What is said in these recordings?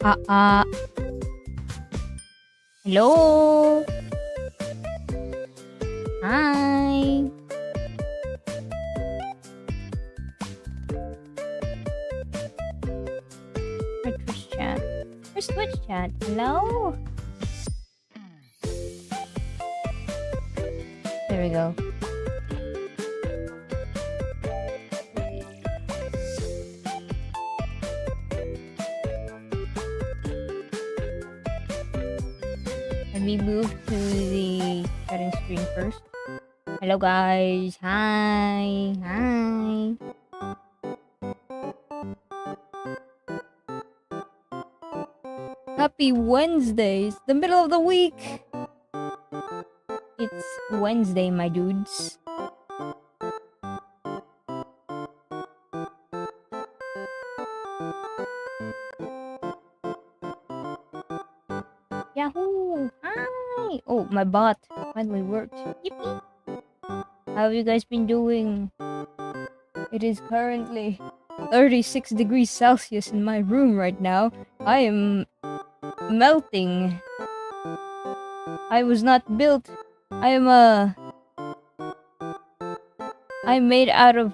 Uh, hello? Hi. Where's Twitch chat? Where's Twitch chat? Hello? There we go. Let me move to the chatting screen first. Hello guys. Hi. Hi. Happy Wednesday. It's the middle of the week. It's Wednesday, my dudes. Yahoo! Hi! Oh, my bot finally worked. Yippee! How have you guys been doing? It is currently 36 degrees Celsius in my room right now. I am melting. I was not built. I'm made out of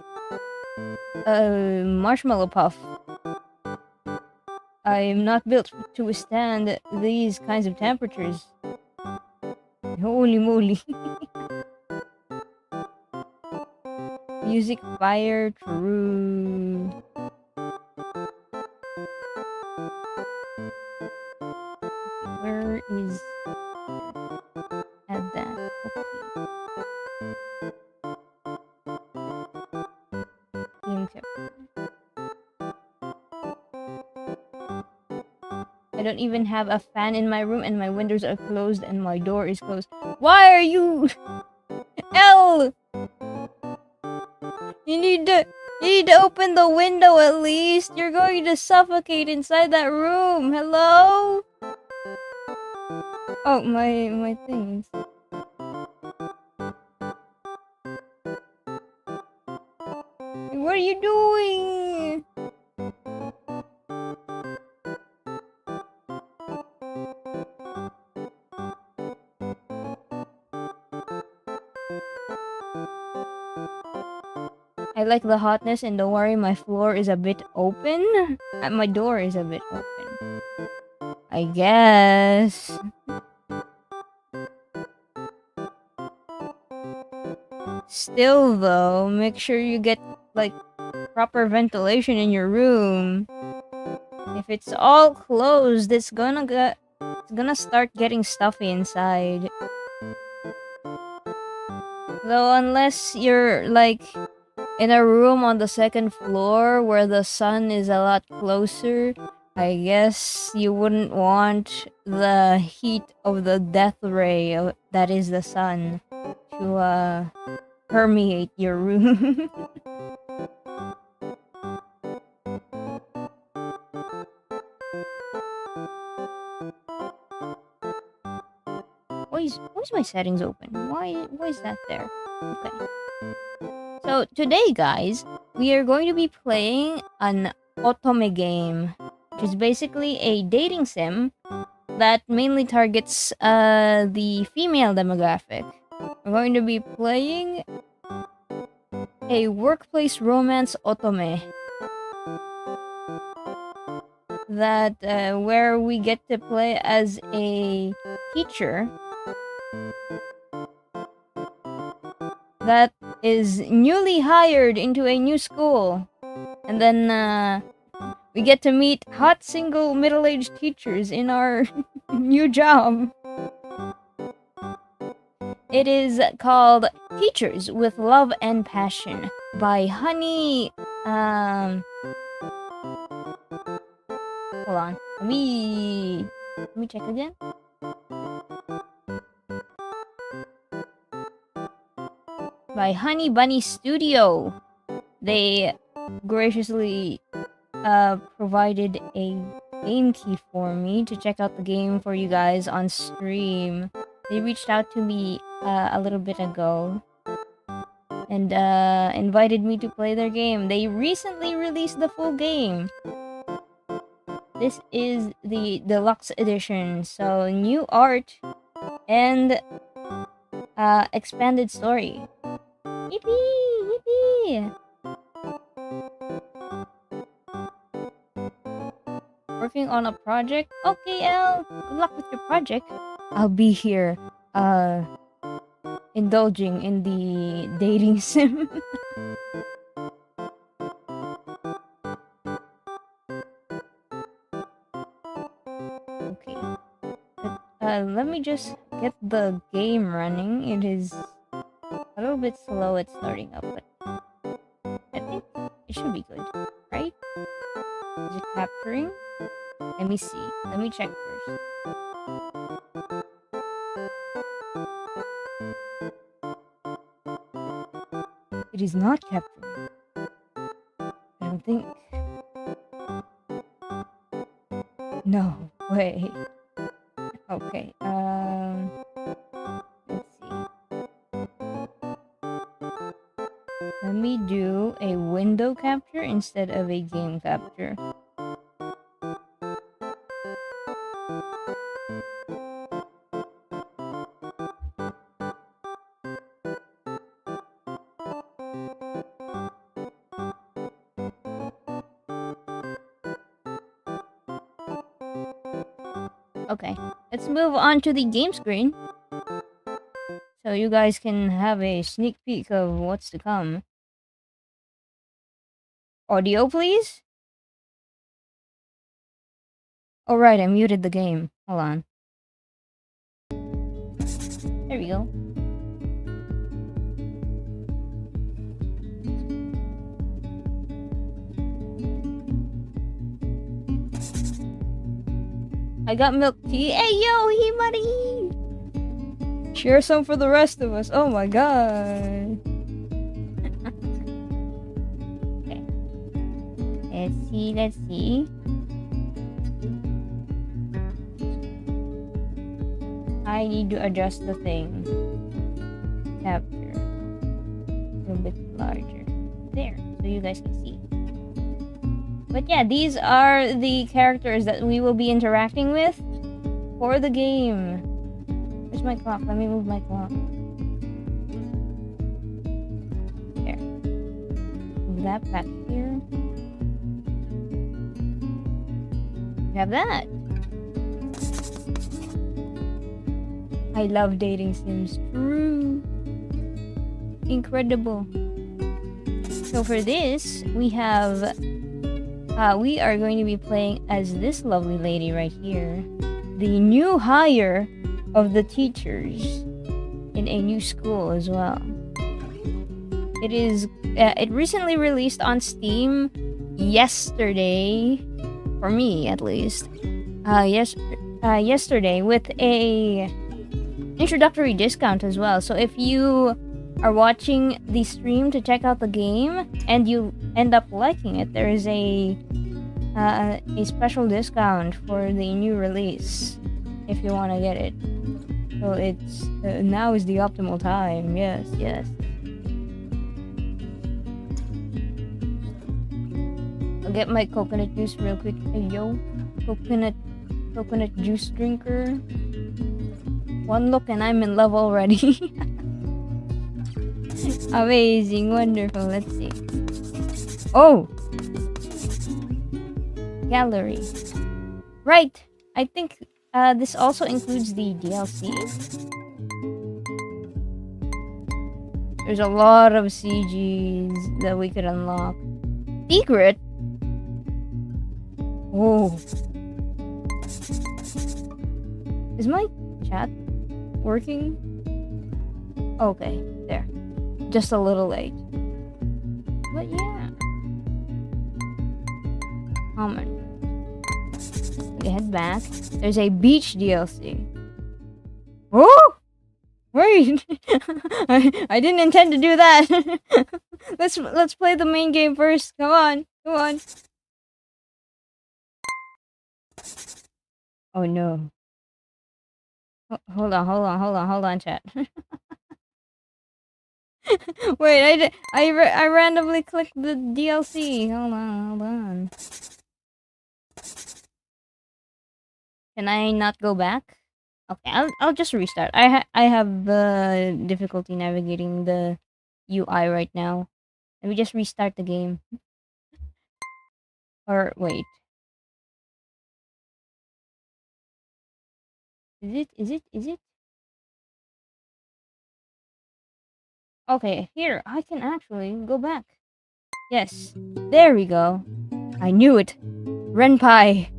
marshmallow puff. I am not built to withstand these kinds of temperatures. Holy moly. Music fire true. Where is add that? Okay. I don't even have a fan in my room and my windows are closed and my door is closed. Why are you L? You need to open the window at least. You're going to suffocate inside that room. Hello? Oh, my things. What are you doing? I like the hotness and don't worry, my floor is a bit open. My door is a bit open. I guess. Still though, make sure you get like proper ventilation in your room. If it's all closed, it's gonna start getting stuffy inside. Though unless you're like in a room on the second floor where the sun is a lot closer, I guess you wouldn't want the heat of the death ray that is the sun to permeate your room. Why is my settings open? Why is that there? Okay. So today, guys, we are going to be playing an otome game, which is basically a dating sim that mainly targets the female demographic. We're going to be playing a workplace romance otome that where we get to play as a teacher that is newly hired into a new school, and then we get to meet hot single middle-aged teachers in our new job. It is called Teachers with Love and Passion by Honey. Hold on. Let me check again. By Honey Bunny Studio. They graciously provided a game key for me to check out the game for you guys on stream. They reached out to me a little bit ago and invited me to play their game. They recently released the full game. This is the deluxe edition, so new art and expanded story. Yippee! Yippee! Working on a project? Okay, L. Good luck with your project. I'll be here, indulging in the dating sim. Okay. Let me just get the game running. It is a little bit slow at starting up, but I think it should be good, right? Is it capturing? Let me see. Let me check first. It is not capturing. I don't think. No way. Okay. Let's see. Let me do a window capture instead of a game capture. Okay, let's move on to the game screen. So you guys can have a sneak peek of what's to come. Audio, please? Alright, I muted the game. Hold on. There we go. I got milk tea. Hey yo, Himari! Share some for the rest of us. Oh my god. Okay. Let's see. I need to adjust the thing. Capture. A little bit larger. There, so you guys can see. But yeah, these are the characters that we will be interacting with for the game. Where's my clock? Let me move my clock. There. Move that back here. We have that. I love dating sims. True. Incredible. So for this, we have... we are going to be playing as this lovely lady right here. The new hire of the teachers in a new school as well. It is... it recently released on Steam yesterday. For me, at least. Yesterday with a introductory discount as well. So if you are watching the stream to check out the game and you end up liking it, there is a special discount for the new release if you want to get it. So it's now is the optimal time. Yes. I'll get my coconut juice real quick. Hey yo, coconut juice drinker. One look and I'm in love already. Amazing, wonderful. Let's see. Oh! Gallery. Right! I think this also includes the DLC. There's a lot of CGs that we could unlock. Secret? Oh. Is my chat working? Okay, there. Just a little late. But yeah. Common. We head back. There's a beach DLC. Oh! Wait! I didn't intend to do that. Let's play the main game first. Come on. Oh no. Hold on, chat. Wait, I randomly clicked the DLC. Hold on. Can I not go back? Okay, I'll just restart. I have difficulty navigating the UI right now. Let me just restart the game. Or wait, is it? Is it? Is it? Okay, here I can actually go back. Yes, there we go. I knew it. Renpai.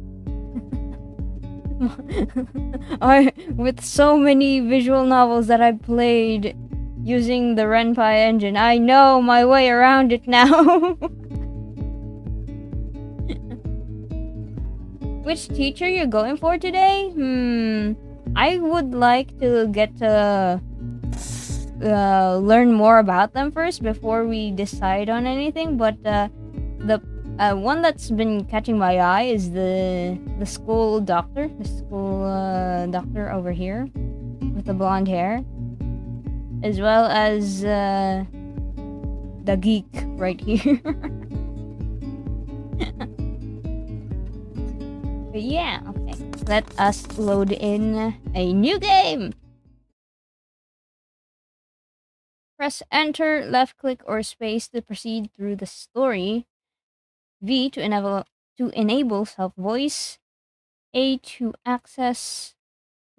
I with so many visual novels that I've played using the Renpai engine, I know my way around it now. Which teacher you're going for today? I would like to get to learn more about them first before we decide on anything. But the one that's been catching my eye is the school doctor, doctor over here with the blonde hair, as well as the geek right here. But yeah, okay. Let us load in a new game. Press enter, left click, or space to proceed through the story. V to enable self voice. A to access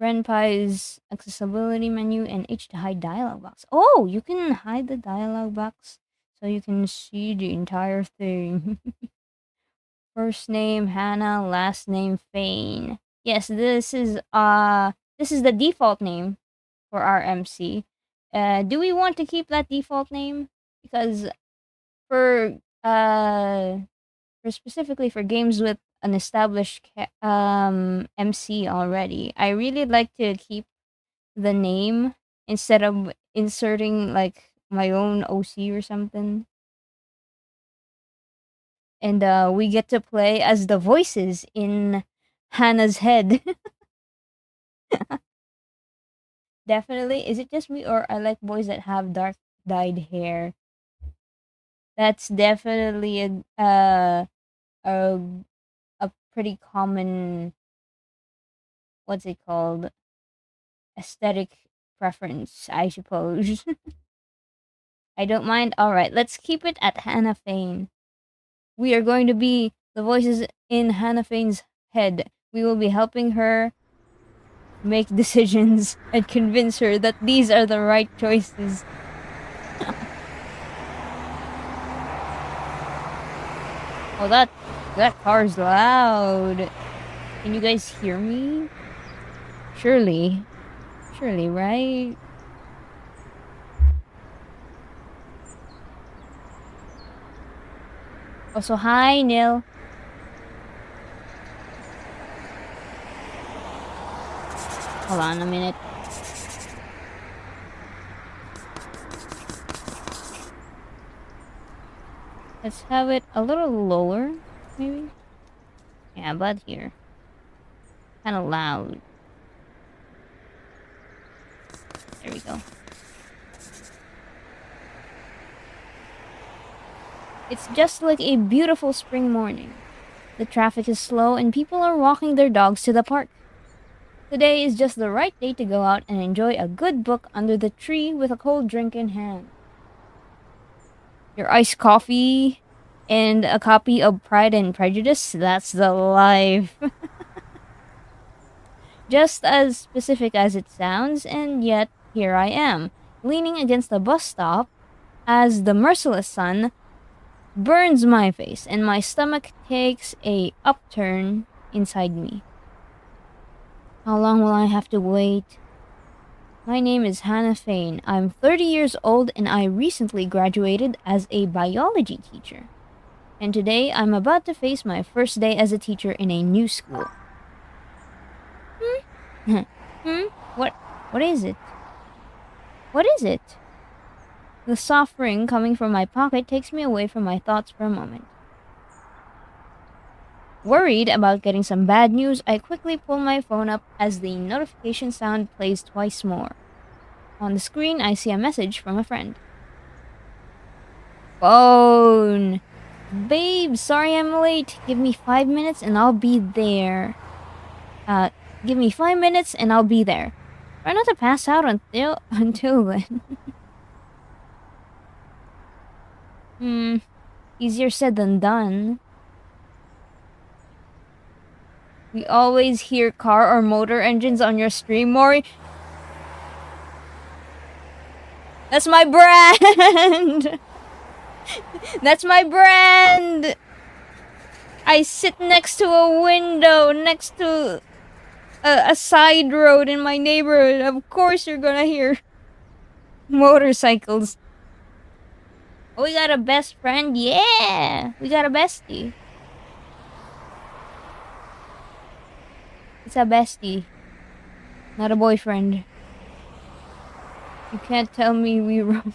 Renpai's accessibility menu, and H to hide dialog box. Oh, you can hide the dialog box so you can see the entire thing. First name Hannah, last name Fane. Yes, this is the default name for our MC. Do we want to keep that default name? Because for specifically for games with an established MC already, I really like to keep the name instead of inserting like my own OC or something. And we get to play as the voices in Hannah's head. Definitely. Is it just me or I like boys that have dark dyed hair? That's definitely a a pretty common, what's it called, aesthetic preference, I suppose. I don't mind. All right, let's keep it at Hannah Fane. We are going to be the voices in Hannah Fane's head. We will be helping her make decisions and convince her that these are the right choices. Oh, that car's loud. Can you guys hear me? Surely, right? Also, hi, Neil. Hold on a minute. Let's have it a little lower, maybe? Yeah, about here. Kind of loud. There we go. It's just like a beautiful spring morning. The traffic is slow and people are walking their dogs to the park. Today is just the right day to go out and enjoy a good book under the tree with a cold drink in hand. Your iced coffee and a copy of Pride and Prejudice, that's the life. Just as specific as it sounds, and yet here I am, leaning against the bus stop as the merciless sun burns my face and my stomach takes a upturn inside me. How long will I have to wait? My name is Hannah Fane. I'm 30 years old and I recently graduated as a biology teacher. And today I'm about to face my first day as a teacher in a new school. What is it? What is it? The soft ring coming from my pocket takes me away from my thoughts for a moment. Worried about getting some bad news, I quickly pull my phone up as the notification sound plays twice more. On the screen, I see a message from a friend. Phone! Babe, sorry I'm late. Give me 5 minutes and I'll be there. Give me 5 minutes and I'll be there. Try not to pass out until then. Easier said than done. We always hear car or motor engines on your stream, Mori. That's my brand! That's my brand! I sit next to a window, next to a side road in my neighborhood. Of course you're gonna hear motorcycles. Oh, we got a best friend? Yeah! We got a bestie. It's a bestie. Not a boyfriend. You can't tell me we wrong.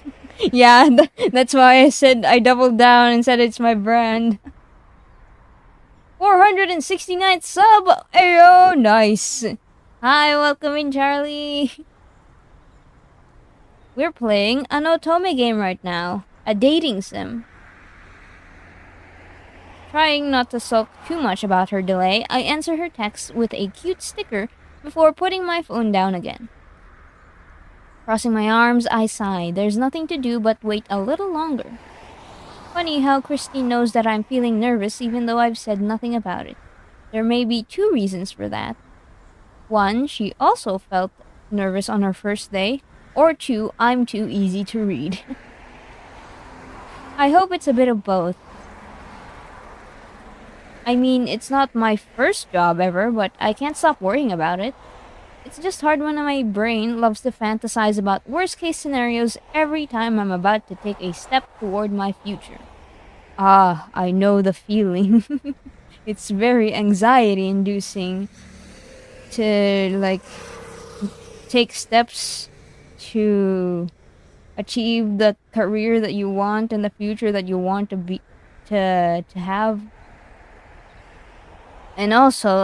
Yeah, that's why I said I doubled down and said it's my brand. 469th sub! Ayo, nice. Hi, welcome in, Charlie. We're playing an otome game right now. A dating sim. Trying not to sulk too much about her delay, I answer her text with a cute sticker before putting my phone down again. Crossing my arms, I sigh. There's nothing to do but wait a little longer. Funny how Christine knows that I'm feeling nervous even though I've said nothing about it. There may be two reasons for that. One, she also felt nervous on her first day. Or two, I'm too easy to read. I hope it's a bit of both. I mean, it's not my first job ever, but I can't stop worrying about it. It's just hard when my brain loves to fantasize about worst-case scenarios every time I'm about to take a step toward my future. Ah, I know the feeling. It's very anxiety-inducing to, take steps to achieve the career that you want and the future that you want to have. And also,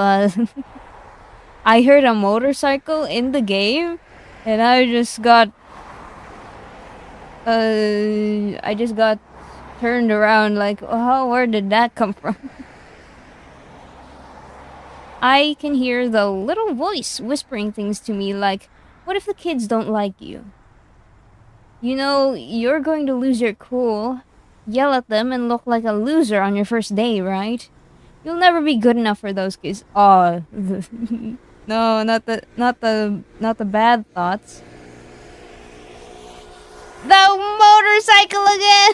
I heard a motorcycle in the game, and I just got turned around like, oh, where did that come from? I can hear the little voice whispering things to me like, what if the kids don't like you? You know, you're going to lose your cool, yell at them, and look like a loser on your first day, right? You'll never be good enough for those kids. Oh, no, not the bad thoughts. The motorcycle again!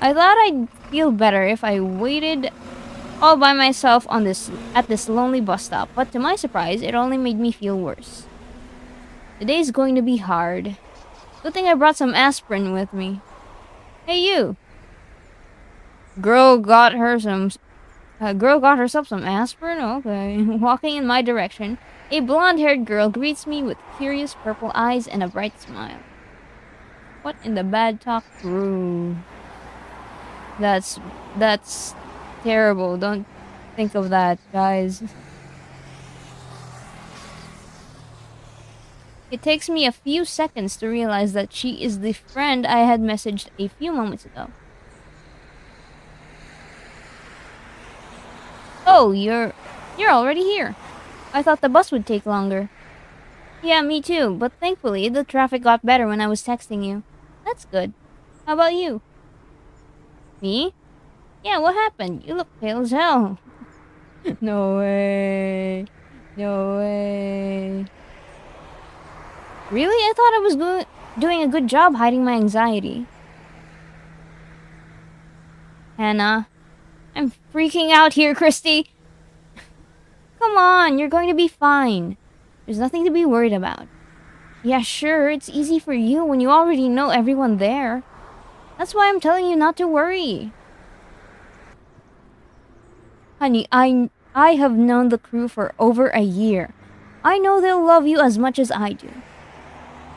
I thought I'd feel better if I waited all by myself at this lonely bus stop, but to my surprise, it only made me feel worse. Today's going to be hard. Good thing I brought some aspirin with me. Hey, you! Girl got herself some aspirin? Okay. Walking in my direction, a blonde-haired girl greets me with curious purple eyes and a bright smile. What in the bad talk brew? That's terrible. Don't think of that, guys. It takes me a few seconds to realize that she is the friend I had messaged a few moments ago. Oh, you're already here. I thought the bus would take longer. Yeah, me too, but thankfully the traffic got better when I was texting you. That's good. How about you? Me? Yeah, what happened? You look pale as hell. No way. No way. Really? I thought I was doing a good job hiding my anxiety. Hannah, I'm freaking out here, Christy. Come on, you're going to be fine. There's nothing to be worried about. Yeah, sure, it's easy for you when you already know everyone there. That's why I'm telling you not to worry. Honey, I have known the crew for over a year. I know they'll love you as much as I do.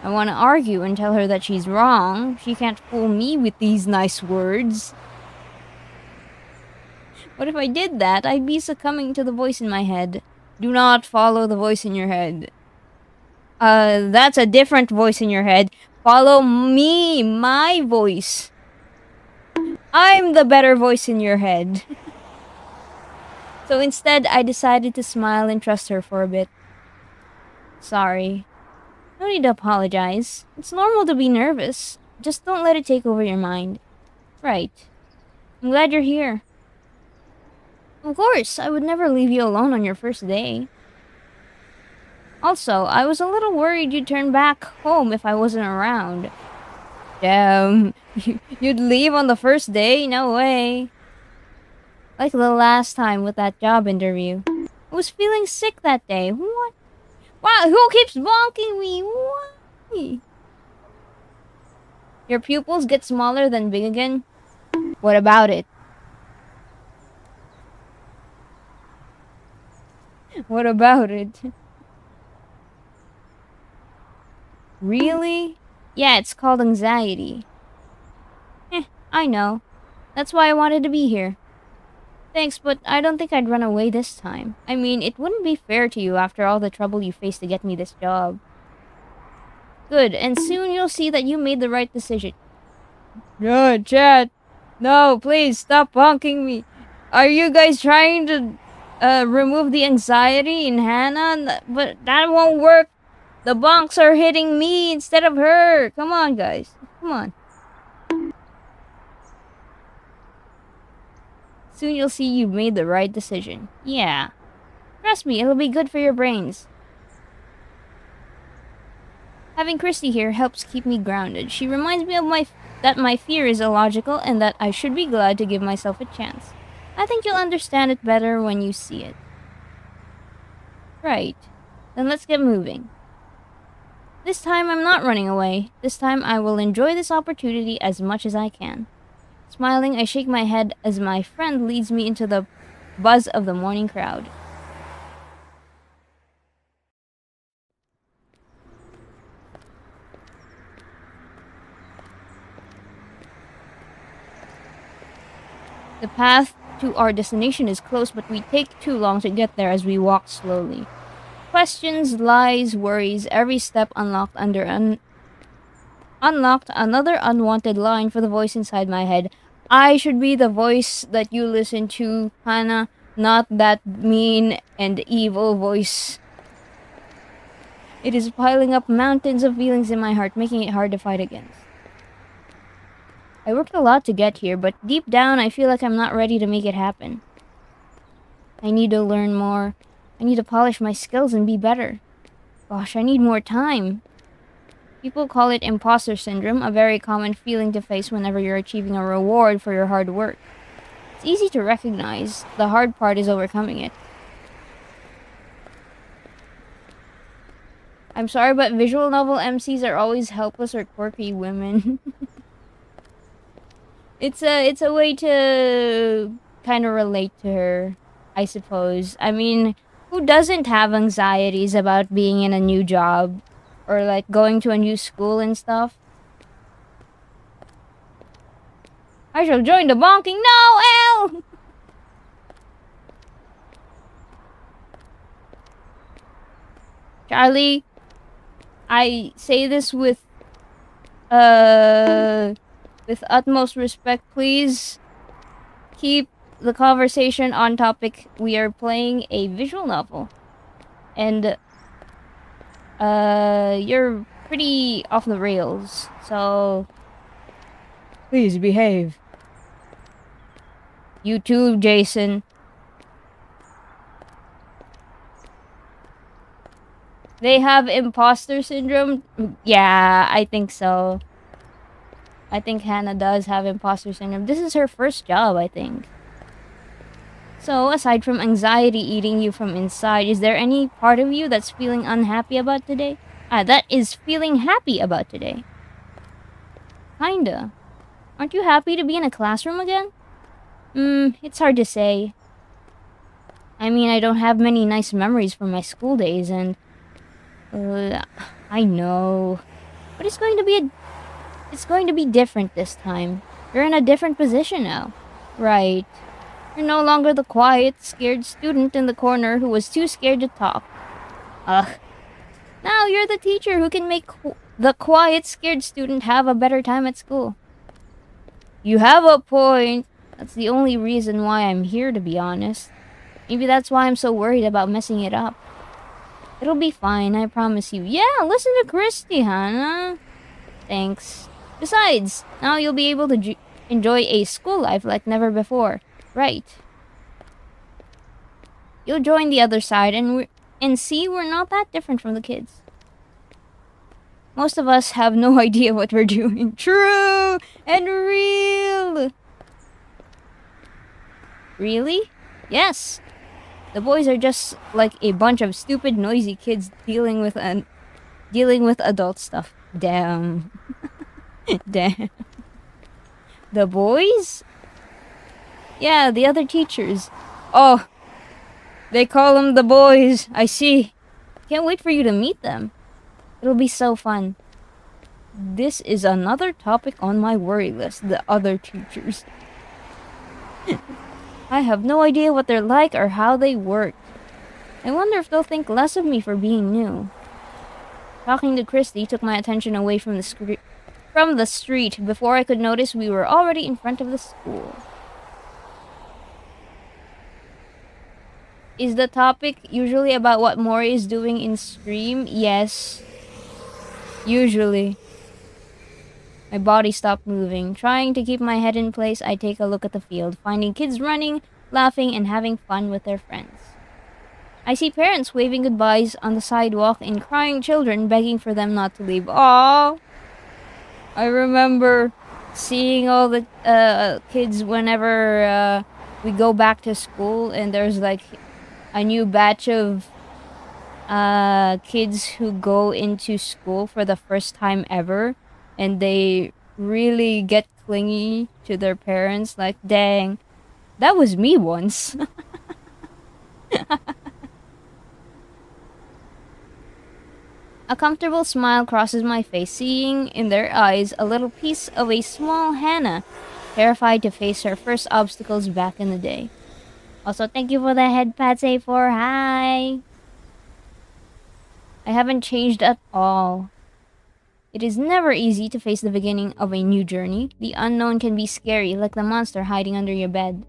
I want to argue and tell her that she's wrong. She can't fool me with these nice words. What if I did that? I'd be succumbing to the voice in my head. Do not follow the voice in your head. That's a different voice in your head. Follow me, my voice. I'm the better voice in your head. So instead, I decided to smile and trust her for a bit. Sorry. No need to apologize. It's normal to be nervous. Just don't let it take over your mind. Right. I'm glad you're here. Of course, I would never leave you alone on your first day. Also, I was a little worried you'd turn back home if I wasn't around. Damn, you'd leave on the first day? No way. Like the last time with that job interview. I was feeling sick that day. What? Wow, who keeps bonking me? Why? Your pupils get smaller than big again? What about it? What about it? Really? Yeah, it's called anxiety. I know. That's why I wanted to be here. Thanks, but I don't think I'd run away this time. I mean, it wouldn't be fair to you after all the trouble you faced to get me this job. Good, and soon you'll see that you made the right decision. No, Chad. No, please, stop bonking me. Are you guys trying to remove the anxiety in Hannah? But that won't work. The bonks are hitting me instead of her. Come on, guys. Come on. Soon you'll see you made the right decision. Yeah. Trust me, it'll be good for your brains. Having Christy here helps keep me grounded. She reminds me of that my fear is illogical and that I should be glad to give myself a chance. I think you'll understand it better when you see it. Right. Then let's get moving. This time I'm not running away. This time I will enjoy this opportunity as much as I can. Smiling, I shake my head as my friend leads me into the buzz of the morning crowd. The path to our destination is close, but we take too long to get there as we walk slowly. Questions, lies, worries, every step unlocked unlocked another unwanted line for the voice inside my head. I should be the voice that you listen to, Hannah, not that mean and evil voice. It is piling up mountains of feelings in my heart, making it hard to fight against. I worked a lot to get here, but deep down I feel like I'm not ready to make it happen. I need to learn more. I need to polish my skills and be better. Gosh, I need more time. People call it imposter syndrome, a very common feeling to face whenever you're achieving a reward for your hard work. It's easy to recognize. The hard part is overcoming it. I'm sorry, but visual novel MCs are always helpless or quirky women. It's a way to kind of relate to her, I suppose. I mean, who doesn't have anxieties about being in a new job or like going to a new school and stuff? I shall join the bonking. No, L. Charlie, I say this with utmost respect, please keep the conversation on topic. We are playing a visual novel. And you're pretty off the rails, so please behave. You too, Jason. They have imposter syndrome? Yeah, I think so. I think Hannah does have imposter syndrome. This is her first job, I think. So, aside from anxiety eating you from inside, is there any part of you that's feeling unhappy about today? That is feeling happy about today. Kinda. Aren't you happy to be in a classroom again? It's hard to say. I mean, I don't have many nice memories from my school days, and I know. But it's going to be different this time. You're in a different position now. Right. You're no longer the quiet, scared student in the corner who was too scared to talk. Ugh. Now you're the teacher who can make the quiet, scared student have a better time at school. You have a point. That's the only reason why I'm here, to be honest. Maybe that's why I'm so worried about messing it up. It'll be fine, I promise you. Yeah, listen to Christy, Hannah. Thanks. Besides, now you'll be able to enjoy a school life like never before. Right. You'll join the other side and see we're not that different from the kids. Most of us have no idea what we're doing. True and real. Really? Yes. The boys are just like a bunch of stupid, noisy kids dealing with adult stuff. Damn. Damn. The boys? Yeah, the other teachers. Oh, they call them the boys. I see. Can't wait for you to meet them. It'll be so fun. This is another topic on my worry list, the other teachers. I have no idea what they're like or how they work. I wonder if they'll think less of me for being new. Talking to Christy took my attention away from the street. Before I could notice, we were already in front of the school. Is the topic usually about what Mori is doing in stream? Yes. Usually. My body stopped moving. Trying to keep my head in place, I take a look at the field, finding kids running, laughing, and having fun with their friends. I see parents waving goodbyes on the sidewalk and crying children begging for them not to leave. Aww! I remember seeing all the kids whenever we go back to school, and there's like a new batch of kids who go into school for the first time ever, and they really get clingy to their parents. Like, dang, that was me once. A comfortable smile crosses my face, seeing in their eyes a little piece of a small Hannah, terrified to face her first obstacles back in the day. Also, thank you for the head pats, A4. Hi! I haven't changed at all. It is never easy to face the beginning of a new journey. The unknown can be scary, like the monster hiding under your bed.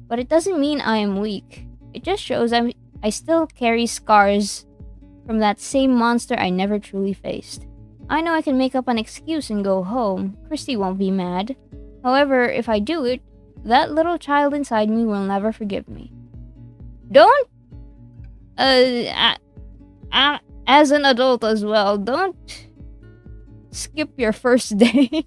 But it doesn't mean I am weak. It just shows I still carry scars from that same monster I never truly faced. I know I can make up an excuse and go home. Christy won't be mad. However, if I do it, that little child inside me will never forgive me. Don't... as an adult as well, don't skip your first day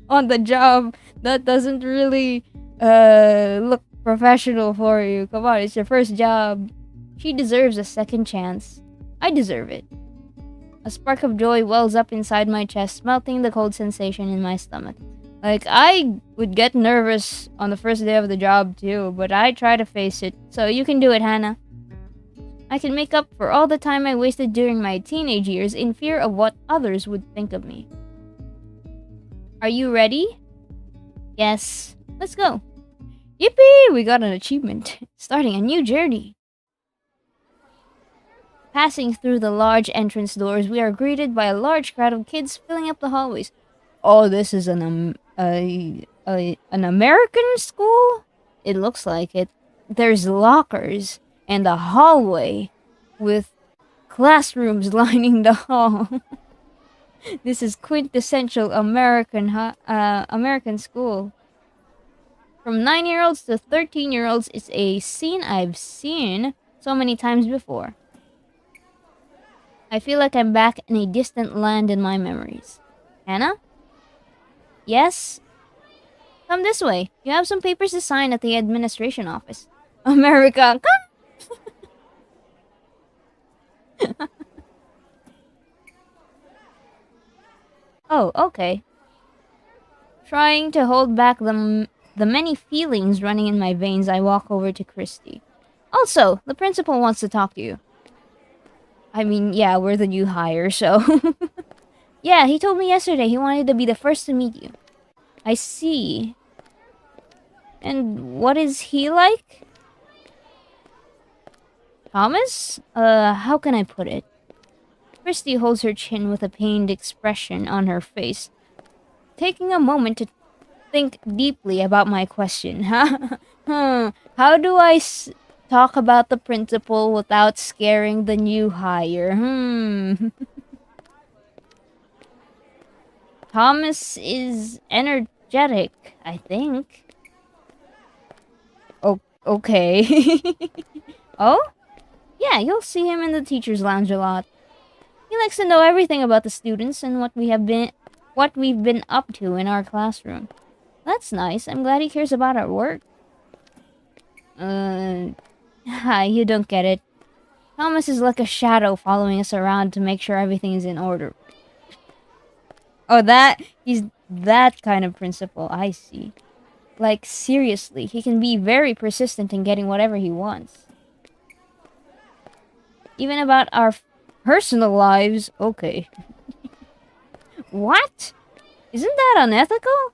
on the job. That doesn't really look professional for you. Come on, it's your first job. She deserves a second chance. I deserve it. A spark of joy wells up inside my chest, melting the cold sensation in my stomach. Like, I would get nervous on the first day of the job too, but I try to face it. So you can do it, Hannah. I can make up for all the time I wasted during my teenage years in fear of what others would think of me. Are you ready? Yes. Let's go. Yippee! We got an achievement. Starting a new journey. Passing through the large entrance doors, we are greeted by a large crowd of kids filling up the hallways. Oh, this is an American school? It looks like it. There's lockers and a hallway with classrooms lining the hall. This is quintessential American school. From 9-year-olds to 13-year-olds, it's a scene I've seen so many times before. I feel like I'm back in a distant land in my memories. Hannah? Yes? Come this way. You have some papers to sign at the administration office. America, come! Oh, okay. Trying to hold back the many feelings running in my veins, I walk over to Christy. Also, the principal wants to talk to you. I mean, yeah, we're the new hire, so... Yeah, he told me yesterday he wanted to be the first to meet you. I see. And what is he like? Thomas? How can I put it? Christy holds her chin with a pained expression on her face, taking a moment to think deeply about my question. How do I talk about the principal without scaring the new hire? Thomas is energetic, I think. Oh, okay. Oh? Yeah, you'll see him in the teacher's lounge a lot. He likes to know everything about the students and what we've been up to in our classroom. That's nice. I'm glad he cares about our work. Hi, you don't get it. Thomas is like a shadow following us around to make sure everything is in order. Oh, he's that kind of principal, I see. Like, seriously, he can be very persistent in getting whatever he wants. Even about our personal lives, okay. What? Isn't that unethical?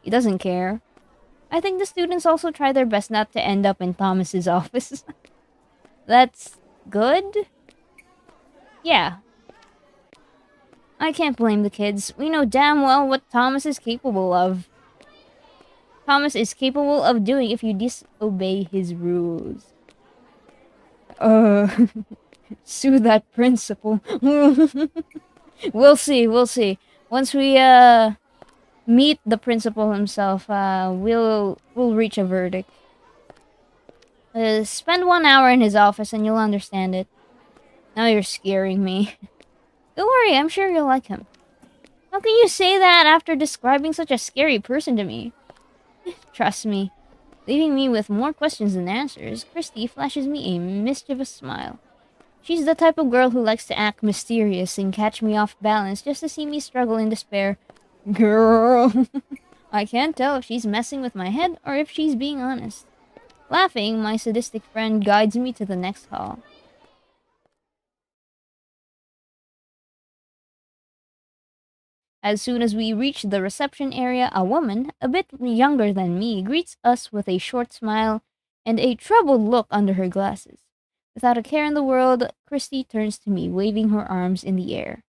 He doesn't care. I think the students also try their best not to end up in Thomas's office. That's good? Yeah. I can't blame the kids. We know damn well what Thomas is capable of. Thomas is capable of doing if you disobey his rules. Sue that principal. We'll see. Once we, meet the principal himself, we'll reach a verdict. Spend 1 hour in his office and you'll understand it. Now you're scaring me. Don't worry, I'm sure you'll like him. How can you say that after describing such a scary person to me? Trust me. Leaving me with more questions than answers, Christy flashes me a mischievous smile. She's the type of girl who likes to act mysterious and catch me off balance just to see me struggle in despair. Girl. I can't tell if she's messing with my head or if she's being honest. Laughing, my sadistic friend guides me to the next hall. As soon as we reach the reception area, a woman, a bit younger than me, greets us with a short smile and a troubled look under her glasses. Without a care in the world, Christy turns to me, waving her arms in the air.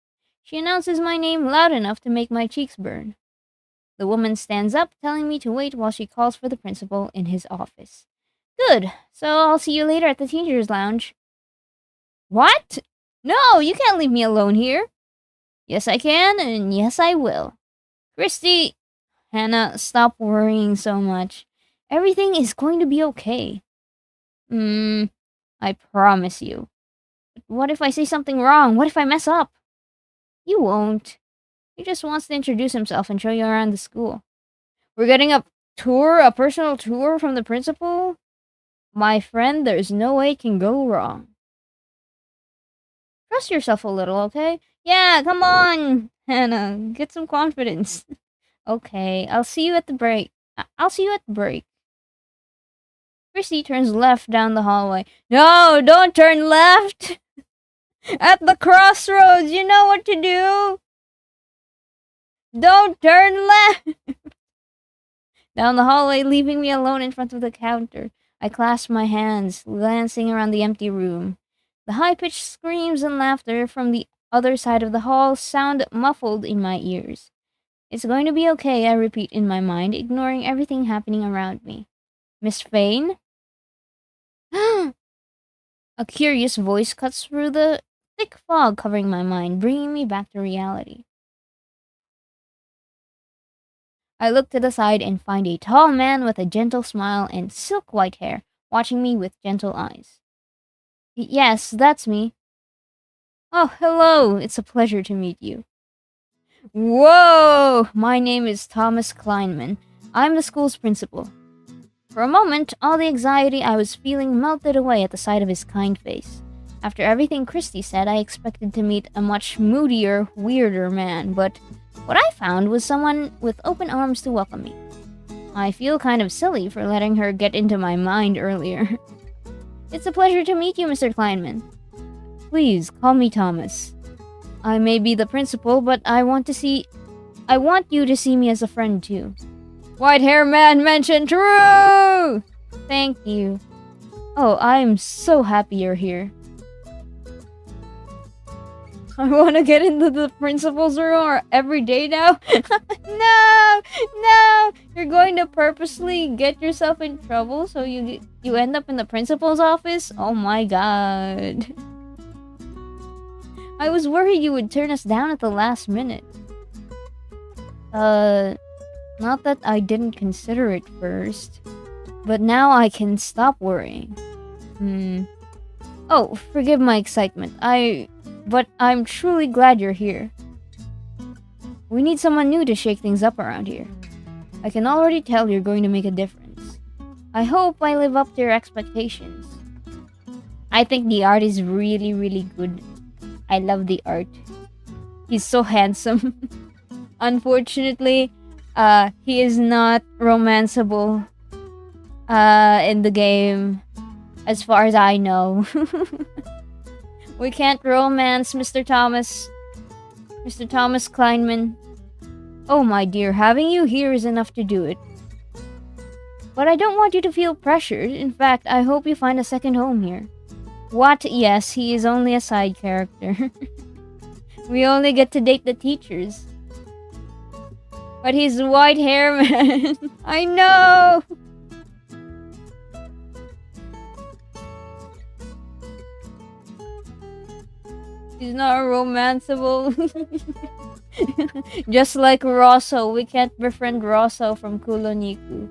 She announces my name loud enough to make my cheeks burn. The woman stands up, telling me to wait while she calls for the principal in his office. Good, so I'll see you later at the teacher's lounge. What? No, you can't leave me alone here. Yes, I can, and yes, I will. Christy... Hannah, stop worrying so much. Everything is going to be okay. I promise you. But what if I say something wrong? What if I mess up? You won't. He just wants to introduce himself and show you around the school. We're getting a personal tour from the principal? My friend, there's no way it can go wrong. Trust yourself a little, okay? Yeah, come on, Hannah. Get some confidence. Okay, I'll see you at the break. Christy turns left down the hallway. No, don't turn left! At the crossroads, you know what to do! Don't turn left! Down the hallway, leaving me alone in front of the counter. I clasp my hands, glancing around the empty room. The high-pitched screams and laughter from the other side of the hall sound muffled in my ears. It's going to be okay, I repeat in my mind, ignoring everything happening around me. Miss Fane? A curious voice cuts through the thick fog covering my mind, bringing me back to reality. I look to the side and find a tall man with a gentle smile and silk-white hair, watching me with gentle eyes. Yes, that's me. Oh, hello. It's a pleasure to meet you. Whoa! My name is Thomas Kleinman. I'm the school's principal. For a moment, all the anxiety I was feeling melted away at the sight of his kind face. After everything Christy said, I expected to meet a much moodier, weirder man, but what I found was someone with open arms to welcome me. I feel kind of silly for letting her get into my mind earlier. It's a pleasure to meet you, Mr. Kleinman. Please, call me Thomas. I may be the principal, but I want you to see me as a friend, too. White hair man mentioned true! Thank you. Oh, I'm so happy you're here. I want to get into the principal's room every day now. No! You're going going to purposely get yourself in trouble so you end up in the principal's office? Oh my god. I was worried you would turn us down at the last minute. Not that I didn't consider it first, but now I can stop worrying. Oh, forgive my excitement. But I'm truly glad you're here. We need someone new to shake things up around here. I can already tell you're going to make a difference. I hope I live up to your expectations. I think the art is really, really good. I love the art. He's so handsome. Unfortunately, he is not romanceable in the game, as far as I know. We can't romance Mr. Thomas. Mr. Thomas Kleinman. Oh my dear, having you here is enough to do it. But I don't want you to feel pressured. In fact, I hope you find a second home here. What? Yes, he is only a side character. We only get to date the teachers. But he's white hair man. I know! He's not romanceable. Just like Rosso, we can't befriend Rosso from Kuloniku.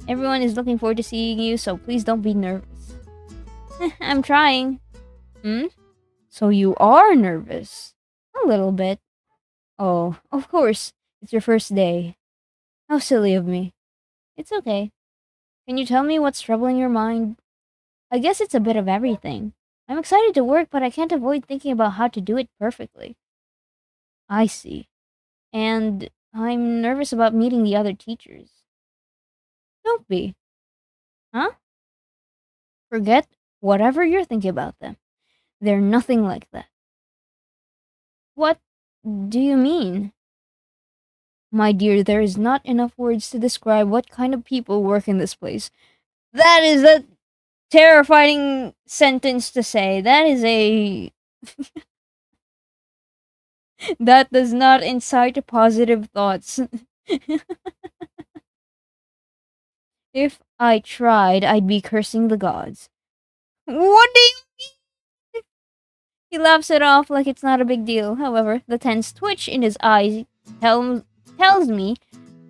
Everyone is looking forward to seeing you, so please don't be nervous. I'm trying. So you are nervous? A little bit. Oh, of course. It's your first day. How silly of me. It's okay. Can you tell me what's troubling your mind? I guess it's a bit of everything. I'm excited to work, but I can't avoid thinking about how to do it perfectly. I see. And I'm nervous about meeting the other teachers. Don't be. Huh? Forget whatever you're thinking about them. They're nothing like that. What do you mean? My dear, there is not enough words to describe what kind of people work in this place. That is a terrifying sentence to say. That is a... That does not incite positive thoughts. If I tried, I'd be cursing the gods. What do you mean? He laughs it off like it's not a big deal. However, the tense twitch in his eyes tells me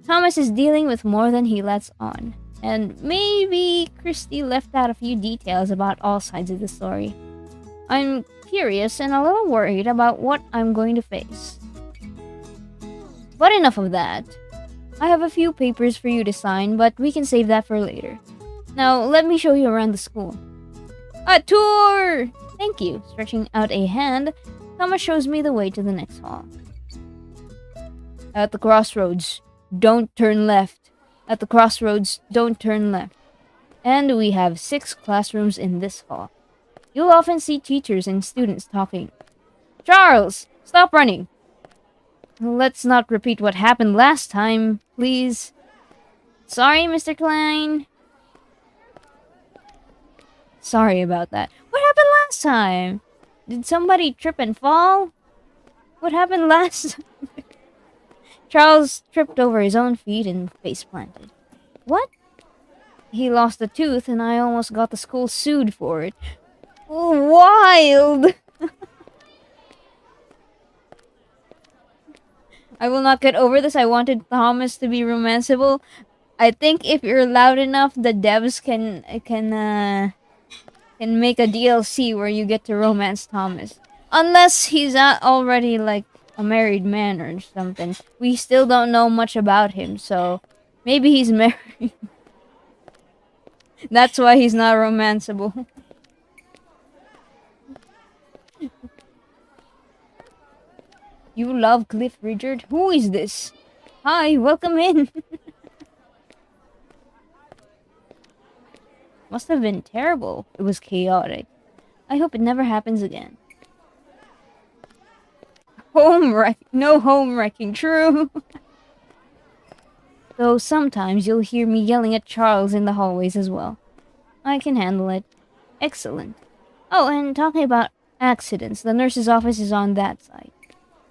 Thomas is dealing with more than he lets on. And maybe Christy left out a few details about all sides of the story. I'm curious and a little worried about what I'm going to face. But enough of that. I have a few papers for you to sign, but we can save that for later. Now, let me show you around the school. A tour! Thank you. Stretching out a hand, Thomas shows me the way to the next hall. At the crossroads, don't turn left. At the crossroads, don't turn left. And we have 6 classrooms in this hall. You'll often see teachers and students talking. Charles, stop running. Let's not repeat what happened last time, please. Sorry, Mr. Klein. Sorry about that. What happened last time? Did somebody trip and fall? What happened last time? Charles tripped over his own feet and face planted. What? He lost a tooth and I almost got the school sued for it. Wild! I will not get over this. I wanted Thomas to be romanceable. I think if you're loud enough, the devs can make a DLC where you get to romance Thomas. Unless he's already like a married man or something. We still don't know much about him, so maybe he's married. That's why he's not romanceable. You love Cliff Richard? Who is this? Hi, welcome in. Must have been terrible. It was chaotic. I hope it never happens again. No home wrecking, true. Though sometimes you'll hear me yelling at Charles in the hallways as well. I can handle it. Excellent. Oh, and talking about accidents, the nurse's office is on that side.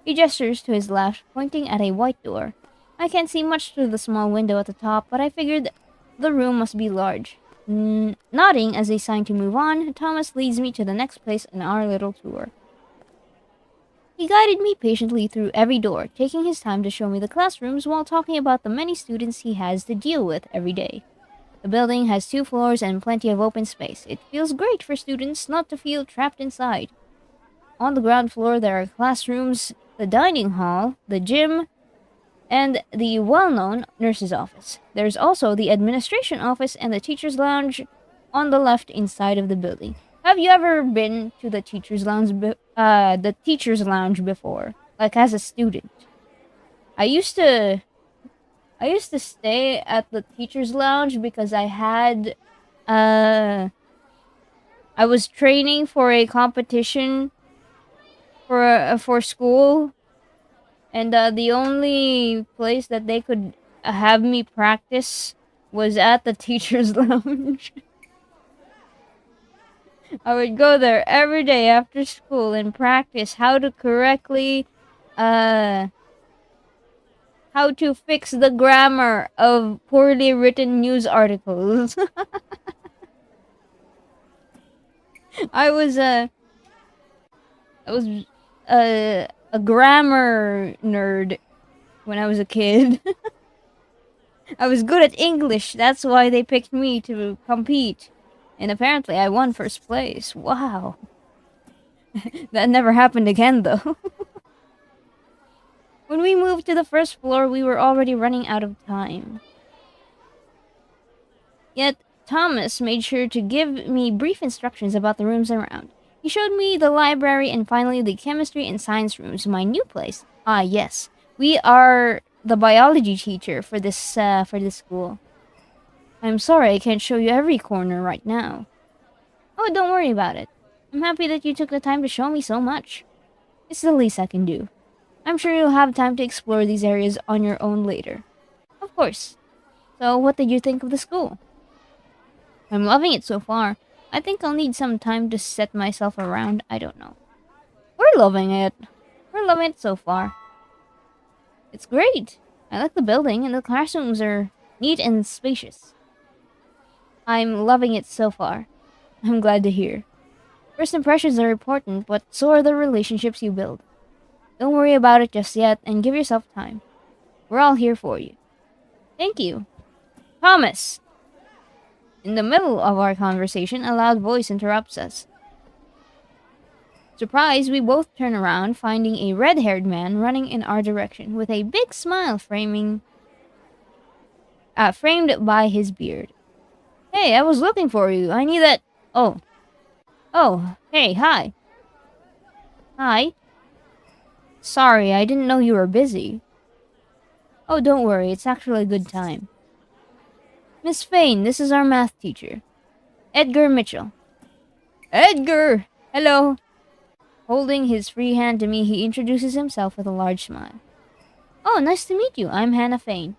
He gestures to his left, pointing at a white door. I can't see much through the small window at the top, but I figured the room must be large. Nodding as a sign to move on, Thomas leads me to the next place in our little tour. He guided me patiently through every door, taking his time to show me the classrooms while talking about the many students he has to deal with every day. The building has 2 floors and plenty of open space. It feels great for students not to feel trapped inside. On the ground floor, there are classrooms, the dining hall, the gym, and the well-known nurse's office. There's also the administration office and the teacher's lounge on the left inside of the building. Have you ever been to the teacher's lounge before, like as a student? I used to I used to stay at the teacher's lounge because uh I was training for a competition for school, and the only place that they could have me practice was at the teacher's lounge. I would go there every day after school and practice uh how to fix the grammar of poorly written news articles. I was I was a grammar nerd when I was a kid. I was good at English. That's why they picked me to compete. And apparently I won first place. Wow. That never happened again though. When we moved to the first floor, we were already running out of time. Yet Thomas made sure to give me brief instructions about the rooms around. He showed me the library and finally the chemistry and science rooms, my new place. Ah, yes. We are the biology teacher for this school. I'm sorry I can't show you every corner right now. Oh, don't worry about it. I'm happy that you took the time to show me so much. It's the least I can do. I'm sure you'll have time to explore these areas on your own later. Of course. So, what did you think of the school? I'm loving it so far. I think I'll need some time to set myself around. I don't know. We're loving it. We're loving it so far. It's great. I like the building, and the classrooms are neat and spacious. I'm loving it so far. I'm glad to hear. First impressions are important, but so are the relationships you build. Don't worry about it just yet, and give yourself time. We're all here for you. Thank you. Thomas! In the middle of our conversation, a loud voice interrupts us. Surprised, we both turn around, finding a red-haired man running in our direction with a big smile framed by his beard. Hey, I was looking for you. I need that. Oh, hey, hi. Hi. Sorry, I didn't know you were busy. Oh, don't worry, it's actually a good time. Miss Fain, this is our math teacher. Edgar Mitchell. Edgar! Hello! Holding his free hand to me, he introduces himself with a large smile. Oh, nice to meet you. I'm Hannah Fain.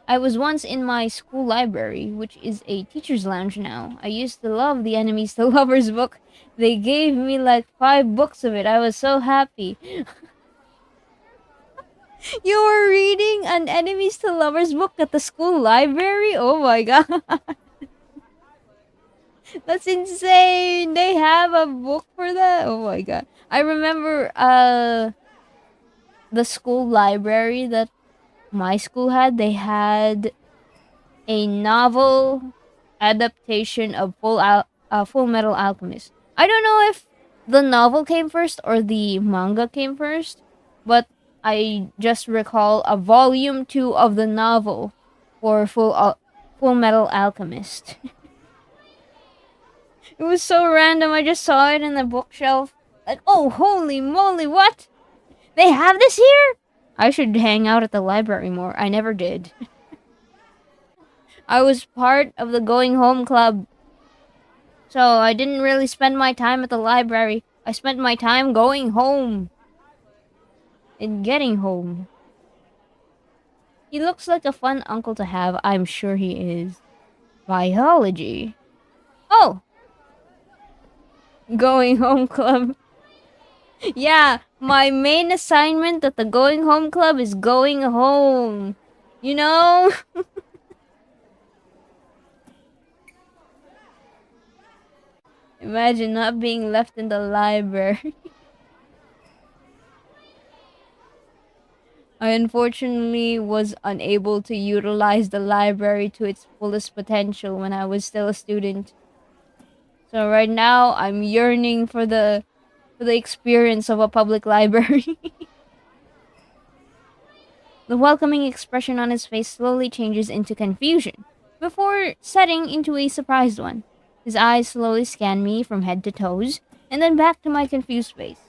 I was once in my school library, which is a teacher's lounge now. I used to love the Enemies to Lovers book. They gave me like 5 books of it. I was so happy. You were reading an Enemies to Lovers book at the school library? Oh my god. That's insane. They have a book for that? Oh my god. I remember the school library that my school had. They had a novel adaptation of Full Metal Alchemist. I don't know if the novel came first or the manga came first, but I just recall a volume 2 of the novel for Full Metal Alchemist. It was so random. I just saw it in the bookshelf. Like, oh, holy moly, what? They have this here? I should hang out at the library more. I never did. I was part of the going home club, so I didn't really spend my time at the library. I spent my time going home and getting home. He looks like a fun uncle to have. I'm sure he is. Biology. Oh! Going home club. Yeah, My main assignment at the Going Home Club is going home. You know? Imagine not being left in the library. I unfortunately was unable to utilize the library to its fullest potential when I was still a student. So right now I'm yearning for the experience of a public library. The welcoming expression on his face slowly changes into confusion, before setting into a surprised one. His eyes slowly scan me from head to toes, and then back to my confused face.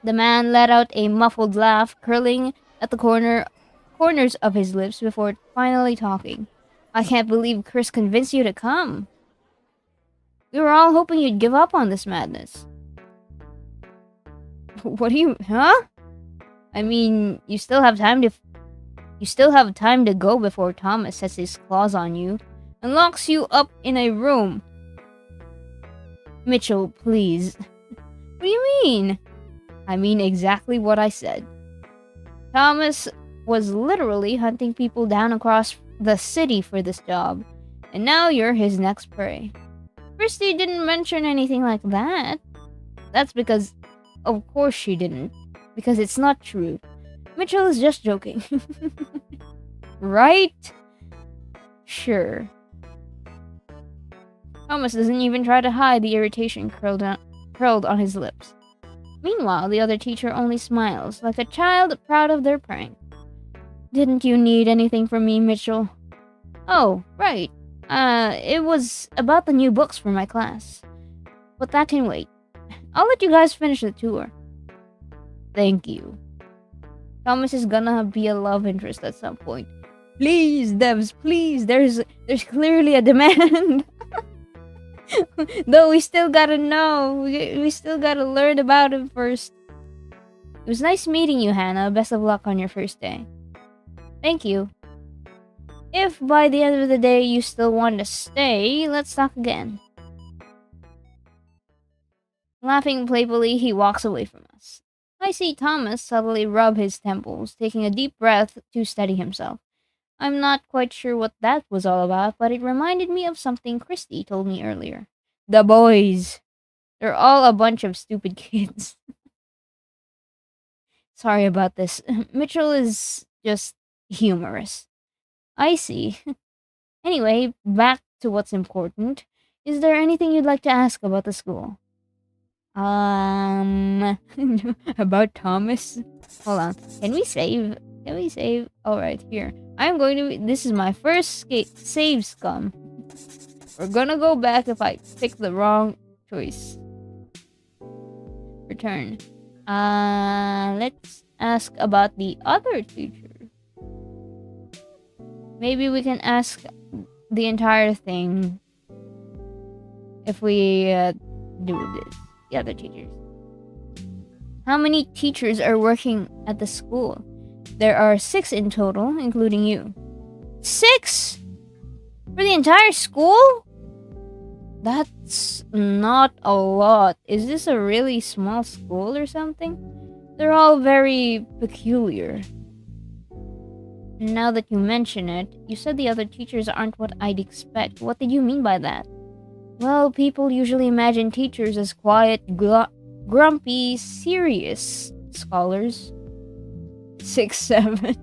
The man let out a muffled laugh, curling at the corners of his lips before finally talking. I can't believe Chris convinced you to come. We were all hoping you'd give up on this madness. What do you, huh? I mean, you still have time to go before Thomas sets his claws on you and locks you up in a room. Mitchell, please. What do you mean? I mean exactly what I said. Thomas was literally hunting people down across the city for this job, and now you're his next prey. Christy didn't mention anything like that. That's because, of course she didn't, because it's not true. Mitchell is just joking. Right? Sure. Thomas doesn't even try to hide the irritation curled on his lips. Meanwhile, the other teacher only smiles, like a child proud of their prank. Didn't you need anything from me, Mitchell? Oh, right. It was about the new books for my class. But that can wait. I'll let you guys finish the tour. Thank you. Thomas is gonna be a love interest at some point. Please, Devs, please. There's clearly a demand. Though we still gotta know. We still gotta learn about him first. It was nice meeting you, Hannah. Best of luck on your first day. Thank you. If by the end of the day you still want to stay, let's talk again. Laughing playfully, he walks away from us. I see Thomas subtly rub his temples, taking a deep breath to steady himself. I'm not quite sure what that was all about, but it reminded me of something Christy told me earlier. The boys. They're all a bunch of stupid kids. Sorry about this. Mitchell is just humorous. I see. Anyway, back to what's important. Is there anything you'd like to ask about the school? About Thomas? Hold on. Can we save? Can we save? Alright, here. I'm going to. This is my first save scum. We're gonna go back if I pick the wrong choice. Return. Let's ask about the other teacher. Maybe we can ask the entire thing if we do this. The other teachers. How many teachers are working at the school? There are 6 in total, including you. 6? For the entire school? That's not a lot. Is this a really small school or something? They're all very peculiar. Now that you mention it, you said the other teachers aren't what I'd expect. What did you mean by that? Well, people usually imagine teachers as quiet, grumpy, serious scholars. 6'7".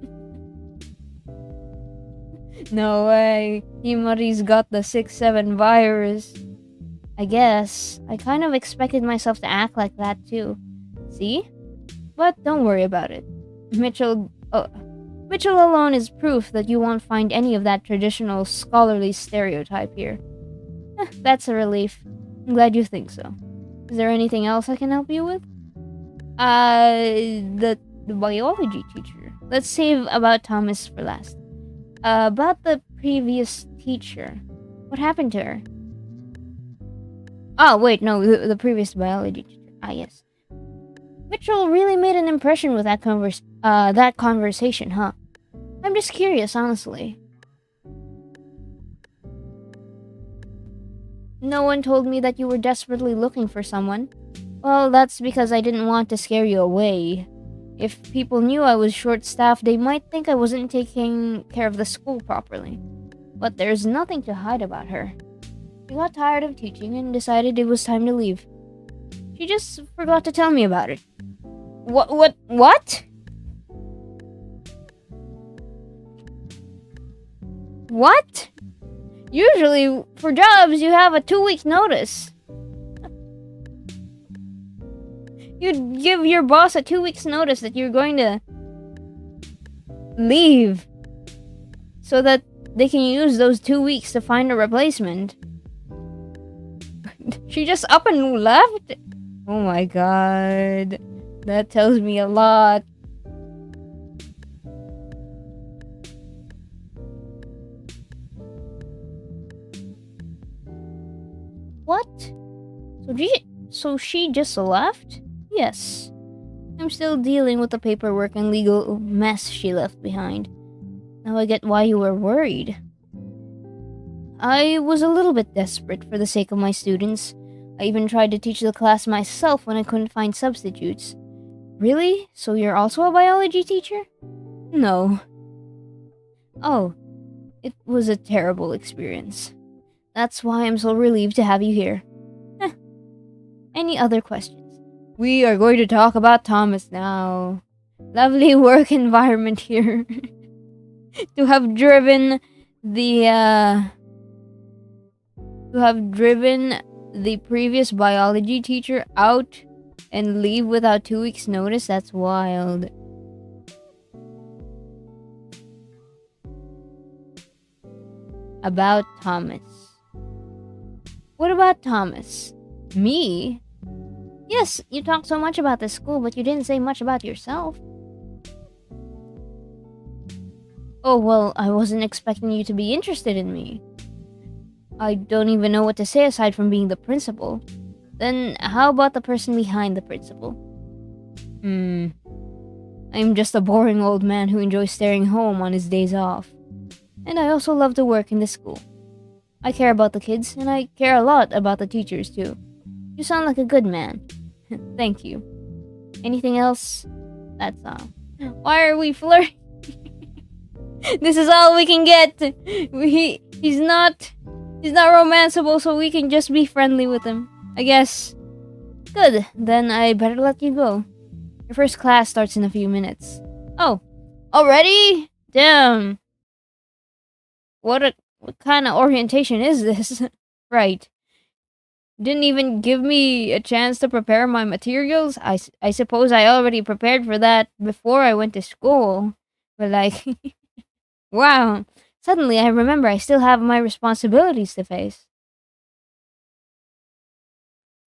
No way. Himari's got the 6'7" virus. I guess. I kind of expected myself to act like that too. See? But don't worry about it. Mitchell alone is proof that you won't find any of that traditional scholarly stereotype here. That's a relief. I'm glad you think so. Is there anything else I can help you with? The biology teacher. Let's save about Thomas for last. About the previous teacher. What happened to her? Oh, wait, no, the previous biology teacher. Ah, yes. Mitchell really made an impression with that conversation, huh? I'm just curious, honestly. No one told me that you were desperately looking for someone. Well, that's because I didn't want to scare you away. If people knew I was short-staffed, they might think I wasn't taking care of the school properly. But there's nothing to hide about her. She got tired of teaching and decided it was time to leave. She just forgot to tell me about it. What? What? Usually, for jobs, you have a 2 week notice. You'd give your boss a 2 weeks notice that you're going to leave so that they can use those 2 weeks to find a replacement. She just up and left? Oh my god. That tells me a lot. What? So she just left? Yes. I'm still dealing with the paperwork and legal mess she left behind. Now I get why you were worried. I was a little bit desperate for the sake of my students. I even tried to teach the class myself when I couldn't find substitutes. Really? So you're also a biology teacher? No. Oh, it was a terrible experience. That's why I'm so relieved to have you here. Any other questions? We are going to talk about Thomas now. Lovely work environment here. To have driven the previous biology teacher out and leave without 2 weeks notice, that's wild. About Thomas. What about Thomas? Me? Yes, you talked so much about the school, but you didn't say much about yourself. Oh, well, I wasn't expecting you to be interested in me. I don't even know what to say aside from being the principal. Then how about the person behind the principal? I'm just a boring old man who enjoys staying home on his days off. And I also love to work in the school. I care about the kids, and I care a lot about the teachers too. You sound like a good man. Thank you. Anything else? That's all. Why are we flirting? This is all we can get. He's not romanceable, so we can just be friendly with him, I guess. Good, then I better let you go. Your first class starts in a few minutes. Oh, already? Damn. What kind of orientation is this? Right. Didn't even give me a chance to prepare my materials. I suppose I already prepared for that before I went to school. But like, wow. Suddenly I remember I still have my responsibilities to face.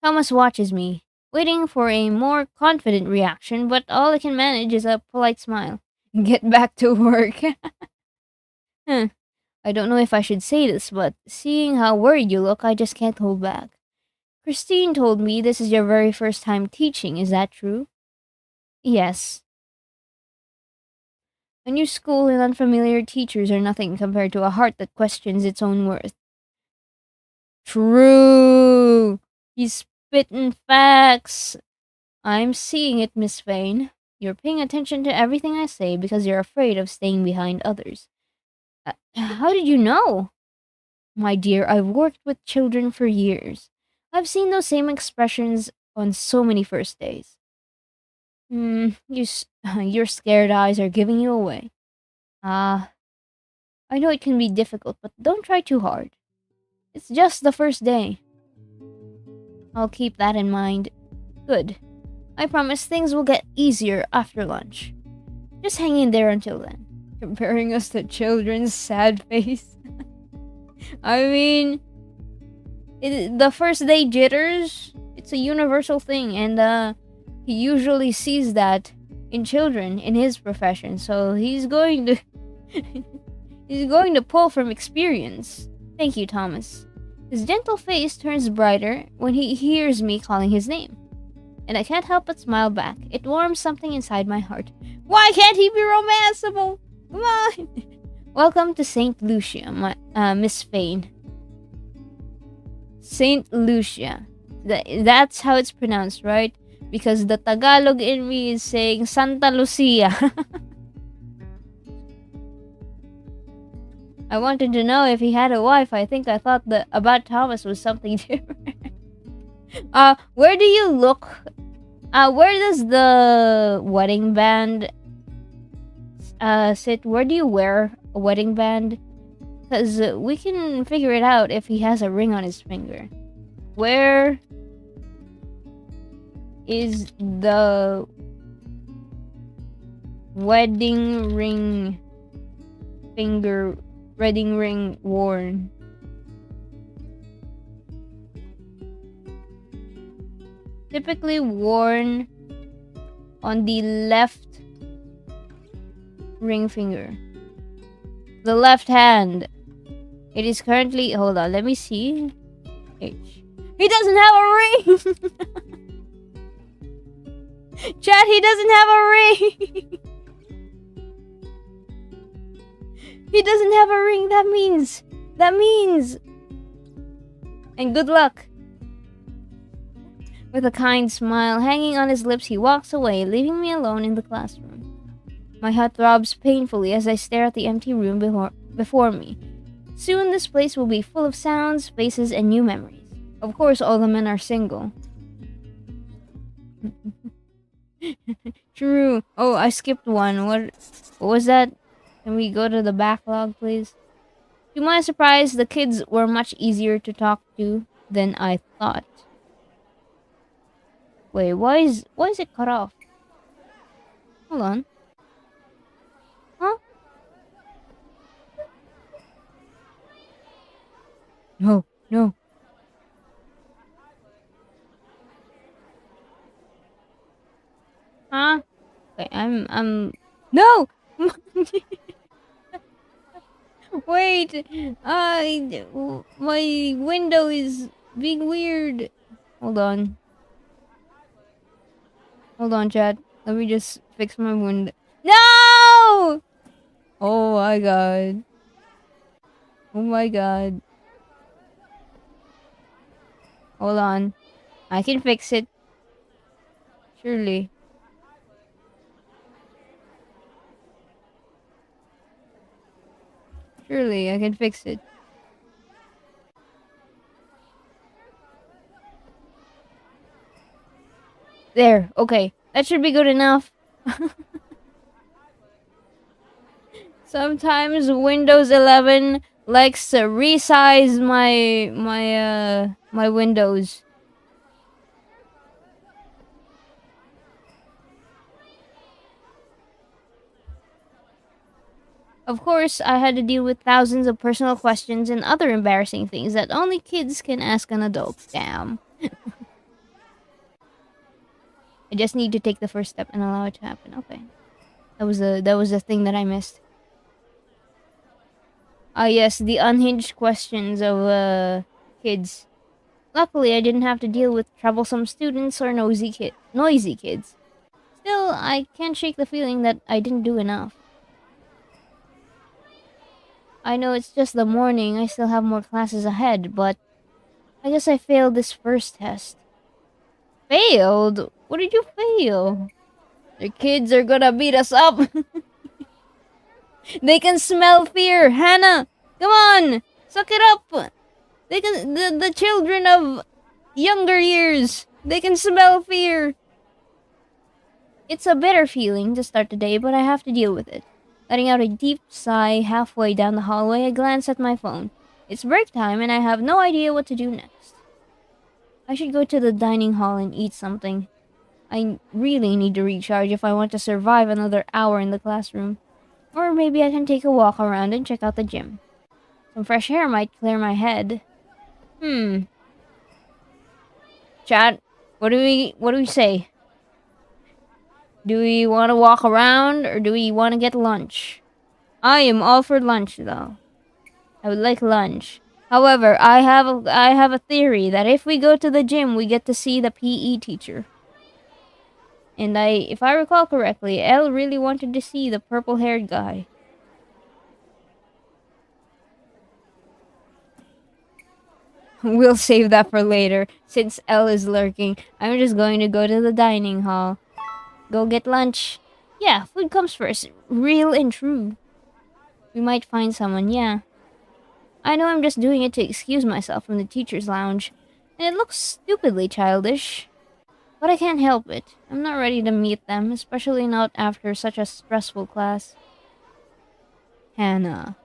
Thomas watches me, waiting for a more confident reaction, but all I can manage is a polite smile. Get back to work. Huh. I don't know if I should say this, but seeing how worried you look, I just can't hold back. Christine told me this is your very first time teaching, is that true? Yes. A new school and unfamiliar teachers are nothing compared to a heart that questions its own worth. True! He's spitting facts. I'm seeing it, Miss Vane. You're paying attention to everything I say because you're afraid of staying behind others. How did you know? My dear, I've worked with children for years. I've seen those same expressions on so many first days. Your scared eyes are giving you away. I know it can be difficult, but don't try too hard. It's just the first day. I'll keep that in mind. Good. I promise things will get easier after lunch. Just hang in there until then. Comparing us to children's sad face. I mean, the first day jitters, it's a universal thing, and he usually sees that in children in his profession, so he's going to he's going to pull from experience. Thank you, Thomas. His gentle face turns brighter when he hears me calling his name, and I can't help but smile back. It warms something inside my heart. Why can't he be romanceable? Come on. Welcome to St. Lucia, Miss Vane. St. Lucia. That's how it's pronounced, right? Because the Tagalog in me is saying Santa Lucia. I wanted to know if he had a wife. I think I thought that about Thomas was something different. Where do you look? Where does the wedding band sit? Where do you wear a wedding band? Because we can figure it out if he has a ring on his finger. Where is the wedding ring worn? Typically worn on the left ring finger. The left hand. It is currently... Hold on, let me see. H. He doesn't have a ring! Chat, he doesn't have a ring! He doesn't have a ring, that means... And good luck. With a kind smile hanging on his lips, he walks away, leaving me alone in the classroom. My heart throbs painfully as I stare at the empty room before me. Soon this place will be full of sounds, faces, and new memories. Of course, all the men are single. True. Oh, I skipped one. What was that? Can we go to the backlog, please? To my surprise, the kids were much easier to talk to than I thought. Wait, why is it cut off? Hold on. Huh? No. Huh? Okay, I'm no. Wait. My window is being weird. Hold on, chat. Let me just fix my window. No! Oh my god. Hold on. I can fix it. Surely. I can fix it. There. Okay. That should be good enough. Sometimes Windows 11 likes to resize my windows. Of course, I had to deal with thousands of personal questions and other embarrassing things that only kids can ask an adult. Damn. I just need to take the first step and allow it to happen. Okay. That was a thing that I missed. Ah yes, the unhinged questions of kids. Luckily, I didn't have to deal with troublesome students or noisy kids. Still, I can't shake the feeling that I didn't do enough. I know it's just the morning, I still have more classes ahead, but I guess I failed this first test. Failed? What did you fail? The kids are gonna beat us up. They can smell fear. Hannah, come on, suck it up. They can the children of younger years. They can smell fear. It's a bitter feeling to start the day, but I have to deal with it. Letting out a deep sigh halfway down the hallway, I glance at my phone. It's break time and I have no idea what to do next. I should go to the dining hall and eat something. I really need to recharge if I want to survive another hour in the classroom. Or maybe I can take a walk around and check out the gym. Some fresh air might clear my head. Chat, what do we say? Do we want to walk around or do we want to get lunch? I am all for lunch though. I would like lunch. However, I have a theory that if we go to the gym, we get to see the PE teacher. And if I recall correctly, Elle really wanted to see the purple-haired guy. We'll save that for later. Since Elle is lurking, I'm just going to go to the dining hall. Go get lunch. Yeah, food comes first. Real and true. We might find someone, yeah. I know I'm just doing it to excuse myself from the teacher's lounge. And it looks stupidly childish. But I can't help it. I'm not ready to meet them, especially not after such a stressful class. Hannah.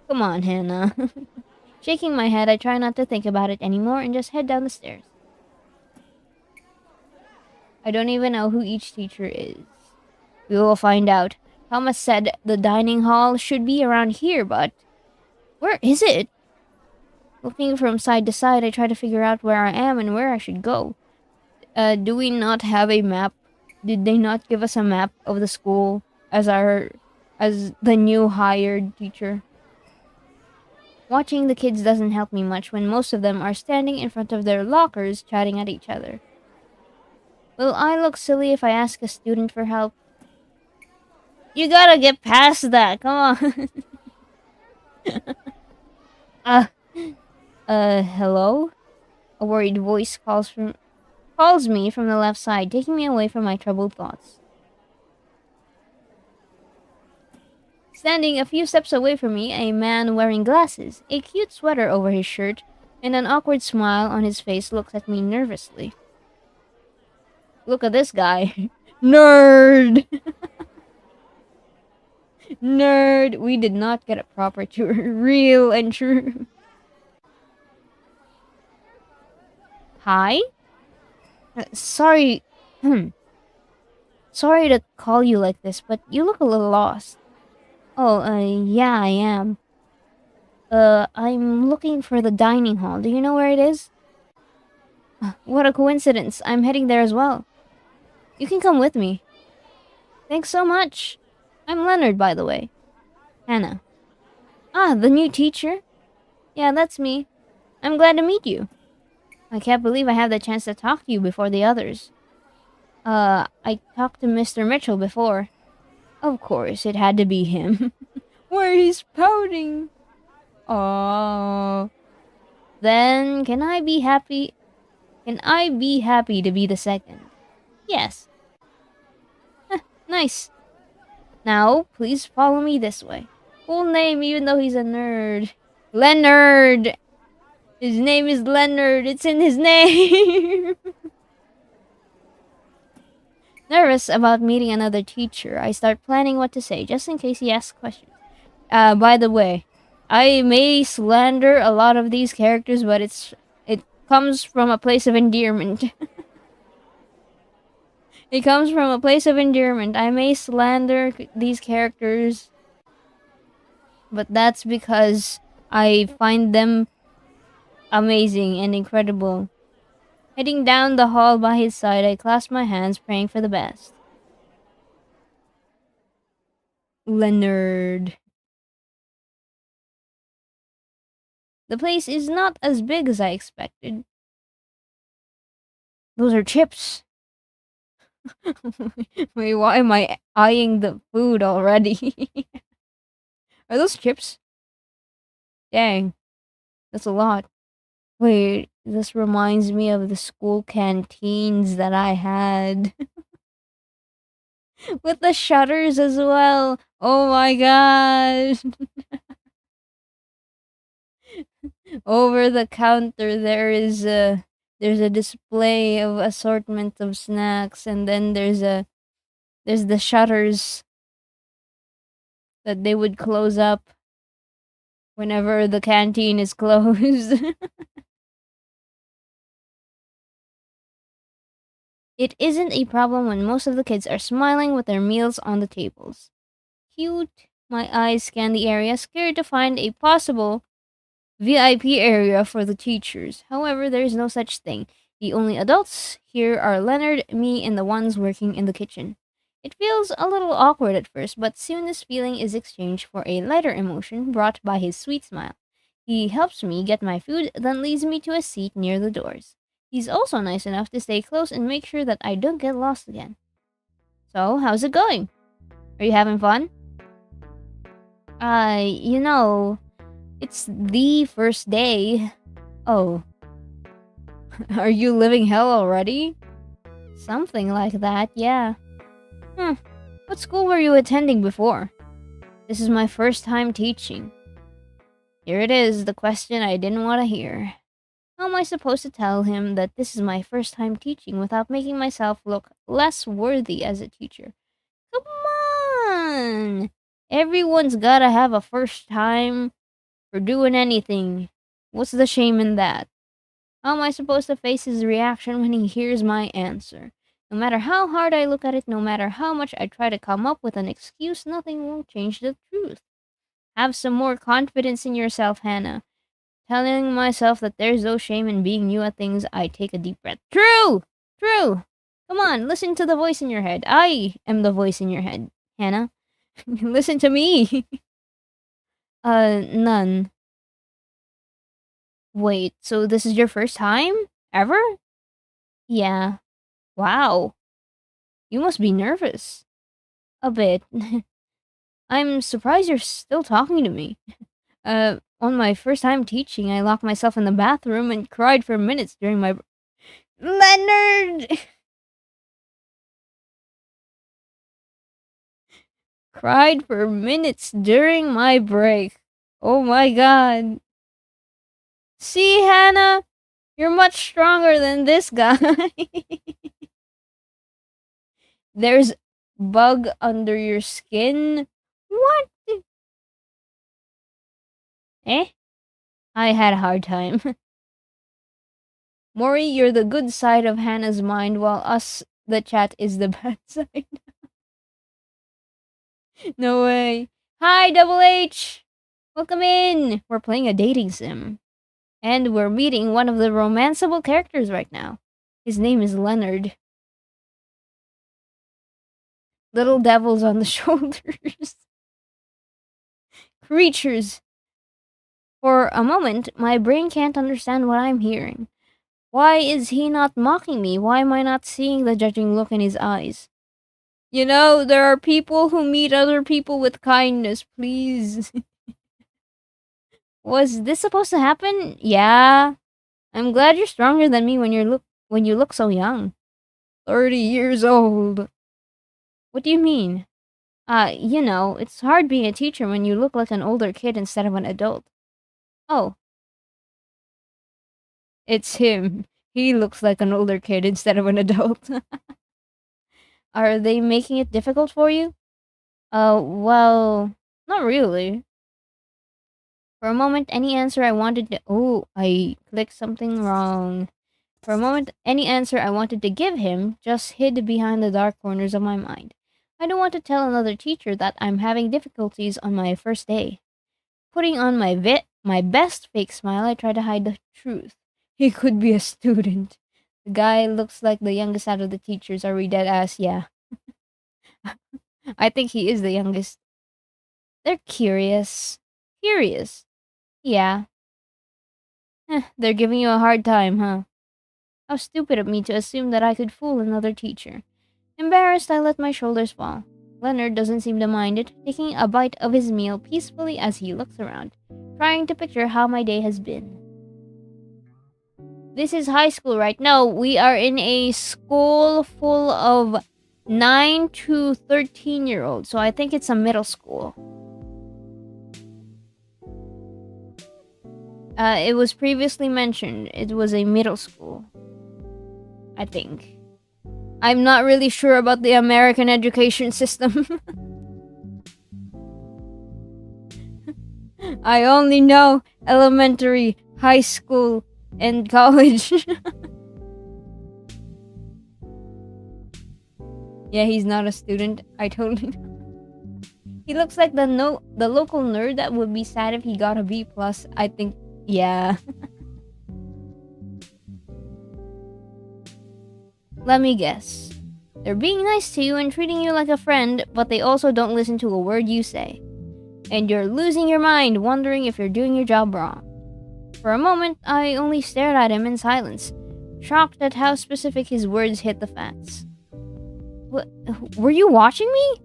Come on, Hannah. Shaking my head, I try not to think about it anymore and just head down the stairs. I don't even know who each teacher is. We will find out. Thomas said the dining hall should be around here, but where is it? Looking from side to side, I try to figure out where I am and where I should go. Do we not have a map? Did they not give us a map of the school as the new hired teacher? Watching the kids doesn't help me much when most of them are standing in front of their lockers chatting at each other. Will I look silly if I ask a student for help? You gotta get past that, come on. uh, Hello? A worried voice calls me from the left side, taking me away from my troubled thoughts. Standing a few steps away from me, a man wearing glasses, a cute sweater over his shirt, and an awkward smile on his face looks at me nervously. Look at this guy. Nerd! Nerd! We did not get a proper tour. Real and true. Hi? Sorry. Sorry to call you like this, but you look a little lost. Oh, yeah, I am. I'm looking for the dining hall. Do you know where it is? What a coincidence. I'm heading there as well. You can come with me. Thanks so much. I'm Leonard, by the way. Hannah. Ah, the new teacher? Yeah, that's me. I'm glad to meet you. I can't believe I had the chance to talk to you before the others. I talked to Mr. Mitchell before. Of course, it had to be him. Where he's pouting. Oh. Then, can I be happy? Can I be happy to be the second? Yes. Nice. Now, please follow me this way. Full name, even though he's a nerd. Leonard! His name is Leonard. It's in his name. Nervous about meeting another teacher, I start planning what to say, just in case he asks questions. By the way, I may slander a lot of these characters, but it comes from a place of endearment. It comes from a place of endearment. I may slander these characters, but that's because I find them amazing and incredible. Heading down the hall by his side, I clasp my hands, praying for the best. Leonard. The place is not as big as I expected. Those are chips. Wait, why am I eyeing the food already? Are those chips? Dang, that's a lot. Wait, this reminds me of the school canteens that I had. With the shutters as well. Oh my god. Over the counter there's a display of assortment of snacks, and then there's the shutters that they would close up whenever the canteen is closed. It isn't a problem when most of the kids are smiling with their meals on the tables. Cute. My eyes scan the area, scared to find a possible VIP area for the teachers. However, there is no such thing. The only adults here are Leonard, me, and the ones working in the kitchen. It feels a little awkward at first, but soon this feeling is exchanged for a lighter emotion brought by his sweet smile. He helps me get my food, then leads me to a seat near the doors. He's also nice enough to stay close and make sure that I don't get lost again. So, how's it going? Are you having fun? You know, it's the first day. Oh, are you living hell already? Something like that, yeah. Hmm. What school were you attending before? This is my first time teaching. Here it is, the question I didn't want to hear. How am I supposed to tell him that this is my first time teaching without making myself look less worthy as a teacher? Come on! Everyone's gotta have a first time for doing anything. What's the shame in that? How am I supposed to face his reaction when he hears my answer? No matter how hard I look at it, no matter how much I try to come up with an excuse, nothing will change the truth. Have some more confidence in yourself, Hannah. Telling myself that there's no shame in being new at things, I take a deep breath. True! True! Come on, listen to the voice in your head. I am the voice in your head, Hannah. Listen to me. None. Wait, so this is your first time? Ever? Yeah. Wow. You must be nervous. A bit. I'm surprised you're still talking to me. On my first time teaching, I locked myself in the bathroom and cried for minutes during my. Leonard! Cried for minutes during my break. Oh my god. See, Hannah? You're much stronger than this guy. There's bug under your skin. What? Eh? I had a hard time. Mori, you're the good side of Hannah's mind, while us, the chat, is the bad side. No way. Hi, Double H! Welcome in! We're playing a dating sim. And we're meeting one of the romanceable characters right now. His name is Leonard. Little devils on the shoulders. Creatures. For a moment, my brain can't understand what I'm hearing. Why is he not mocking me? Why am I not seeing the judging look in his eyes? You know, there are people who meet other people with kindness, please. Was this supposed to happen? Yeah. I'm glad you're stronger than me when you look so young. 30 years old. What do you mean? You know, it's hard being a teacher when you look like an older kid instead of an adult. Oh, it's him. He looks like an older kid instead of an adult. Are they making it difficult for you? Well, not really. For a moment, any answer I wanted to. Oh, I clicked something wrong. For a moment, any answer I wanted to give him just hid behind the dark corners of my mind. I don't want to tell another teacher that I'm having difficulties on my first day. Putting on my best fake smile, I try to hide the truth. He could be a student. The guy looks like the youngest out of the teachers. Are we dead ass? Yeah. I think he is the youngest. They're curious. Curious. Yeah. They're giving you a hard time, huh? How stupid of me to assume that I could fool another teacher. Embarrassed, I let my shoulders fall. Leonard doesn't seem to mind it, taking a bite of his meal peacefully as he looks around, trying to picture how my day has been. This is high school, right? No, we are in a school full of 9 to 13-year-olds, so I think it's a middle school. It was previously mentioned it was a middle school. I think. I'm not really sure about the American education system. I only know elementary, high school, and college. Yeah, he's not a student. I totally know. He looks like the local nerd that would be sad if he got a B+. I think, yeah. Let me guess. They're being nice to you and treating you like a friend, but they also don't listen to a word you say. And you're losing your mind, wondering if you're doing your job wrong. For a moment, I only stared at him in silence, shocked at how specific his words hit the facts. Were you watching me?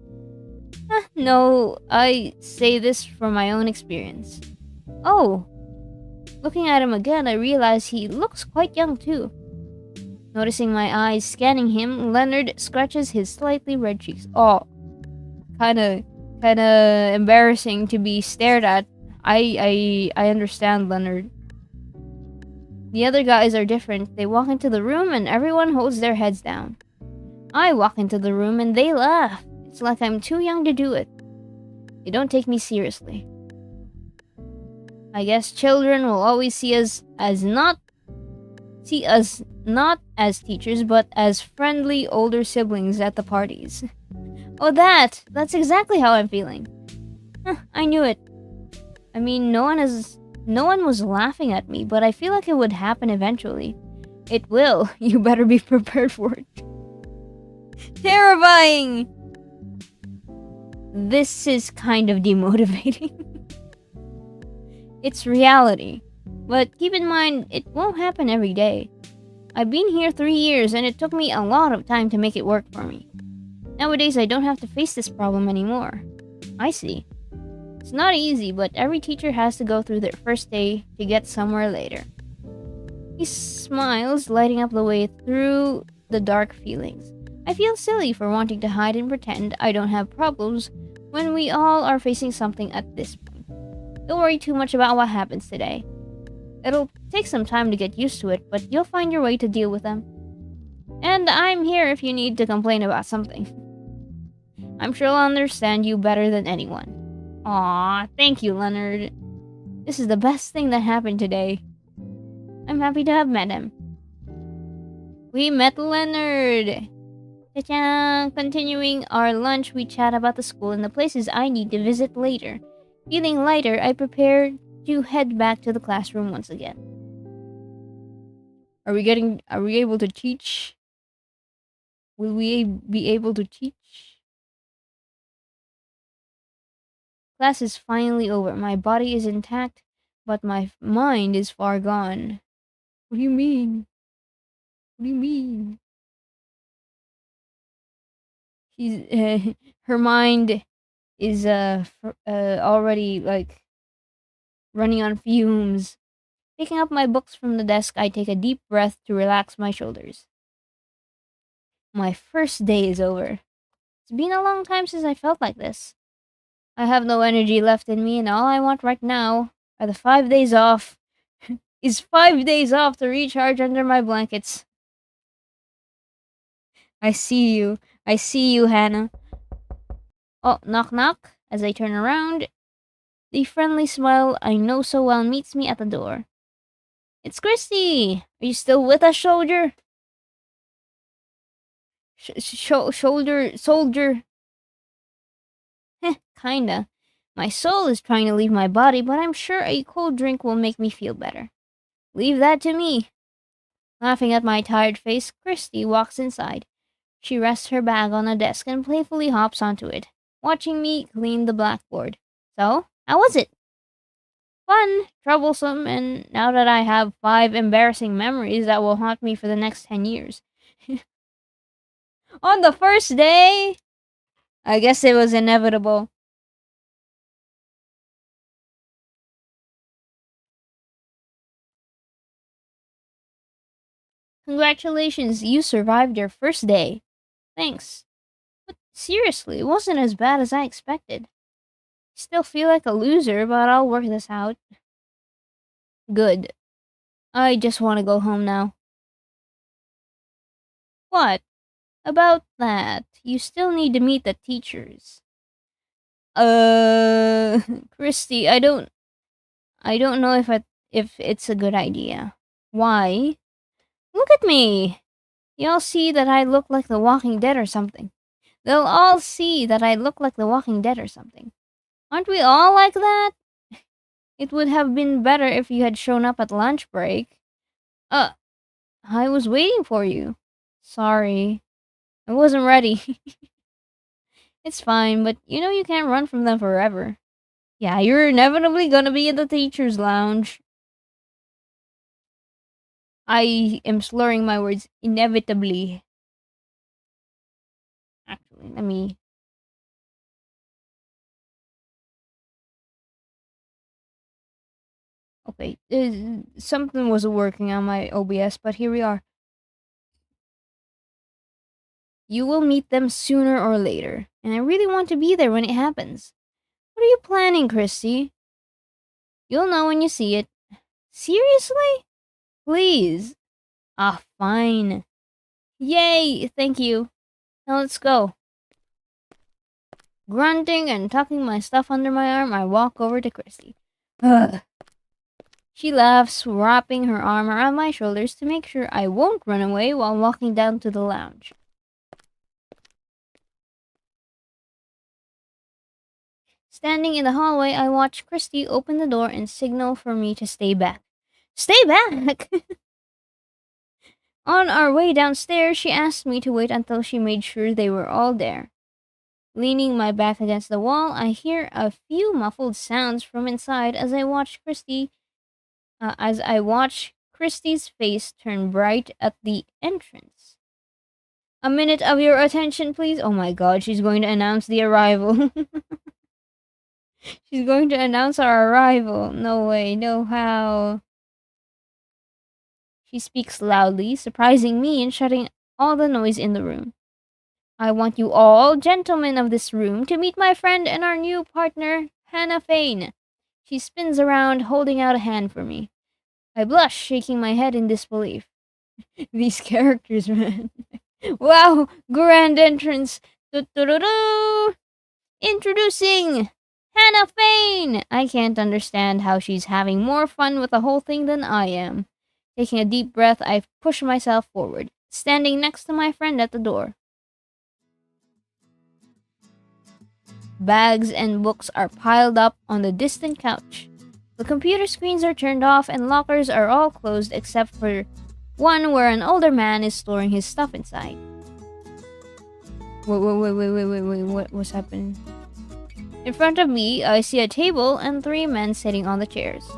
No, I say this from my own experience. Oh, Looking at him again, I realize he looks quite young too. Noticing my eyes scanning him, Leonard scratches his slightly red cheeks. Oh, kinda, kinda embarrassing to be stared at. I understand, Leonard. The other guys are different. They walk into the room and everyone holds their heads down. I walk into the room and they laugh. It's like I'm too young to do it. They don't take me seriously. I guess children will always see us not as teachers but as friendly older siblings at the parties. Oh, that's exactly how I'm feeling. Huh, I knew it. I mean, no one was laughing at me, but I feel like it would happen eventually. It will. You better be prepared for it. Terrifying. This is kind of demotivating. It's reality. But keep in mind, it won't happen every day. I've been here 3 years and it took me a lot of time to make it work for me. Nowadays, I don't have to face this problem anymore. I see. It's not easy, but every teacher has to go through their first day to get somewhere later. He smiles, lighting up the way through the dark feelings. I feel silly for wanting to hide and pretend I don't have problems when we all are facing something at this point. Don't worry too much about what happens today. It'll take some time to get used to it, but you'll find your way to deal with them. And I'm here if you need to complain about something. I'm sure I'll understand you better than anyone. Aw, thank you, Leonard. This is the best thing that happened today. I'm happy to have met him. We met Leonard! Ta-cha! Continuing our lunch, we chat about the school and the places I need to visit later. Feeling lighter, I prepare to head back to the classroom once again. Are we able to teach? Will we be able to teach? Class is finally over. My body is intact, but my mind is far gone. What do you mean? What do you mean? She's her mind is already like running on fumes. Picking up my books from the desk, I take a deep breath to relax my shoulders. My first day is over. It's been a long time since I felt like this. I have no energy left in me, and all I want right now are the 5 days off. Is 5 days off to recharge under my blankets. I see you. I see you, Hannah. Oh, knock knock. As I turn around, the friendly smile I know so well meets me at the door. It's Christy! Are you still with us, soldier? Soldier. Heh, kinda. My soul is trying to leave my body, but I'm sure a cold drink will make me feel better. Leave that to me. Laughing at my tired face, Christy walks inside. She rests her bag on a desk and playfully hops onto it, watching me clean the blackboard. So, how was it? Fun, troublesome, and now that I have 5 embarrassing memories that will haunt me for the next 10 years. On the first day? I guess it was inevitable. Congratulations, you survived your first day. Thanks. But seriously, it wasn't as bad as I expected. Still feel like a loser, but I'll work this out. Good. I just want to go home now. What? About that, you still need to meet the teachers. Uh, Christy, I don't know if it's a good idea. Why? Look at me. You'll see that I look like the Walking Dead or something. They'll all see that I look like the Walking Dead or something. Aren't we all like that? It would have been better if you had shown up at lunch break. Uh, I was waiting for you. Sorry. I wasn't ready. It's fine, but you know you can't run from them forever. Yeah, you're inevitably gonna be in the teacher's lounge. I am slurring my words. Inevitably. Actually, let me. Okay, something wasn't working on my OBS, but here we are. You will meet them sooner or later, and I really want to be there when it happens. What are you planning, Christy? You'll know when you see it. Seriously? Please. Ah, fine. Yay, thank you. Now let's go. Grunting and tucking my stuff under my arm, I walk over to Christy. Ugh. She laughs, wrapping her arm around my shoulders to make sure I won't run away while walking down to the lounge. Standing in the hallway, I watch Christy open the door and signal for me to stay back. Stay back? On our way downstairs, she asked me to wait until she made sure they were all there. Leaning my back against the wall, I hear a few muffled sounds from inside as I watch Christy's face turn bright at the entrance. A minute of your attention, please. Oh my god, she's going to announce the arrival. She's going to announce our arrival. No way, no how. She speaks loudly, surprising me and shutting all the noise in the room. I want you all, gentlemen of this room, to meet my friend and our new partner, Hannah Fane. She spins around, holding out a hand for me. I blush, shaking my head in disbelief. These characters, man. Wow, grand entrance. Do-do-do-do. Introducing Hannah Fane. I can't understand how she's having more fun with the whole thing than I am. Taking a deep breath, I push myself forward, standing next to my friend at the door. Bags and books are piled up on the distant couch. The computer screens are turned off and lockers are all closed except for one where an older man is storing his stuff inside. Wait, what's happening? In front of me, I see a table and 3 men sitting on the chairs.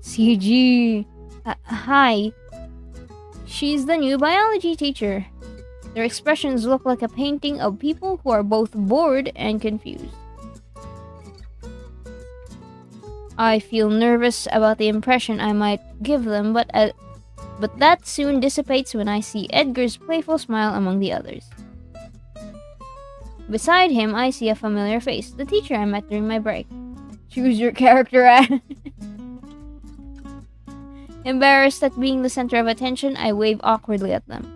CG. Hi. She's the new biology teacher. Their expressions look like a painting of people who are both bored and confused. I feel nervous about the impression I might give them, but that soon dissipates when I see Edgar's playful smile among the others. Beside him, I see a familiar face, the teacher I met during my break. Choose your character at. Embarrassed at being the center of attention, I wave awkwardly at them.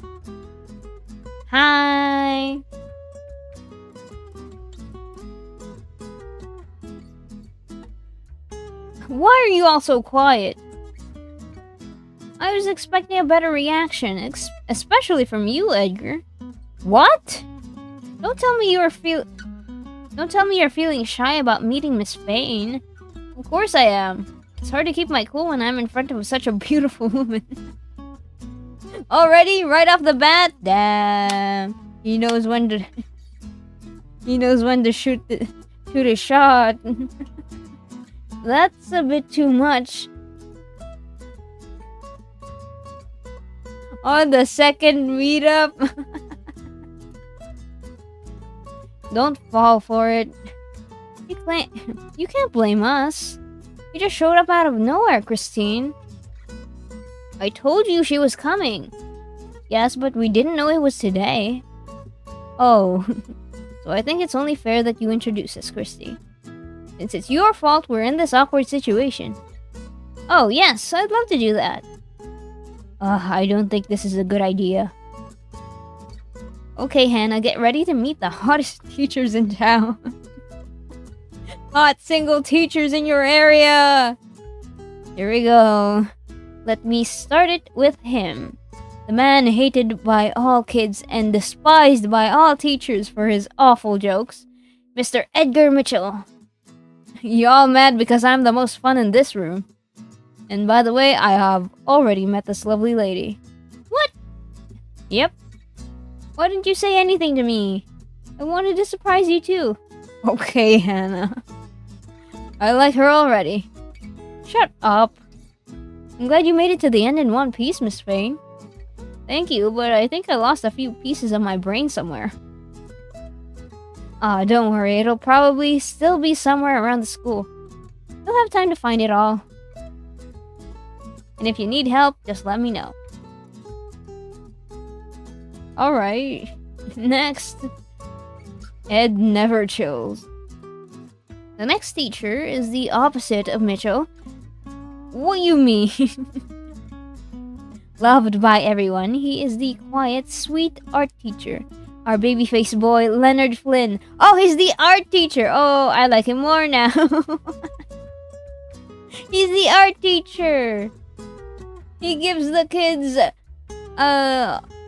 Hi! Why are you all so quiet? I was expecting a better reaction, especially from you, Edgar. What? Don't tell me you're feeling shy about meeting Miss Fane. Of course I am. It's hard to keep my cool when I'm in front of such a beautiful woman. Already, right off the bat? Damn. He knows when to shoot a shot. That's a bit too much. On the second meetup. Don't fall for it. You can't blame us. You just showed up out of nowhere, Christine. I told you she was coming. Yes, but we didn't know it was today. Oh, so I think it's only fair that you introduce us, Christy. Since it's your fault we're in this awkward situation. Oh, yes, I'd love to do that. I don't think this is a good idea. Okay, Hannah, get ready to meet the hottest teachers in town. Hot single teachers in your area! Here we go. Let me start it with him. The man hated by all kids and despised by all teachers for his awful jokes. Mr. Edgar Mitchell. Y'all mad because I'm the most fun in this room. And by the way, I have already met this lovely lady. What? Yep. Why didn't you say anything to me? I wanted to surprise you too. Okay, Hannah. I like her already. Shut up. I'm glad you made it to the end in one piece, Miss Fane. Thank you, but I think I lost a few pieces of my brain somewhere. Don't worry, it'll probably still be somewhere around the school. Don't You'll have time to find it all. And if you need help, just let me know. Alright. Next. Ed never chills. The next teacher is the opposite of Mitchell. What you mean? Loved by everyone, he is the quiet, sweet art teacher. Our babyface boy, Leonard Flynn. Oh, he's the art teacher. Oh, I like him more now. He's the art teacher. He gives the kids,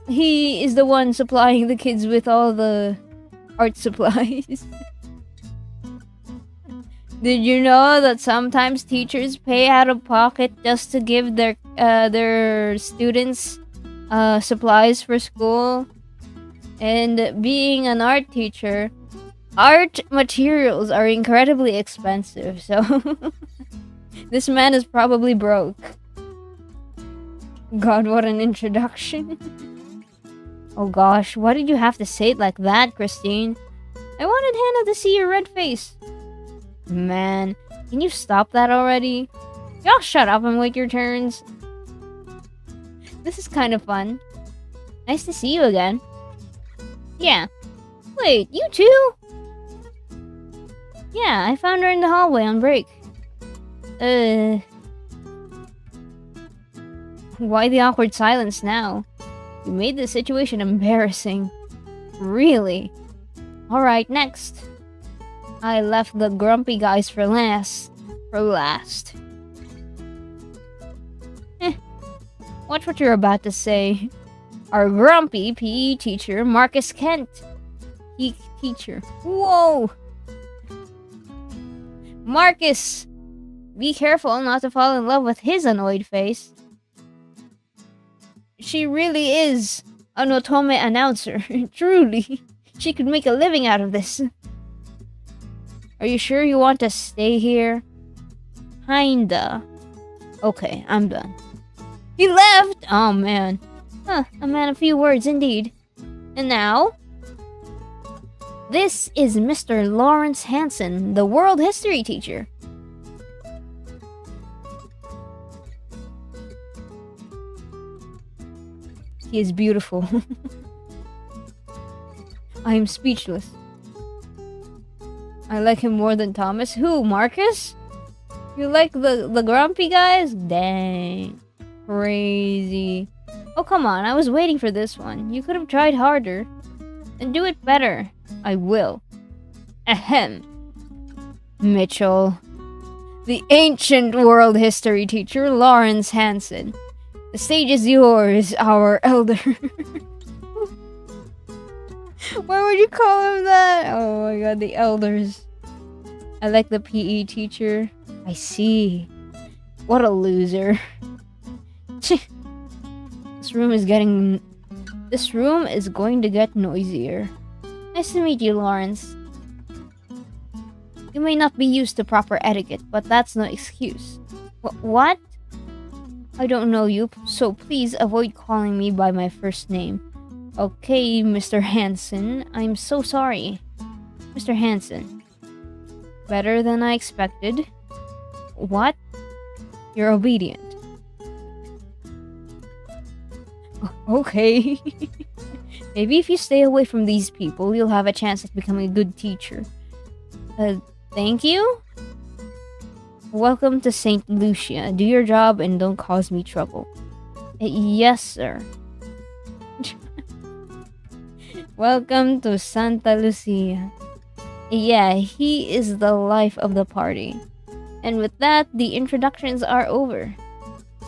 he is the one supplying the kids with all the art supplies. Did you know that sometimes teachers pay out of pocket just to give their students supplies for school? And being an art teacher, art materials are incredibly expensive, so this man is probably broke. God, what an introduction. Oh gosh, why did you have to say it like that, Christine? I wanted Hannah to see your red face. Man, can you stop that already? Y'all shut up and wait your turns. This is kind of fun. Nice to see you again. Yeah. Wait, you too? Yeah, I found her in the hallway on break. Why the awkward silence now? You made the situation embarrassing. Really? Alright, next. I left the grumpy guys for last. Watch what you're about to say. Our grumpy PE teacher, Marcus Kent. Teacher. Whoa! Marcus! Be careful not to fall in love with his annoyed face. She really is an otome announcer. Truly. She could make a living out of this. Are you sure you want to stay here? Kinda. Okay, I'm done. He left! Oh, man. Huh, a man of few words indeed. And now? This is Mr. Lawrence Hansen, the world history teacher. He is beautiful. I am speechless. I like him more than Thomas. Who, Marcus? You like the grumpy guys? Dang. Crazy. Oh, come on. I was waiting for this one. You could have tried harder. And do it better. I will. Ahem. Mitchell. The ancient world history teacher, Lawrence Hansen. The stage is yours, our elder. Why would you call him that? Oh my god, the elders. I like the PE teacher. I see. What a loser. This room is going to get noisier. Nice to meet you, Lawrence. You may not be used to proper etiquette, but that's no excuse. What? I don't know you, so please avoid calling me by my first name. Okay, Mr. Hansen, I'm so sorry. Mr. Hansen. Better than I expected. What? You're obedient. Okay. Maybe if you stay away from these people, you'll have a chance at becoming a good teacher. Thank you? Welcome to St. Lucia. Do your job and don't cause me trouble. Yes, sir. Welcome to Santa Lucia. Yeah, he is the life of the party. And with that, the introductions are over.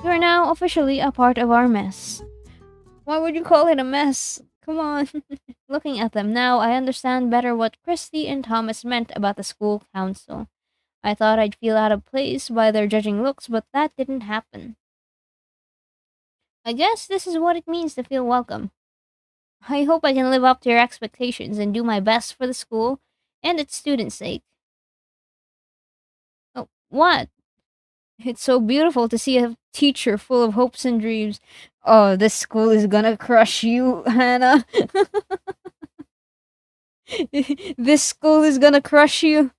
You are now officially a part of our mess. Why would you call it a mess? Come on. Looking at them now, I understand better what Christy and Thomas meant about the school council. I thought I'd feel out of place by their judging looks, but that didn't happen. I guess this is what it means to feel welcome. I hope I can live up to your expectations and do my best for the school and its students' sake. Oh, what? It's so beautiful to see a teacher full of hopes and dreams. Oh, this school is gonna crush you, Hannah. This school is gonna crush you.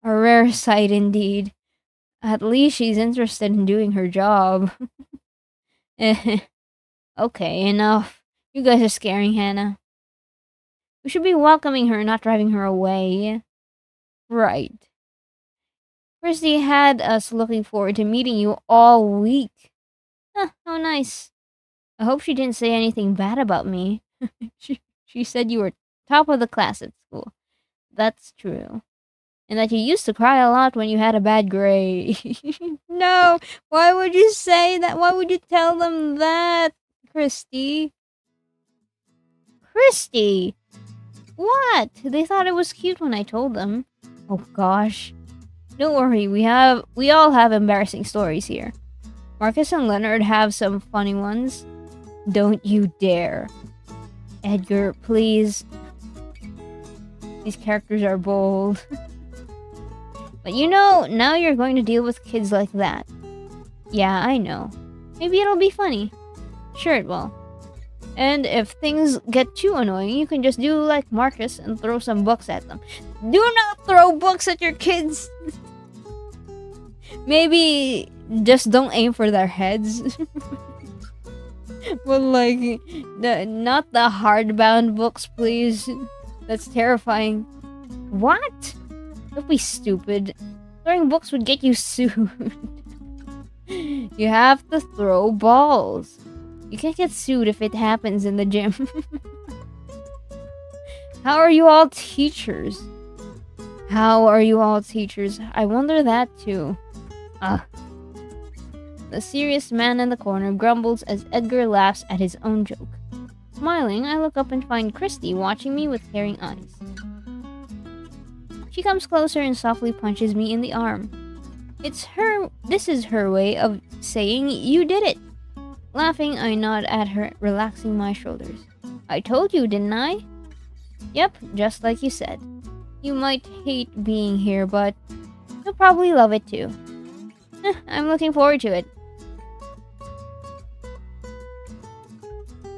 A rare sight indeed. At least she's interested in doing her job. Okay, enough. You guys are scaring Hannah. We should be welcoming her, not driving her away. Right. Christy had us looking forward to meeting you all week. Huh, how nice. I hope she didn't say anything bad about me. She said you were top of the class at school. That's true. And that you used to cry a lot when you had a bad grade. No, why would you say that? Why would you tell them that, Christy? Christy! What? They thought it was cute when I told them. Oh gosh. Don't worry, we all have embarrassing stories here. Marcus and Leonard have some funny ones. Don't you dare. Edgar, please. These characters are bold. But you know, now you're going to deal with kids like that. Yeah, I know. Maybe it'll be funny. Sure it will. And if things get too annoying, you can just do like Marcus and throw some books at them. Do not throw books at your kids! Maybe just don't aim for their heads. But like, not the hardbound books, please. That's terrifying. What? Don't be stupid. Throwing books would get you sued. You have to throw balls. You can't get sued if it happens in the gym. How are you all teachers? How are you all teachers? I wonder that too. The serious man in the corner grumbles as Edgar laughs at his own joke. Smiling, I look up and find Christy watching me with caring eyes. She comes closer and softly punches me in the arm. This is her way of saying, "You did it." Laughing, I nod at her, relaxing my shoulders. I told you, didn't I? Yep, just like you said. You might hate being here, but you'll probably love it too. I'm looking forward to it.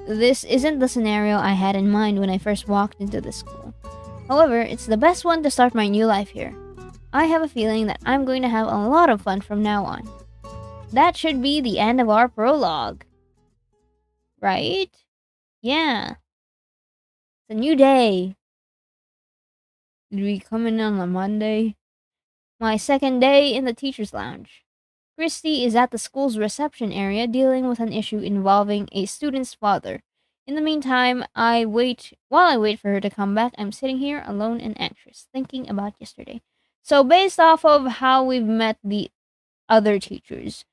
This isn't the scenario I had in mind when I first walked into the school. However, it's the best one to start my new life here. I have a feeling that I'm going to have a lot of fun from now on. That should be the end of our prologue. Right? Yeah. It's a new day. Did we come in on a Monday? My second day in the teacher's lounge. Christy is at the school's reception area dealing with an issue involving a student's father. In the meantime, while I wait for her to come back, I'm sitting here alone and anxious, thinking about yesterday. So based off of how we've met the other teachers,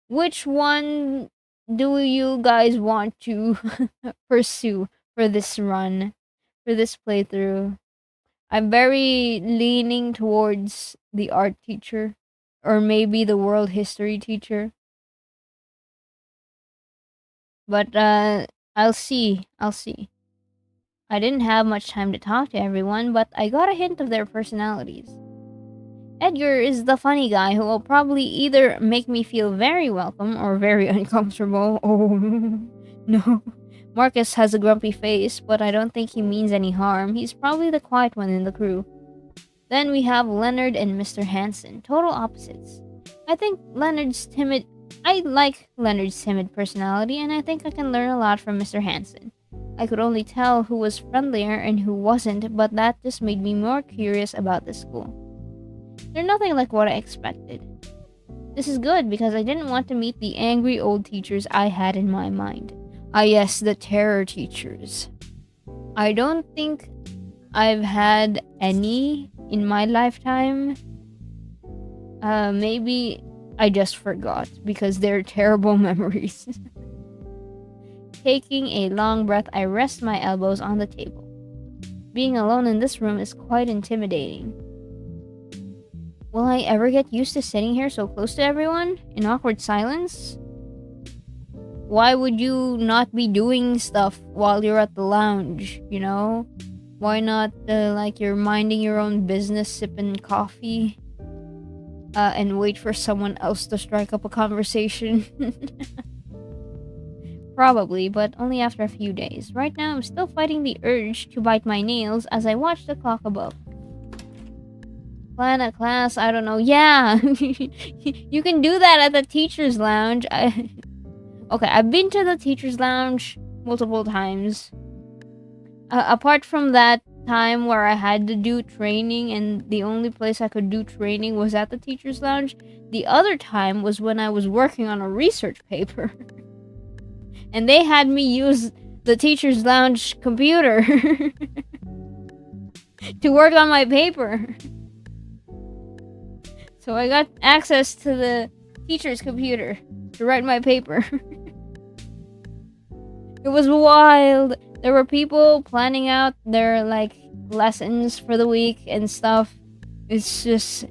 which one do you guys want to pursue for this run, for this playthrough? I'm very leaning towards the art teacher, or maybe the world history teacher. But I'll see. I didn't have much time to talk to everyone, but I got a hint of their personalities. Edgar is the funny guy who will probably either make me feel very welcome or very uncomfortable. Oh, no. Marcus has a grumpy face, but I don't think he means any harm. He's probably the quiet one in the crew. Then we have Leonard and Mr. Hansen, total opposites. I like Leonard's timid personality, and I think I can learn a lot from Mr. Hansen. I could only tell who was friendlier and who wasn't, but that just made me more curious about the school. They're nothing like what I expected. This is good because I didn't want to meet the angry old teachers I had in my mind. Ah yes, the terror teachers. I don't think I've had any in my lifetime. Maybe I just forgot because they're terrible memories. Taking a long breath, I rest my elbows on the table. Being alone in this room is quite intimidating. Will I ever get used to sitting here so close to everyone in awkward silence? Why would you not be doing stuff while you're at the lounge, you know? Why not, like, you're minding your own business, sipping coffee, and wait for someone else to strike up a conversation? Probably, but only after a few days. Right now, I'm still fighting the urge to bite my nails as I watch the clock above. Plan a class, I don't know. Yeah, you can do that at the teacher's lounge. Okay, I've been to the teacher's lounge multiple times. Apart from that time where I had to do training and the only place I could do training was at the teacher's lounge, the other time was when I was working on a research paper. And they had me use the teacher's lounge computer to work on my paper. So I got access to the teacher's computer to write my paper. It was wild. There were people planning out their lessons for the week and stuff. It's just,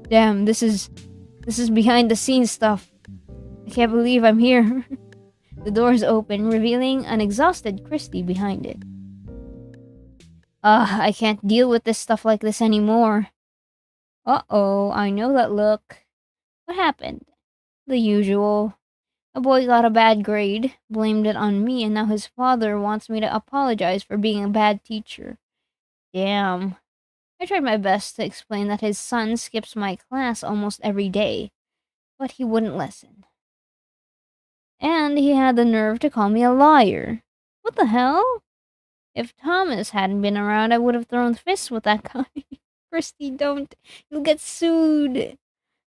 damn, this is behind the scenes stuff. I can't believe I'm here. The doors open, revealing an exhausted Christy behind it. I can't deal with this stuff like this anymore. Uh-oh, I know that look. What happened? The usual. A boy got a bad grade, blamed it on me, and now his father wants me to apologize for being a bad teacher. Damn. I tried my best to explain that his son skips my class almost every day, but he wouldn't listen. And he had the nerve to call me a liar. What the hell? If Thomas hadn't been around, I would have thrown fists with that guy. Christy, don't. You'll get sued.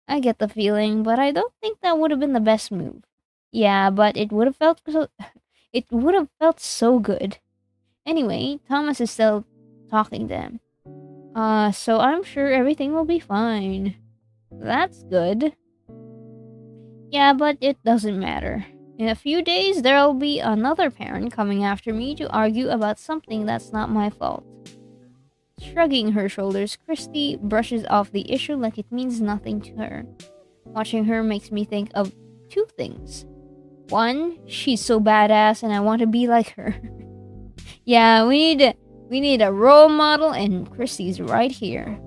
I get the feeling, but I don't think that would have been the best move. Yeah, but it would have felt so good. Anyway, Thomas is still talking to him. So I'm sure everything will be fine. That's good. Yeah, but it doesn't matter. In a few days, there'll be another parent coming after me to argue about something that's not my fault. Shrugging her shoulders, Christy brushes off the issue like it means nothing to her. Watching her makes me think of two things. One, she's so badass and I want to be like her. Yeah, we need a role model and Christy's right here.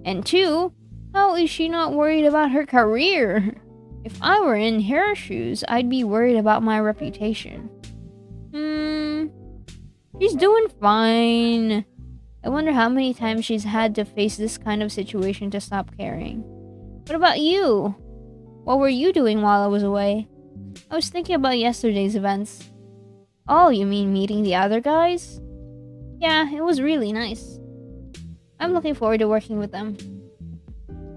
And two, how is she not worried about her career? If I were in her shoes, I'd be worried about my reputation. She's doing fine. I wonder how many times she's had to face this kind of situation to stop caring. What about you? What were you doing while I was away? I was thinking about yesterday's events. Oh, you mean meeting the other guys? Yeah, it was really nice. I'm looking forward to working with them.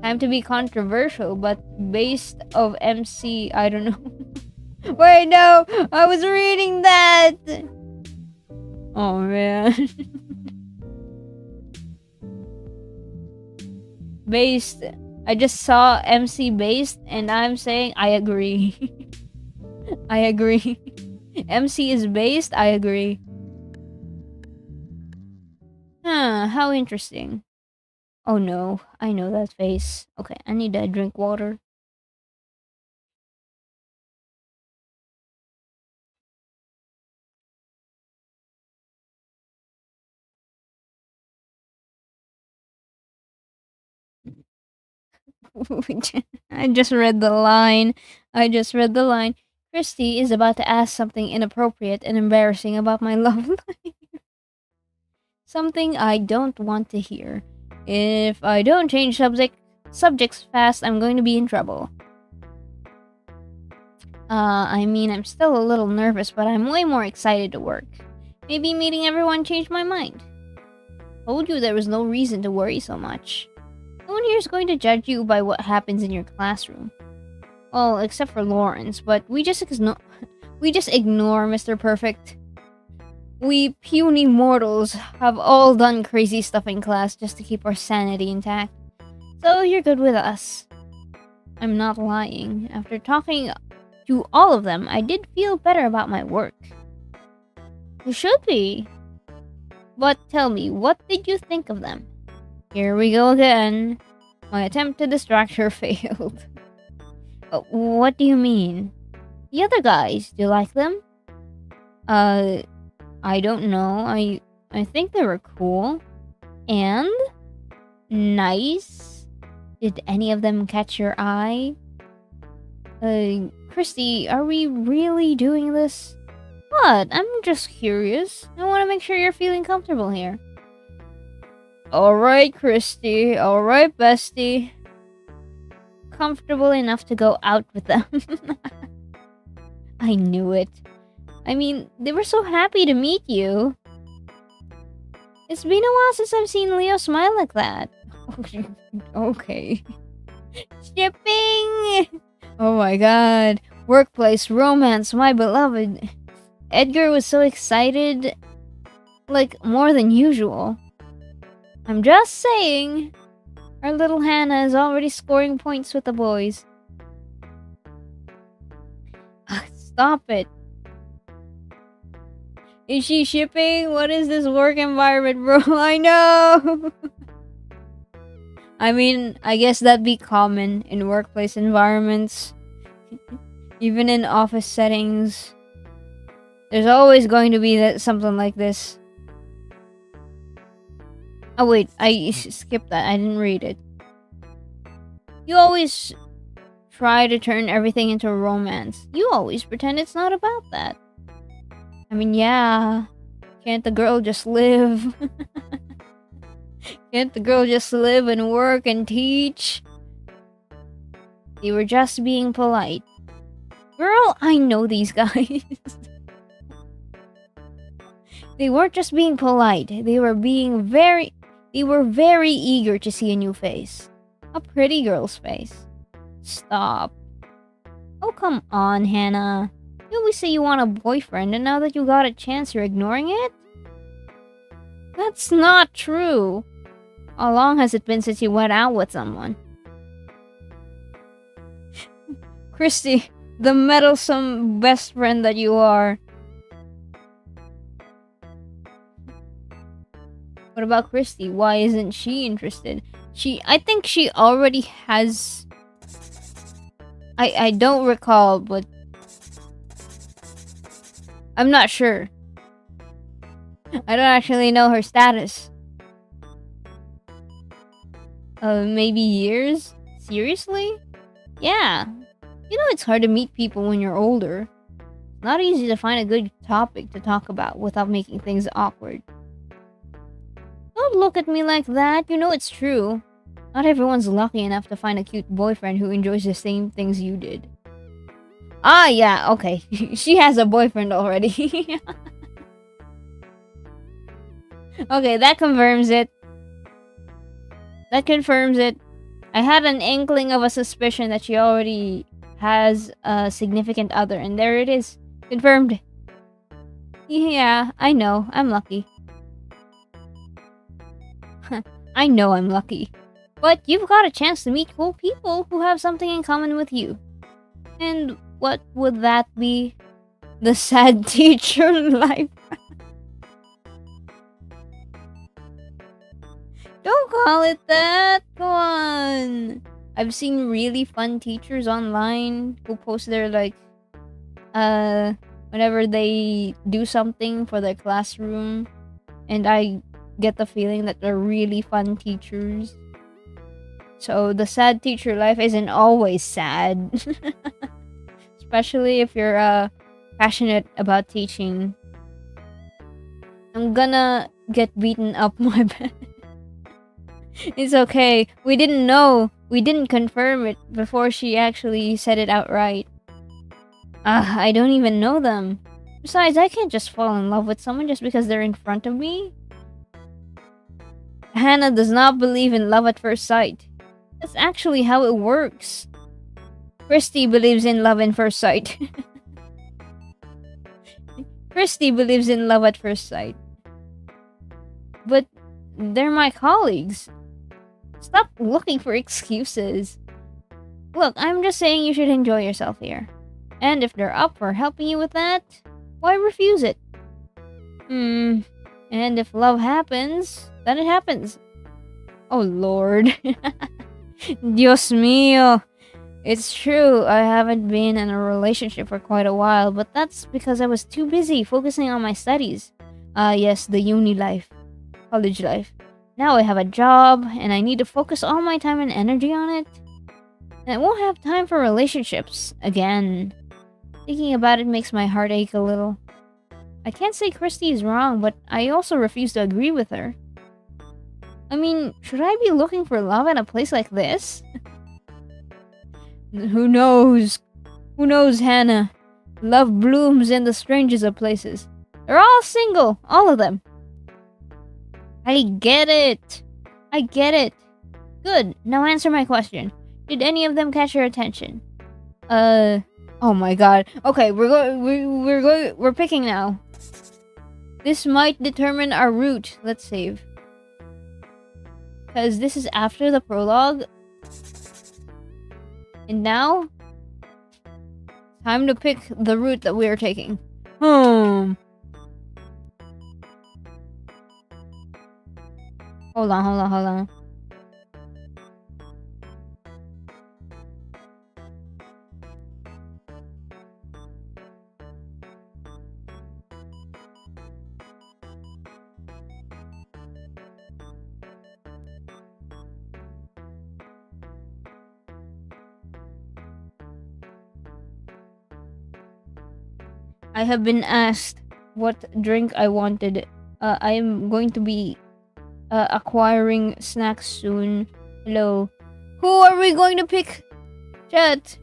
Time to be controversial, but based of MC, I don't know. Wait, no! I was reading that! Oh, man. Based. I just saw MC based, and I'm saying I agree. I agree. MC is based, I agree. How interesting. Oh no, I know that face. Okay, I need to drink water. I just read the line. Christy is about to ask something inappropriate and embarrassing about my love life. Something I don't want to hear. If I don't change subjects fast, I'm going to be in trouble. I mean, I'm still a little nervous, but I'm way more excited to work. Maybe meeting everyone changed my mind. Told you there was no reason to worry so much. No one here is going to judge you by what happens in your classroom. Well, except for Lawrence, but we just ignore Mr. Perfect. We puny mortals have all done crazy stuff in class just to keep our sanity intact. So you're good with us. I'm not lying. After talking to all of them, I did feel better about my work. You should be. But tell me, what did you think of them? Here we go again. My attempt to distract her failed. What do you mean? The other guys, do you like them? I don't know. I think they were cool. And? Nice. Did any of them catch your eye? Christy, are we really doing this? What? I'm just curious. I want to make sure you're feeling comfortable here. Alright, Christy. Alright, bestie. Comfortable enough to go out with them. I knew it. I mean, they were so happy to meet you. It's been a while since I've seen Leo smile like that. Okay. Shipping! Oh my god. Workplace romance, my beloved. Edgar was so excited. Like, more than usual. I'm just saying. Our little Hannah is already scoring points with the boys. Stop it. Is she shipping? What is this work environment, bro? I know! I mean, I guess that'd be common in workplace environments. Even in office settings. There's always going to be something like this. Oh wait, I skipped that. I didn't read it. You always try to turn everything into romance. You always pretend it's not about that. I mean, yeah. Can't the girl just live? Can't the girl just live and work and teach? They were just being polite. Girl, I know these guys. They weren't just being polite. They were very eager to see a new face. A pretty girl's face. Stop. Oh, come on, Hannah. You always say you want a boyfriend, and now that you got a chance, you're ignoring it? That's not true. How long has it been since you went out with someone? Christy, the meddlesome best friend that you are. What about Christy? Why isn't she interested? I think she already has... I don't recall, but... I'm not sure. I don't actually know her status. Maybe years? Seriously? Yeah. You know it's hard to meet people when you're older. It's not easy to find a good topic to talk about without making things awkward. Don't look at me like that. You know it's true. Not everyone's lucky enough to find a cute boyfriend who enjoys the same things you did. Ah, yeah, okay. She has a boyfriend already. Okay, that confirms it. That confirms it. I had an inkling of a suspicion that she already has a significant other, and there it is. Confirmed. Yeah, I know. I'm lucky. I know I'm lucky. But you've got a chance to meet cool people who have something in common with you. And what would that be? The sad teacher life. Don't call it that. Come on. I've seen really fun teachers online who post their whenever they do something for their classroom, and I get the feeling that they're really fun teachers. So the sad teacher life isn't always sad. Especially if you're passionate about teaching. I'm gonna get beaten up my bed. It's okay. We didn't know. We didn't confirm it before she actually said it outright. I don't even know them. Besides, I can't just fall in love with someone just because they're in front of me. Hannah does not believe in love at first sight. That's actually how it works. Christy believes in love at first sight. Christy believes in love at first sight. But they're my colleagues. Stop looking for excuses. Look, I'm just saying you should enjoy yourself here. And if they're up for helping you with that, why refuse it? And if love happens, then it happens. Oh lord. Dios mío. It's true, I haven't been in a relationship for quite a while, but that's because I was too busy focusing on my studies. Yes, the uni life. College life. Now I have a job, and I need to focus all my time and energy on it. And I won't have time for relationships again. Thinking about it makes my heart ache a little. I can't say Christy is wrong, but I also refuse to agree with her. I mean, should I be looking for love in a place like this? Who knows? Who knows, Hannah? Love blooms in the strangest of places. They're all single, all of them. I get it. I get it. Good. Now answer my question. Did any of them catch your attention? Oh my god. Okay, we're picking now. This might determine our route. Let's save. Because this is after the prologue. And now, time to pick the route that we are taking. Hold on. I have been asked what drink I wanted. I am going to be acquiring snacks soon. Hello. Who are we going to pick? Chat.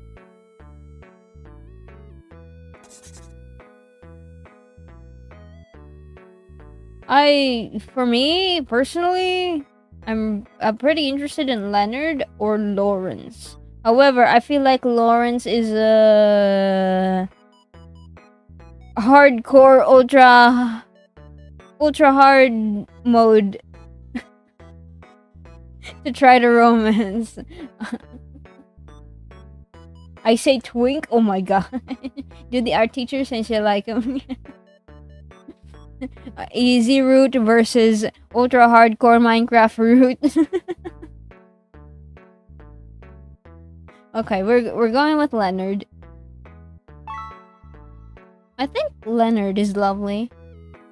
For me, personally, I'm pretty interested in Leonard or Lawrence. However, I feel like Lawrence is hardcore ultra hard mode to try to romance. I say twink. Oh my god. Do the art teacher since you like him? Easy route versus ultra hardcore Minecraft route. Okay, we're going with Leonard. I think Leonard is lovely.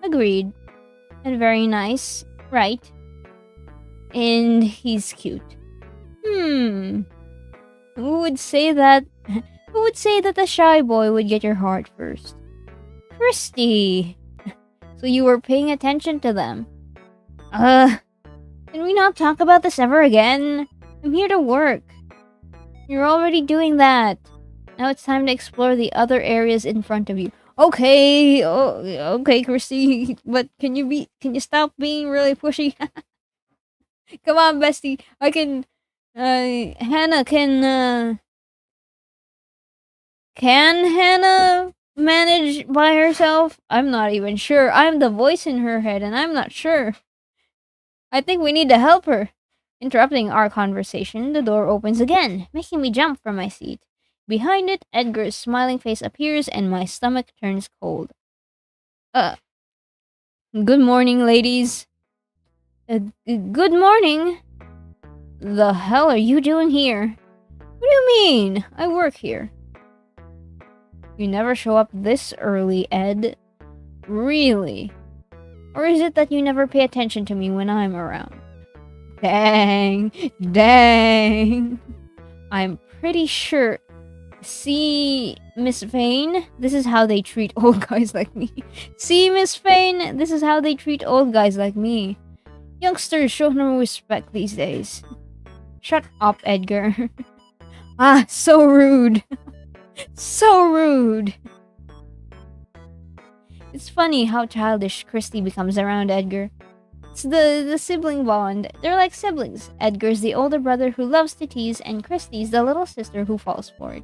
Agreed. And very nice, right? And he's cute. Who would say that the shy boy would get your heart first? Christy. So you were paying attention to them. Can we not talk about this ever again? I'm here to work. You're already doing that. Now it's time to explore the other areas in front of you. Okay, okay, Christy, but can you stop being really pushy? Come on, bestie. I can. Hannah can Hannah manage by herself? I'm not even sure. I'm the voice in her head, and I'm not sure. I think we need to help her. Interrupting our conversation, the door opens again, making me jump from my seat. Behind it, Edgar's smiling face appears and my stomach turns cold. Good morning, ladies. Good morning. The hell are you doing here? What do you mean? I work here. You never show up this early, Ed. Really? Or is it that you never pay attention to me when I'm around? Dang. I'm pretty sure. See, Miss Vane, this is how they treat old guys like me. See, Miss Vane, this is how they treat old guys like me. Youngsters show no respect these days. Shut up, Edgar. So rude. So rude. It's funny how childish Christy becomes around Edgar. It's the sibling bond. They're like siblings. Edgar's the older brother who loves to tease, and Christy's the little sister who falls for it.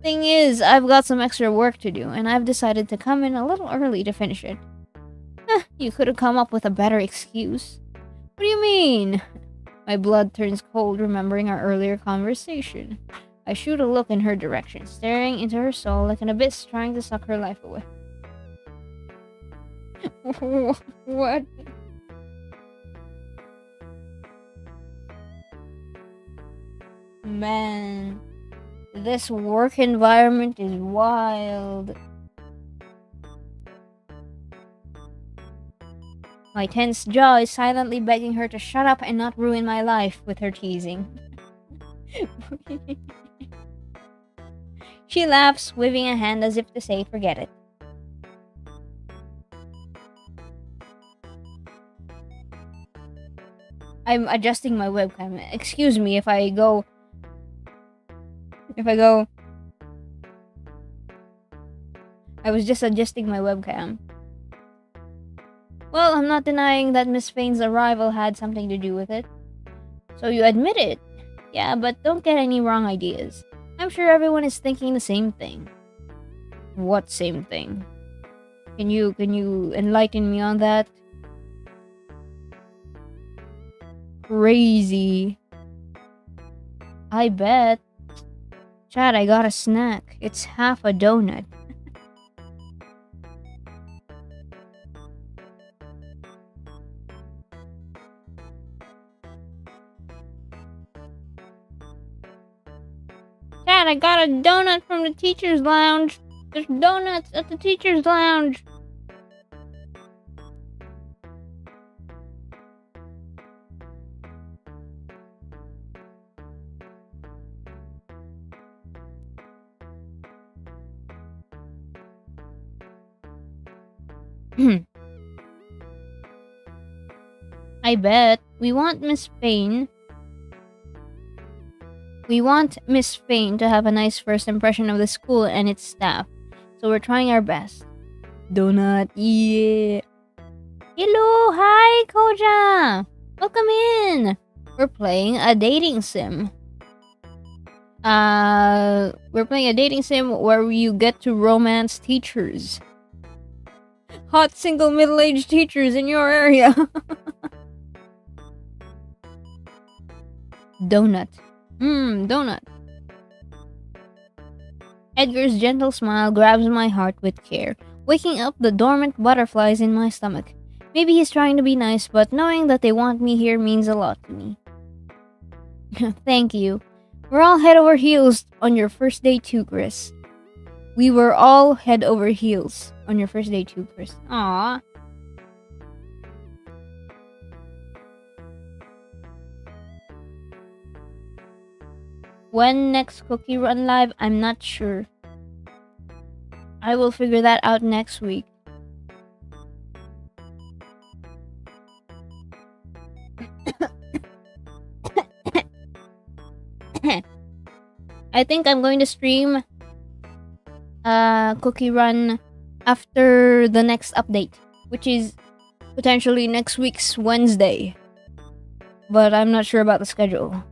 Thing is, I've got some extra work to do, and I've decided to come in a little early to finish it. You could have come up with a better excuse. What do you mean? My blood turns cold remembering our earlier conversation. I shoot a look in her direction, staring into her soul like an abyss trying to suck her life away. What? Man, this work environment is wild. My tense jaw is silently begging her to shut up and not ruin my life with her teasing. She laughs, waving a hand as if to say, forget it. I'm adjusting my webcam. Excuse me if I go. If I go. I was just adjusting my webcam. Well, I'm not denying that Miss Fane's arrival had something to do with it. So you admit it. Yeah, but don't get any wrong ideas. I'm sure everyone is thinking the same thing. What same thing? Can you enlighten me on that? Crazy. I bet. Chad, I got a snack. It's half a donut. Chad, I got a donut from the teacher's lounge. There's donuts at the teacher's lounge. I bet. We want Miss Fane to have a nice first impression of the school and its staff. So we're trying our best. Donut, yeah. Hello, hi, Koja. Welcome in. We're playing a dating sim. We're playing a dating sim where you get to romance teachers. Hot single middle-aged teachers in your area. Donut. Donut. Edgar's gentle smile grabs my heart with care, waking up the dormant butterflies in my stomach. Maybe he's trying to be nice, but knowing that they want me here means a lot to me. Thank you. We're all head over heels on your first day too, Chris. We were all head over heels on your first day too, Chris. Aww. When next cookie run live, I'm not sure. I will figure that out next week. I think I'm going to stream cookie run after the next update, which is potentially next week's Wednesday. But I'm not sure about the schedule.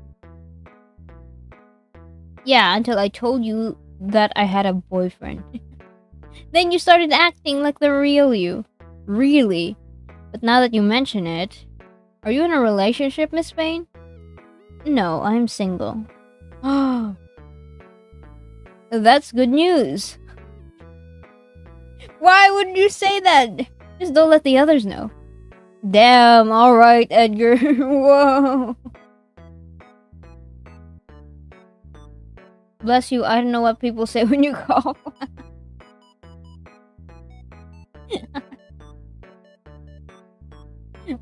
Yeah, until I told you that I had a boyfriend. Then you started acting like the real you. Really? But now that you mention it, are you in a relationship, Miss Payne? No, I'm single. Oh. That's good news. Why would you say that? Just don't let the others know. Damn, alright, Edgar. Whoa. Bless you, I don't know what people say when you call.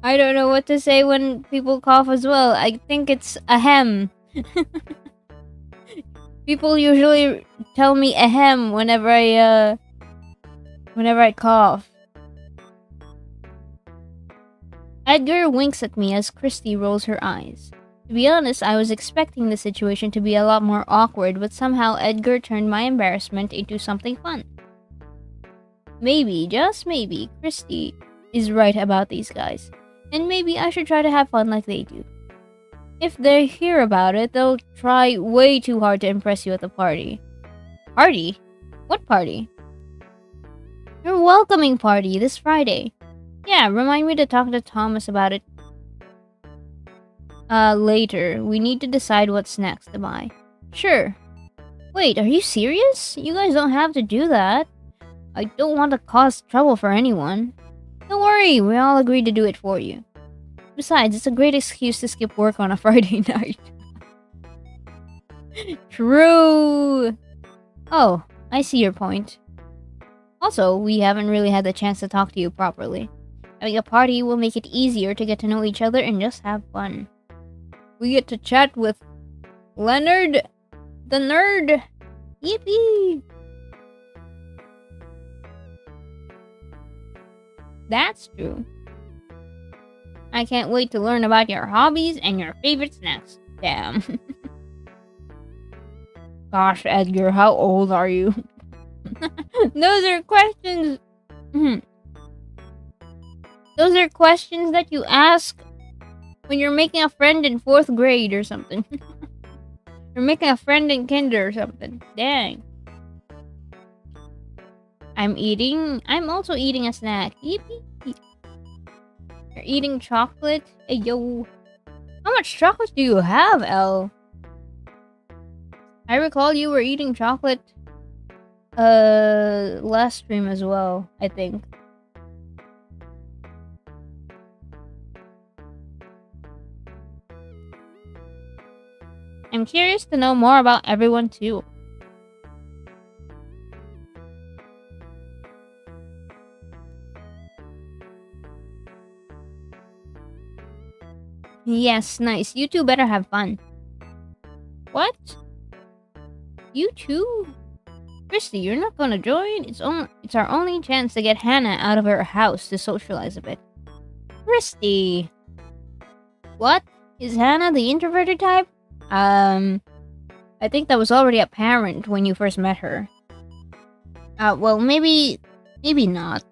I don't know what to say when people cough as well. I think it's ahem. People usually tell me ahem whenever I cough. Edgar winks at me as Christy rolls her eyes. To be honest, I was expecting the situation to be a lot more awkward, but somehow Edgar turned my embarrassment into something fun. Maybe, just maybe, Christy is right about these guys. And maybe I should try to have fun like they do. If they hear about it, they'll try way too hard to impress you at the party. Party? What party? Your welcoming party this Friday. Yeah, remind me to talk to Thomas about it. Later. We need to decide what's next to buy. Sure. Wait, are you serious? You guys don't have to do that. I don't want to cause trouble for anyone. Don't worry, we all agreed to do it for you. Besides, it's a great excuse to skip work on a Friday night. True! Oh, I see your point. Also, we haven't really had the chance to talk to you properly. Having a party will make it easier to get to know each other and just have fun. We get to chat with Leonard, the nerd. Yippee! That's true. I can't wait to learn about your hobbies and your favorite snacks. Damn. Gosh, Edgar, how old are you? Those are questions. Those are questions that you ask when you're making a friend in 4th grade or something. You're making a friend in kinder or something. Dang. I'm also eating a snack. Yippee. You're eating chocolate? Hey, yo. How much chocolate do you have, Elle? I recall you were eating chocolate, last stream as well, I think. I'm curious to know more about everyone too. Yes, nice. You two better have fun. What? You too? Christy, you're not gonna join? It's our only chance to get Hannah out of her house to socialize a bit. Christy! What? Is Hannah the introverted type? I think that was already apparent when you first met her. Well, maybe not.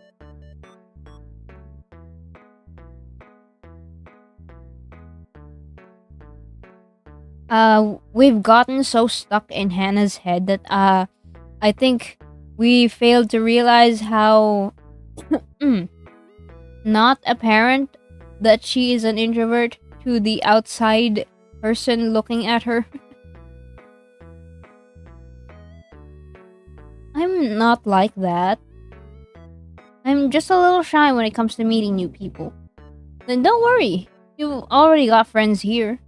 We've gotten so stuck in Hannah's head that, I think we failed to realize how not apparent that she is an introvert to the outside person looking at her. I'm not like that. I'm just a little shy when it comes to meeting new people. Then don't worry, you've already got friends here.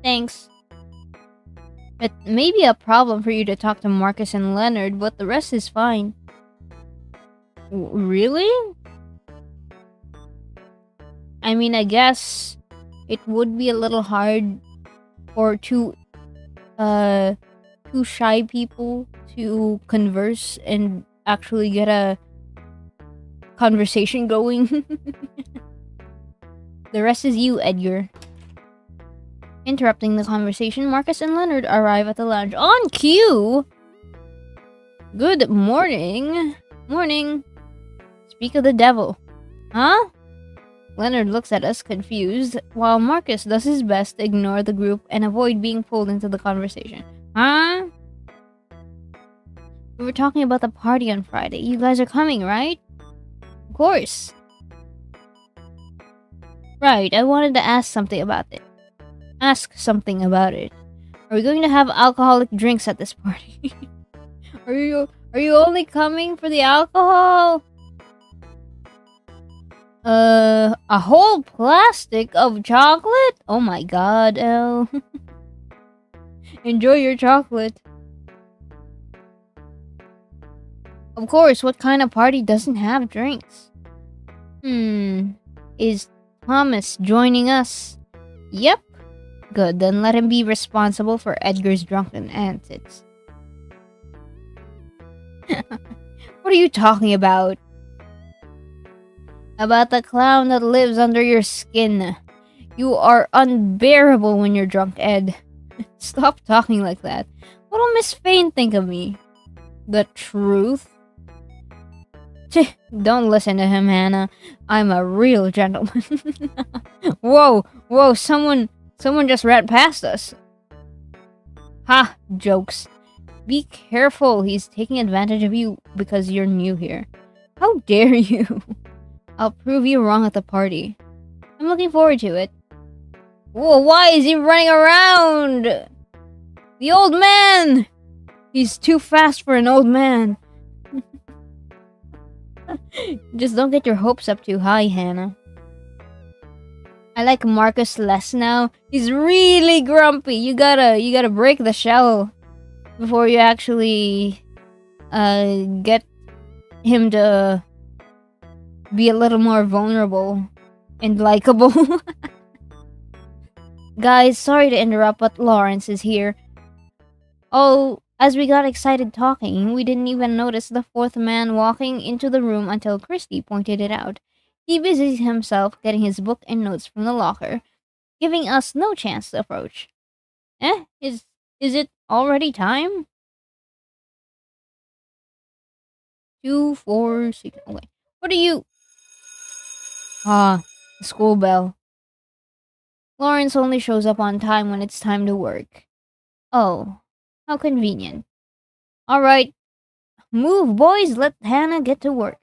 Thanks. It may be a problem for you to talk to Marcus and Leonard, but the rest is fine. Really? I mean, I guess it would be a little hard for two shy people to converse and actually get a conversation going. The rest is you, Edgar. Interrupting the conversation, Marcus and Leonard arrive at the lounge on cue. Good morning. Morning. Speak of the devil. Huh? Leonard looks at us confused, while Marcus does his best to ignore the group and avoid being pulled into the conversation. Huh? We were talking about the party on Friday. You guys are coming, right? Of course. Right, I wanted to ask something about it. Are we going to have alcoholic drinks at this party? Are you only coming for the alcohol? A whole plastic of chocolate? Oh my god, Elle. Enjoy your chocolate. Of course, what kind of party doesn't have drinks? Is Thomas joining us? Yep. Good, then let him be responsible for Edgar's drunken antics. What are you talking about? About the clown that lives under your skin. You are unbearable when you're drunk, Ed. Stop talking like that. What'll Miss Fane think of me? The truth? Don't listen to him, Hannah. I'm a real gentleman. Whoa, someone just ran past us. Ha, jokes. Be careful, he's taking advantage of you because you're new here. How dare you? I'll prove you wrong at the party. I'm looking forward to it. Whoa, why is he running around? The old man! He's too fast for an old man. Just don't get your hopes up too high, Hannah. I like Marcus less now. He's really grumpy. You gotta break the shell before you actually get him to be a little more vulnerable and likable. Guys, sorry to interrupt, but Lawrence is here. Oh, as we got excited talking, we didn't even notice the fourth man walking into the room until Christy pointed it out. He busies himself getting his book and notes from the locker, giving us no chance to approach. Is it already time? 2, 4, 6. Okay. What are you? Ah, the school bell. Lawrence only shows up on time when it's time to work. Oh, how convenient. Alright, move, boys, let Hannah get to work.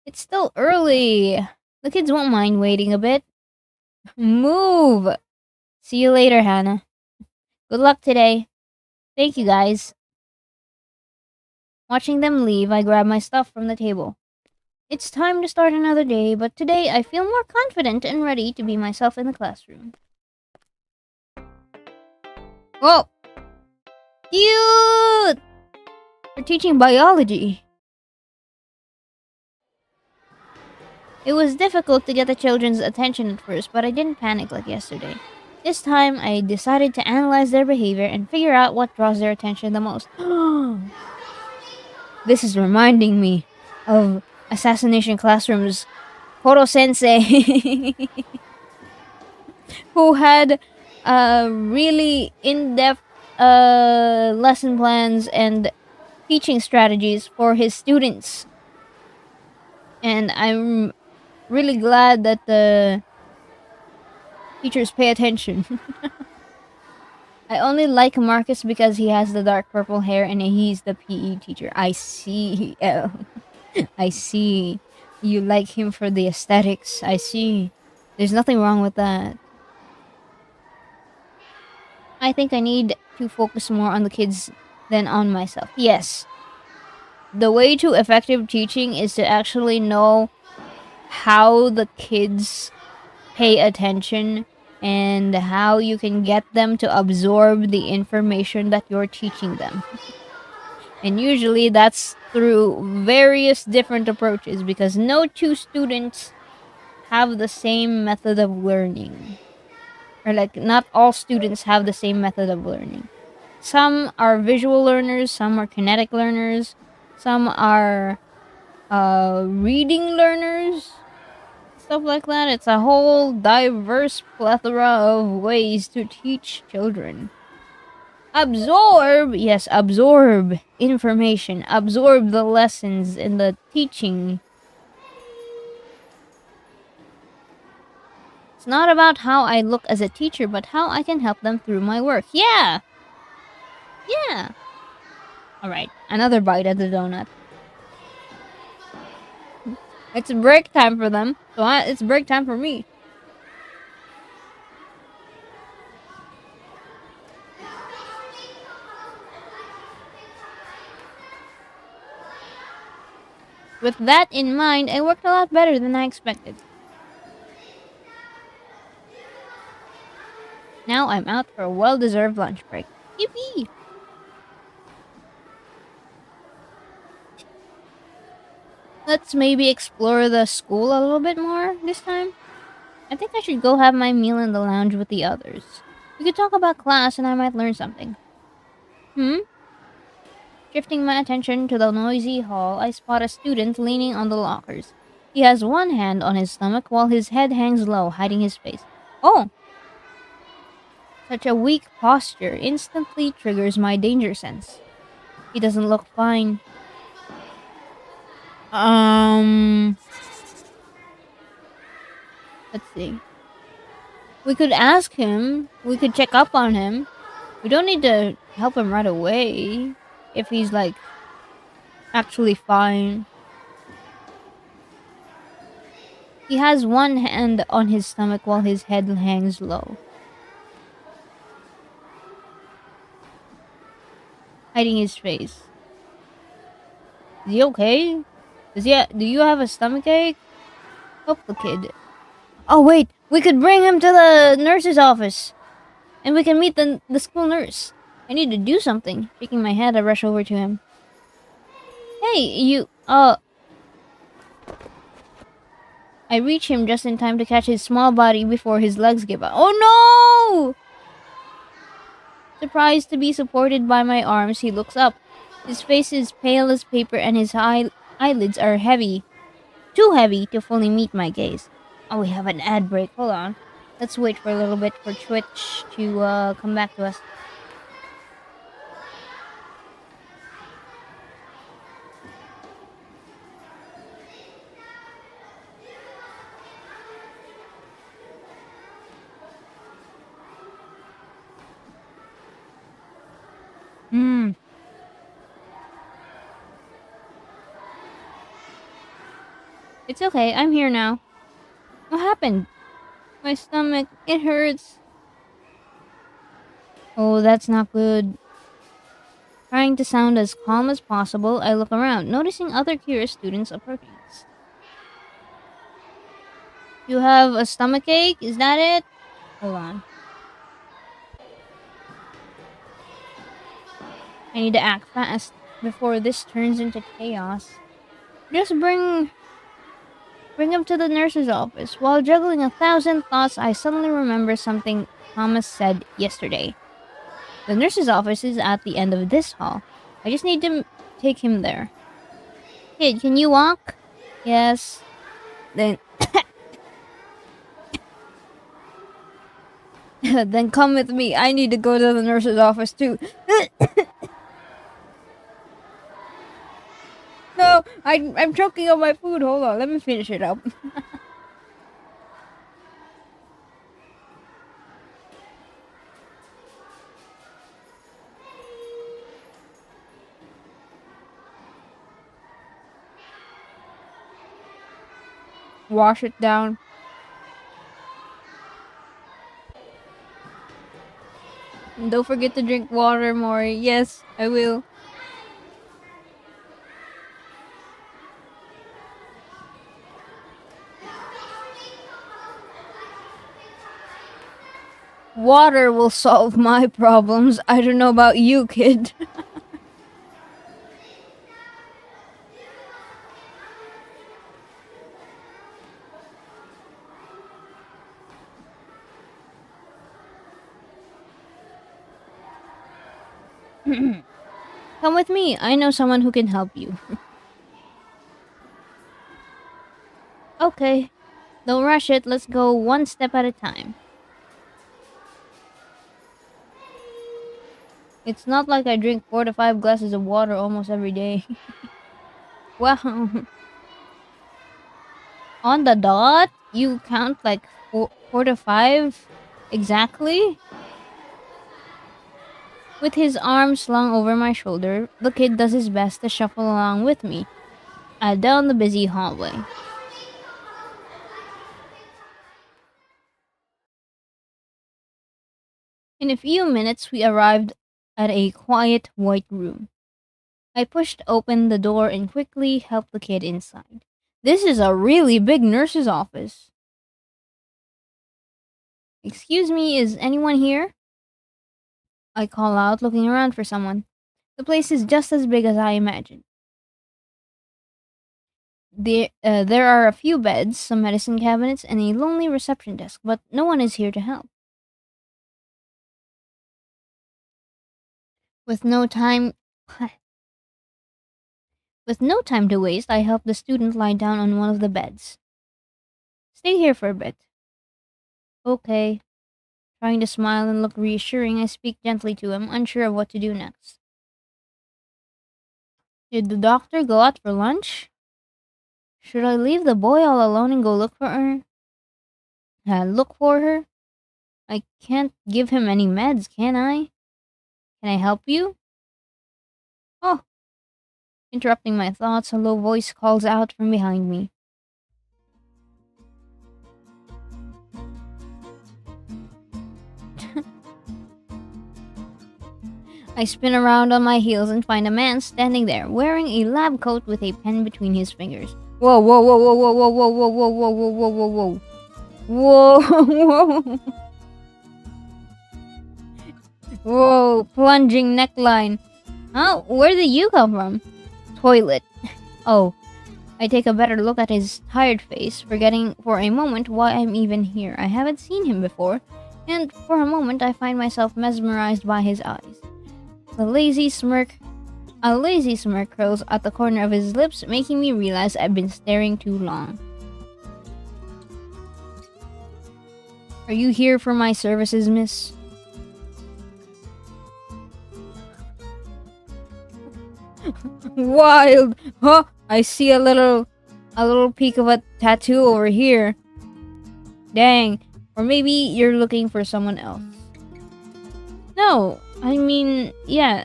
It's still early. The kids won't mind waiting a bit. Move! See you later, Hannah. Good luck today. Thank you, guys. Watching them leave, I grab my stuff from the table. It's time to start another day, but today I feel more confident and ready to be myself in the classroom. Whoa! Cute! We're teaching biology. It was difficult to get the children's attention at first, but I didn't panic like yesterday. This time, I decided to analyze their behavior and figure out what draws their attention the most. This is reminding me of Assassination Classroom's Koro Sensei, who had really in depth lesson plans and teaching strategies for his students. And I'm really glad that the teachers pay attention. I only like Marcus because he has the dark purple hair and he's the PE teacher. I see. I see. You like him for the aesthetics. I see. There's nothing wrong with that. I think I need to focus more on the kids than on myself. Yes. The way to effective teaching is to actually know how the kids pay attention and how you can get them to absorb the information that you're teaching them. And usually that's through various different approaches because no two students have the same method of learning. Or like not all students have the same method of learning. Some are visual learners, some are kinetic learners, some are reading learners, stuff like that. It's a whole diverse plethora of ways to teach children. Absorb, yes, absorb information, absorb the lessons and the teaching. It's not about how I look as a teacher, but how I can help them through my work. Yeah! Yeah! Alright, another bite at the donut. It's break time for them, so it's break time for me. With that in mind, I worked a lot better than I expected. Now I'm out for a well-deserved lunch break. Yippee! Let's maybe explore the school a little bit more this time. I think I should go have my meal in the lounge with the others. We could talk about class and I might learn something. Shifting my attention to the noisy hall, I spot a student leaning on the lockers. He has one hand on his stomach while his head hangs low, hiding his face. Oh! Such a weak posture instantly triggers my danger sense. He doesn't look fine. Let's see. We could ask him. We could check up on him. We don't need to help him right away. If he's, like, actually fine. He has one hand on his stomach while his head hangs low, hiding his face. Is he okay? Do you have a stomach ache? Help the kid. Oh wait, we could bring him to the nurse's office. And we can meet the school nurse. I need to do something. Shaking my head, I rush over to him. Hey, you, I reach him just in time to catch his small body before his legs give out. Oh no! Surprised to be supported by my arms, he looks up. His face is pale as paper and his eyelids are heavy. too heavy to fully meet my gaze. Oh, we have an ad break. Hold on. Let's wait for a little bit for Twitch to come back to us. Hmm. It's okay. I'm here now. What happened? My stomach. It hurts. Oh, that's not good. Trying to sound as calm as possible, I look around, noticing other curious students approaching us. You have a stomach ache? Is that it? Hold on. I need to act fast before this turns into chaos. Just bring him to the nurse's office. While juggling 1,000 thoughts, I suddenly remember something Thomas said yesterday. The nurse's office is at the end of this hall. I just need to take him there. Kid, can you walk? Yes. Then then come with me. I need to go to the nurse's office too. No, I'm choking on my food. Hold on, let me finish it up. Wash it down. And don't forget to drink water, Mori. Yes, I will. Water will solve my problems. I don't know about you, kid. Come with me. I know someone who can help you. Okay. Don't rush it. Let's go one step at a time. It's not like I drink 4 to 5 glasses of water almost every day. Wow. On the dot? You count like four to five? Exactly? With his arm slung over my shoulder, the kid does his best to shuffle along with me, down the busy hallway. In a few minutes, we arrived at a quiet white room. I pushed open the door and quickly helped the kid inside. This is a really big nurse's office. Excuse me, is anyone here? I call out, looking around for someone. The place is just as big as I imagined. There are a few beds, some medicine cabinets, and a lonely reception desk, but no one is here to help. With no time with no time to waste, I help the student lie down on one of the beds. Stay here for a bit. Okay. Trying to smile and look reassuring, I speak gently to him, unsure of what to do next. Did the doctor go out for lunch? Should I leave the boy all alone and go look for her? Look for her? I can't give him any meds, can I? Can I help you? Oh, interrupting my thoughts, a low voice calls out from behind me. I spin around on my heels and find a man standing there, wearing a lab coat with a pen between his fingers. Whoa, whoa, whoa, whoa, whoa, whoa, whoa, whoa, whoa, whoa, whoa, whoa, whoa, whoa. Whoa, whoa. Whoa, plunging neckline. Huh? Where did you come from? Toilet. Oh, I take a better look at his tired face, forgetting for a moment why I'm even here. I haven't seen him before, and for a moment I find myself mesmerized by his eyes. The lazy smirk A lazy smirk curls at the corner of his lips, making me realize I've been staring too long. Are you here for my services, miss? Wild! Huh? I see a little peak of a tattoo over here. Dang. Or maybe you're looking for someone else. No, I mean, yeah,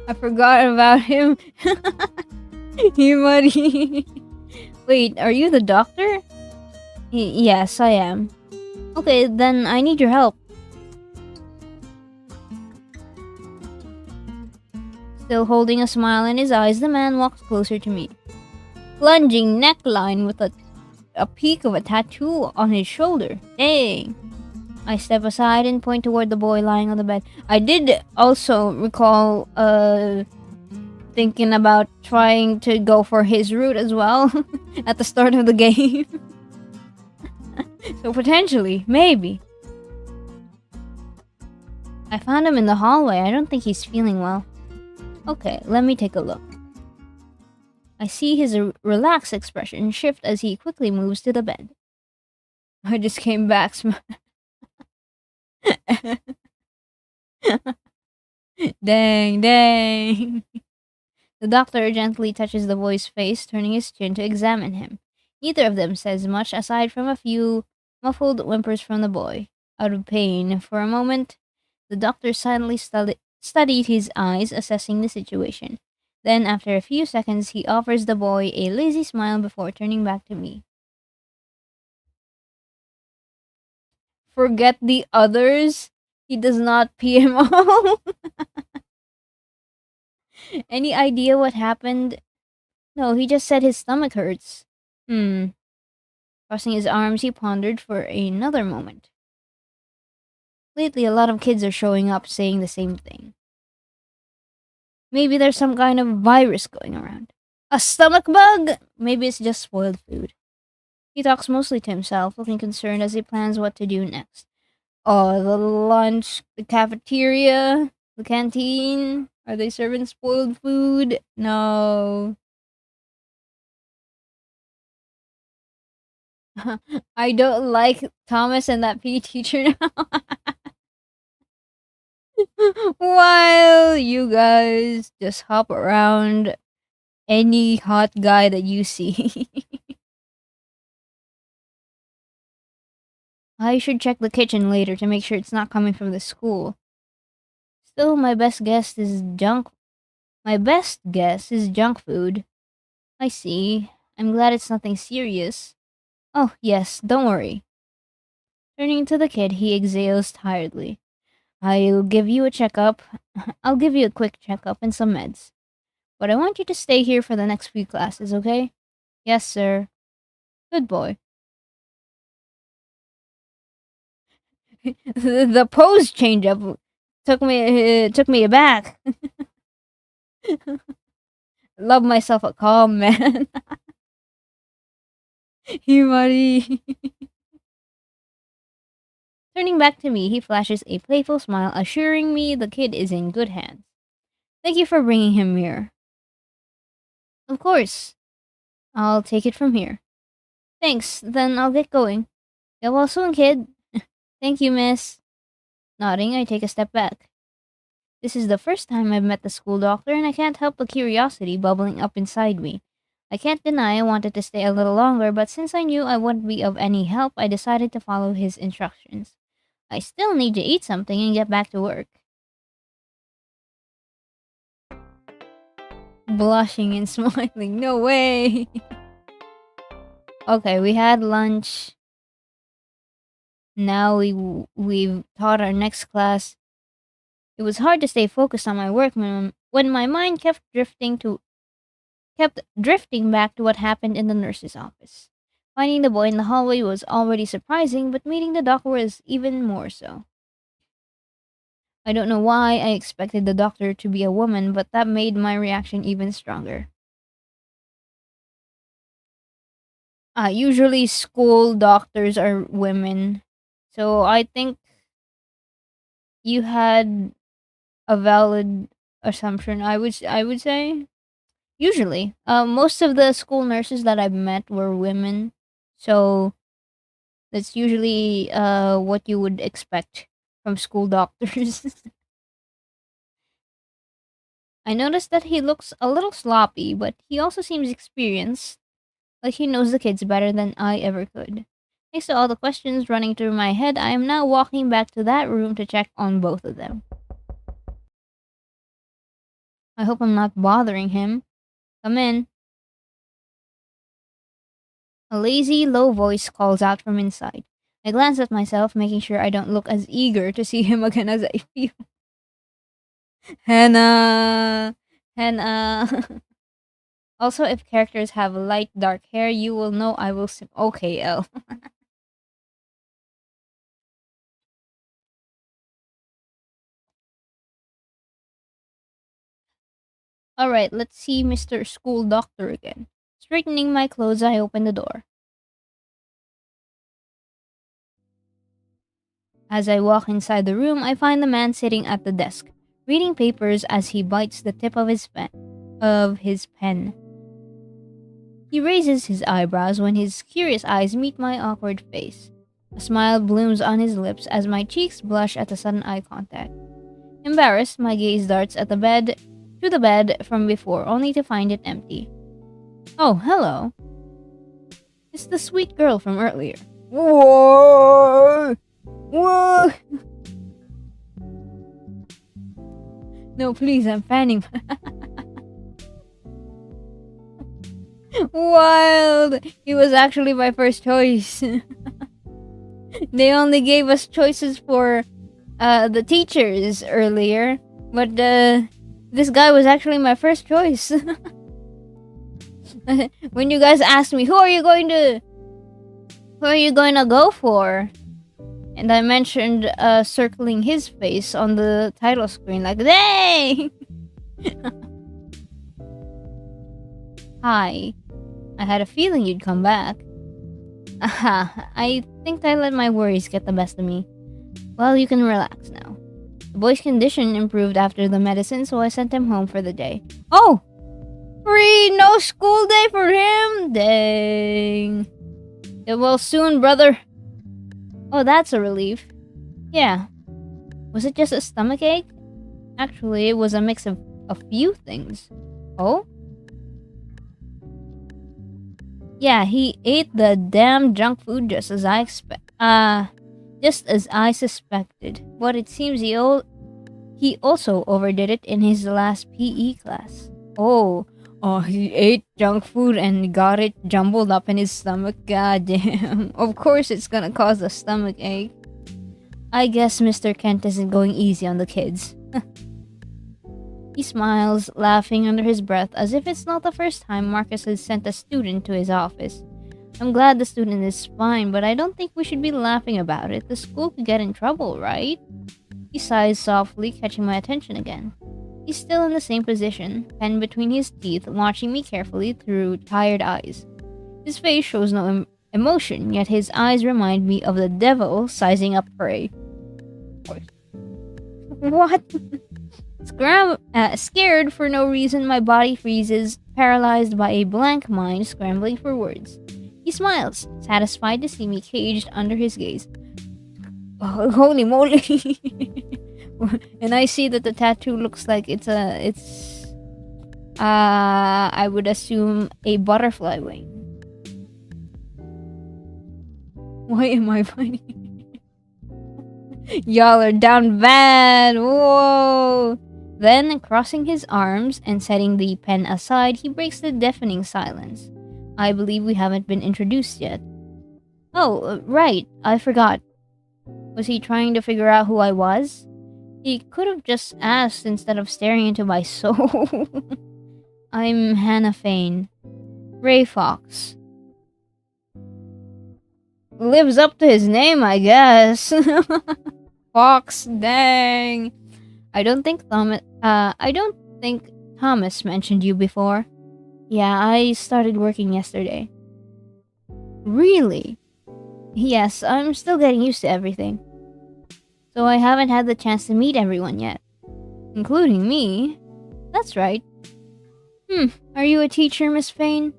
I forgot about him. You Mori. Wait, are you the doctor? Yes, I am. Okay, then I need your help. Still holding a smile in his eyes, the man walks closer to me. Plunging neckline with a peak of a tattoo on his shoulder. Dang. I step aside and point toward the boy lying on the bed. I did also recall thinking about trying to go for his route as well at the start of the game. So potentially, maybe. I found him in the hallway. I don't think he's feeling well. Okay, let me take a look. I see his relaxed expression shift as he quickly moves to the bed. I just came back. Dang, dang. The doctor gently touches the boy's face, turning his chin to examine him. Neither of them says much aside from a few muffled whimpers from the boy. Out of pain, for a moment, the doctor silently studied his eyes, assessing the situation. Then, after a few seconds, he offers the boy a lazy smile before turning back to me. Forget the others. He does not pee him off. Any idea what happened? No, he just said his stomach hurts. Hmm. Crossing his arms, he pondered for another moment. Lately, a lot of kids are showing up saying the same thing. Maybe there's some kind of virus going around. A stomach bug? Maybe it's just spoiled food. He talks mostly to himself, looking concerned as he plans what to do next. Oh, the lunch, the cafeteria, the canteen. Are they serving spoiled food? No. I don't like Thomas and that PE teacher now. While you guys just hop around any hot guy that you see. I should check the kitchen later to make sure it's not coming from the school. Still, my best guess is junk food. I see. I'm glad it's nothing serious. Oh, yes, don't worry. Turning to the kid, he exhales tiredly. I'll give you a checkup. I'll give you a quick checkup and some meds. But I want you to stay here for the next few classes, okay? Yes, sir. Good boy. The pose change up took me aback. Love myself a calm man. Himari. Turning back to me, he flashes a playful smile, assuring me the kid is in good hands. Thank you for bringing him here. Of course. I'll take it from here. Thanks, then I'll get going. Get well soon, kid. Thank you, miss. Nodding, I take a step back. This is the first time I've met the school doctor, and I can't help the curiosity bubbling up inside me. I can't deny I wanted to stay a little longer, but since I knew I wouldn't be of any help, I decided to follow his instructions. I still need to eat something and get back to work. Blushing and smiling. No way. Okay, we had lunch. Now we've taught our next class. It was hard to stay focused on my work when my mind kept drifting back to what happened in the nurse's office. Finding the boy in the hallway was already surprising, but meeting the doctor was even more so. I don't know why I expected the doctor to be a woman, but that made my reaction even stronger. Usually school doctors are women. So I think you had a valid assumption. I would say usually, most of the school nurses that I've met were women, so that's usually what you would expect from school doctors. I noticed that he looks a little sloppy, but he also seems experienced, like he knows the kids better than I ever could. Thanks to all the questions running through my head, I am now walking back to that room to check on both of them. I hope I'm not bothering him. Come in. A lazy, low voice calls out from inside. I glance at myself, making sure I don't look as eager to see him again as I feel. Hannah! Hannah! Also, if characters have light dark hair, you will know I will Okay, L. Alright, let's see Mr. School Doctor again. Straightening my clothes, I open the door. As I walk inside the room, I find the man sitting at the desk, reading papers as he bites the tip of his pen. He raises his eyebrows when his curious eyes meet my awkward face. A smile blooms on his lips as my cheeks blush at the sudden eye contact. Embarrassed, my gaze darts at the bed from before, only to find it empty. Oh, hello. It's the sweet girl from earlier. Whoa! Whoa! No, please, I'm fanning. Wild! He was actually my first choice. They only gave us choices for the teachers earlier, but this guy was actually my first choice. When you guys asked me, who are you going to go for? And I mentioned circling his face on the title screen, like, dang! Hi. I had a feeling you'd come back. Aha, I think I let my worries get the best of me. Well, you can relax now. The boy's condition improved after the medicine, so I sent him home for the day. Oh! Free! No school day for him? Dang. Get well soon, brother. Oh, that's a relief. Yeah. Was it just a stomachache? Actually, it was a mix of a few things. Oh? Yeah, he ate the damn junk food just as I suspected. But it seems he also overdid it in his last PE class. Oh, he ate junk food and got it jumbled up in his stomach. God damn. Of course it's gonna cause a stomach ache. I guess Mr. Kent isn't going easy on the kids. He smiles, laughing under his breath as if it's not the first time Marcus has sent a student to his office. I'm glad the student is fine, but I don't think we should be laughing about it. The school could get in trouble, right? He sighs softly, catching my attention again. He's still in the same position, pen between his teeth, watching me carefully through tired eyes. His face shows no emotion, yet his eyes remind me of the devil sizing up prey. What? Scared for no reason, my body freezes, paralyzed by a blank mind scrambling for words. He smiles, satisfied to see me caged under his gaze. Oh, holy moly! And I see that the tattoo looks like I would assume a butterfly wing. Why am I funny? Y'all are down bad! Whoa! Then, crossing his arms and setting the pen aside, he breaks the deafening silence. I believe we haven't been introduced yet. Oh, right, I forgot. Was he trying to figure out who I was? He could have just asked instead of staring into my soul. I'm Hannah Fane. Ray Fox. Lives up to his name, I guess. Fox, dang. I don't think Thomas mentioned you before. Yeah, I started working yesterday. Really? Yes, I'm still getting used to everything. So I haven't had the chance to meet everyone yet. Including me? That's right. Are you a teacher, Miss Payne?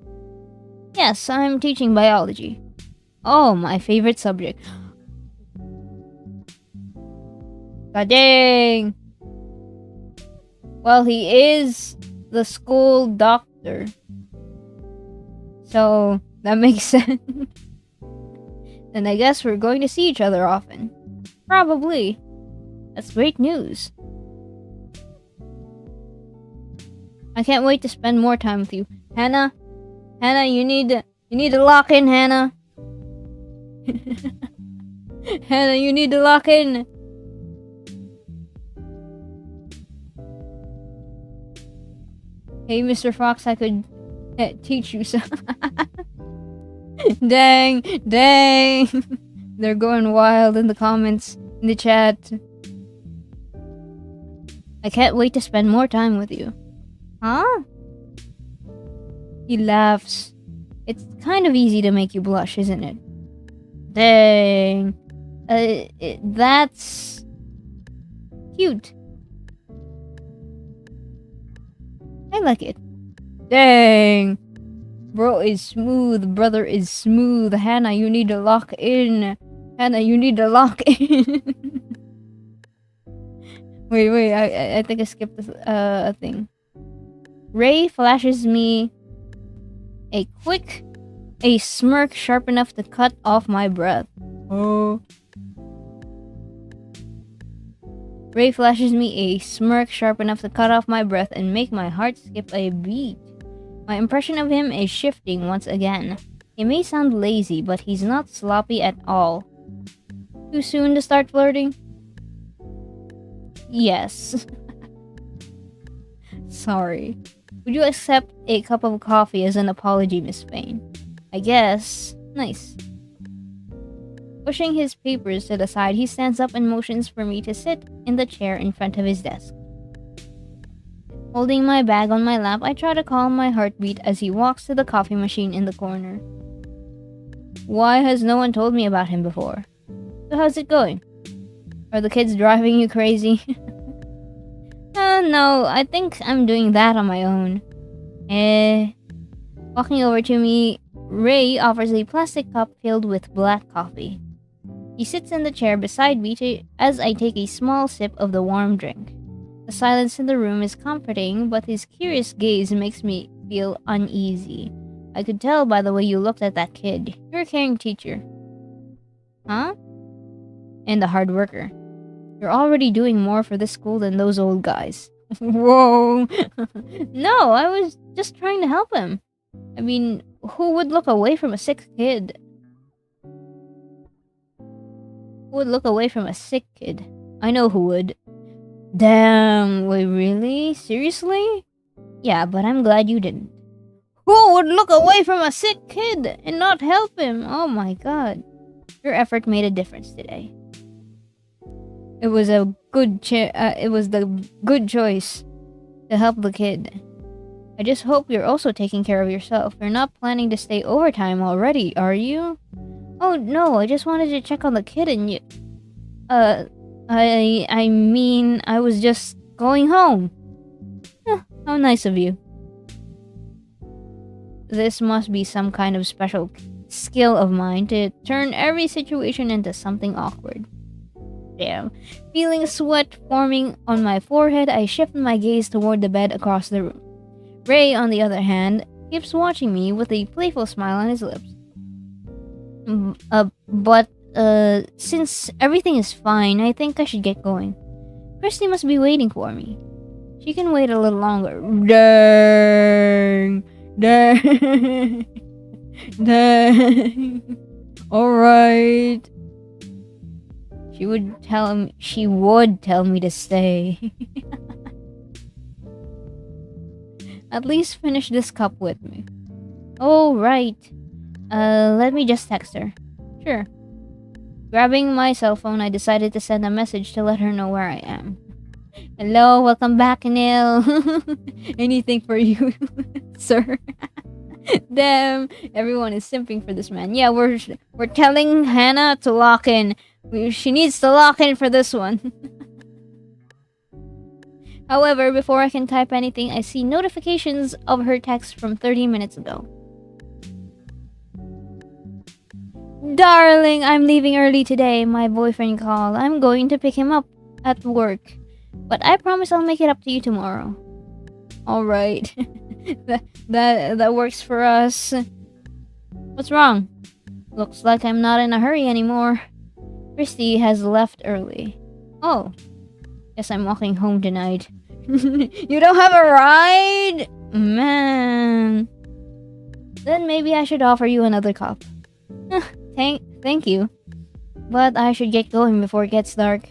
Yes, I'm teaching biology. Oh, my favorite subject. God dang! Well, he is the school doctor. So, that makes sense. Then I guess we're going to see each other often. Probably. That's great news. I can't wait to spend more time with you. Hannah, you need to lock in, Hannah. Hannah, you need to lock in. Hey, Mr. Fox, I could teach you some. Dang. They're going wild in the comments, in the chat. I can't wait to spend more time with you. Huh? He laughs. It's kind of easy to make you blush, isn't it? Dang. That's cute. I like it. Dang. Bro is smooth. Brother is smooth. Hannah, you need to lock in. Hannah, you need to lock in. Wait. I think I skipped a thing. Ray flashes me a smirk sharp enough to cut off my breath. Oh. Ray flashes me a smirk sharp enough to cut off my breath and make my heart skip a beat. My impression of him is shifting once again. He may sound lazy, but he's not sloppy at all. Too soon to start flirting? Yes. Sorry. Would you accept a cup of coffee as an apology, Miss Payne? I guess. Nice. Pushing his papers to the side, he stands up and motions for me to sit in the chair in front of his desk. Holding my bag on my lap, I try to calm my heartbeat as he walks to the coffee machine in the corner. Why has no one told me about him before? So how's it going? Are the kids driving you crazy? No, I think I'm doing that on my own. Walking over to me, Ray offers a plastic cup filled with black coffee. He sits in the chair beside me as I take a small sip of the warm drink. The silence in the room is comforting, but his curious gaze makes me feel uneasy. I could tell by the way you looked at that kid. You're a caring teacher. Huh? And a hard worker. You're already doing more for this school than those old guys. Whoa! No, I was just trying to help him. I mean, who would look away from a sick kid? Who would look away from a sick kid? I know who would. Damn, wait, really? Seriously? Yeah, but I'm glad you didn't. Who would look away from a sick kid and not help him? Oh my god. Your effort made a difference today. It was the good choice to help the kid. I just hope you're also taking care of yourself. You're not planning to stay overtime already, are you? Oh no, I just wanted to check on the kid and you. I mean, I was just going home. How nice of you. This must be some kind of special skill of mine to turn every situation into something awkward. Damn. Feeling sweat forming on my forehead, I shift my gaze toward the bed across the room. Ray, on the other hand, keeps watching me with a playful smile on his lips. But since everything is fine, I think I should get going. Christy must be waiting for me. She can wait a little longer. Dang. Alright. She would tell me to stay. At least finish this cup with me. Oh, right. Let me just text her. Sure. Grabbing my cell phone, I decided to send a message to let her know where I am. Hello, welcome back, Neil. Anything for you, sir. Damn, everyone is simping for this man. Yeah, we're telling Hannah to lock in. She needs to lock in for this one. However, before I can type anything, I see notifications of her text from 30 minutes ago. Darling, I'm leaving early today. My boyfriend called. I'm going to pick him up at work. But I promise I'll make it up to you tomorrow. Alright. that works for us. What's wrong? Looks like I'm not in a hurry anymore. Christy has left early. Oh. Guess I'm walking home tonight. You don't have a ride? Man. Then maybe I should offer you another cup. Thank you. But I should get going before it gets dark.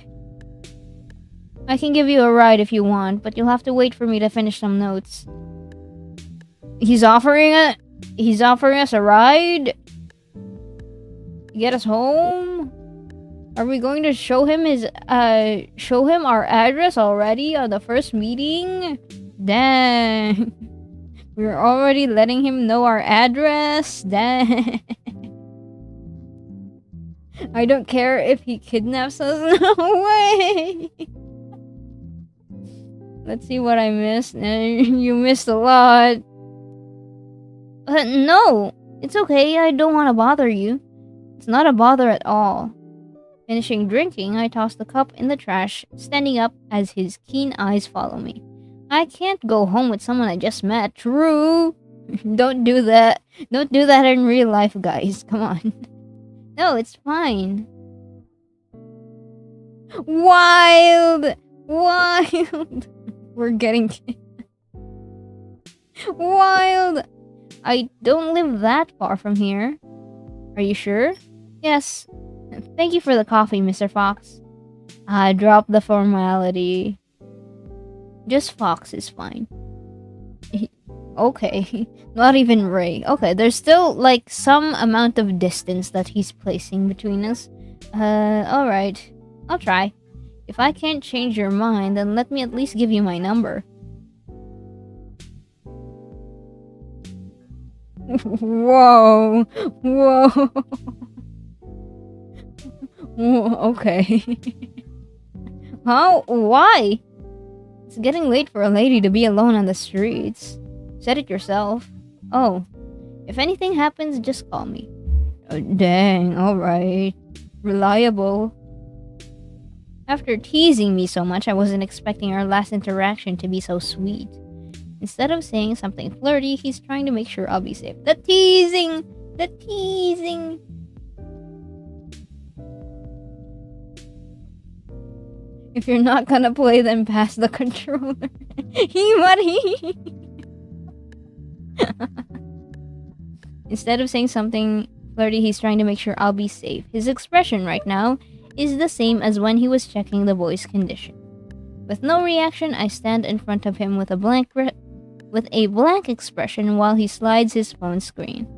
I can give you a ride if you want, but you'll have to wait for me to finish some notes. He's offering us a ride? To get us home? Are we going to show him our address already on the first meeting? Dang. We're already letting him know our address? Dang. I don't care if he kidnaps us. No way. Let's see what I missed. You missed a lot. No, it's okay. I don't want to bother you. It's not a bother at all. Finishing drinking, I toss the cup in the trash, standing up as his keen eyes follow me. I can't go home with someone I just met. True. Don't do that. Don't do that in real life, guys. Come on. No, it's fine. Wild. We're getting wild. I don't live that far from here. Are you sure? Yes. Thank you for the coffee, Mr. Fox. I dropped the formality. Just Fox is fine. Okay. Not even Ray. Okay, there's still like some amount of distance that he's placing between us. Alright. I'll try. If I can't change your mind, then let me at least give you my number. Whoa. Okay. How? Why? It's getting late for a lady to be alone on the streets. Said it yourself. Oh. If anything happens, just call me. Oh, dang, alright. Reliable. After teasing me so much, I wasn't expecting our last interaction to be so sweet. Instead of saying something flirty, he's trying to make sure I'll be safe. The teasing! The teasing! If you're not gonna play, then pass the controller. Mori! Instead of saying something flirty, he's trying to make sure I'll be safe. His expression right now is the same as when he was checking the boy's condition. With no reaction, I stand in front of him with a blank expression while he slides his phone screen.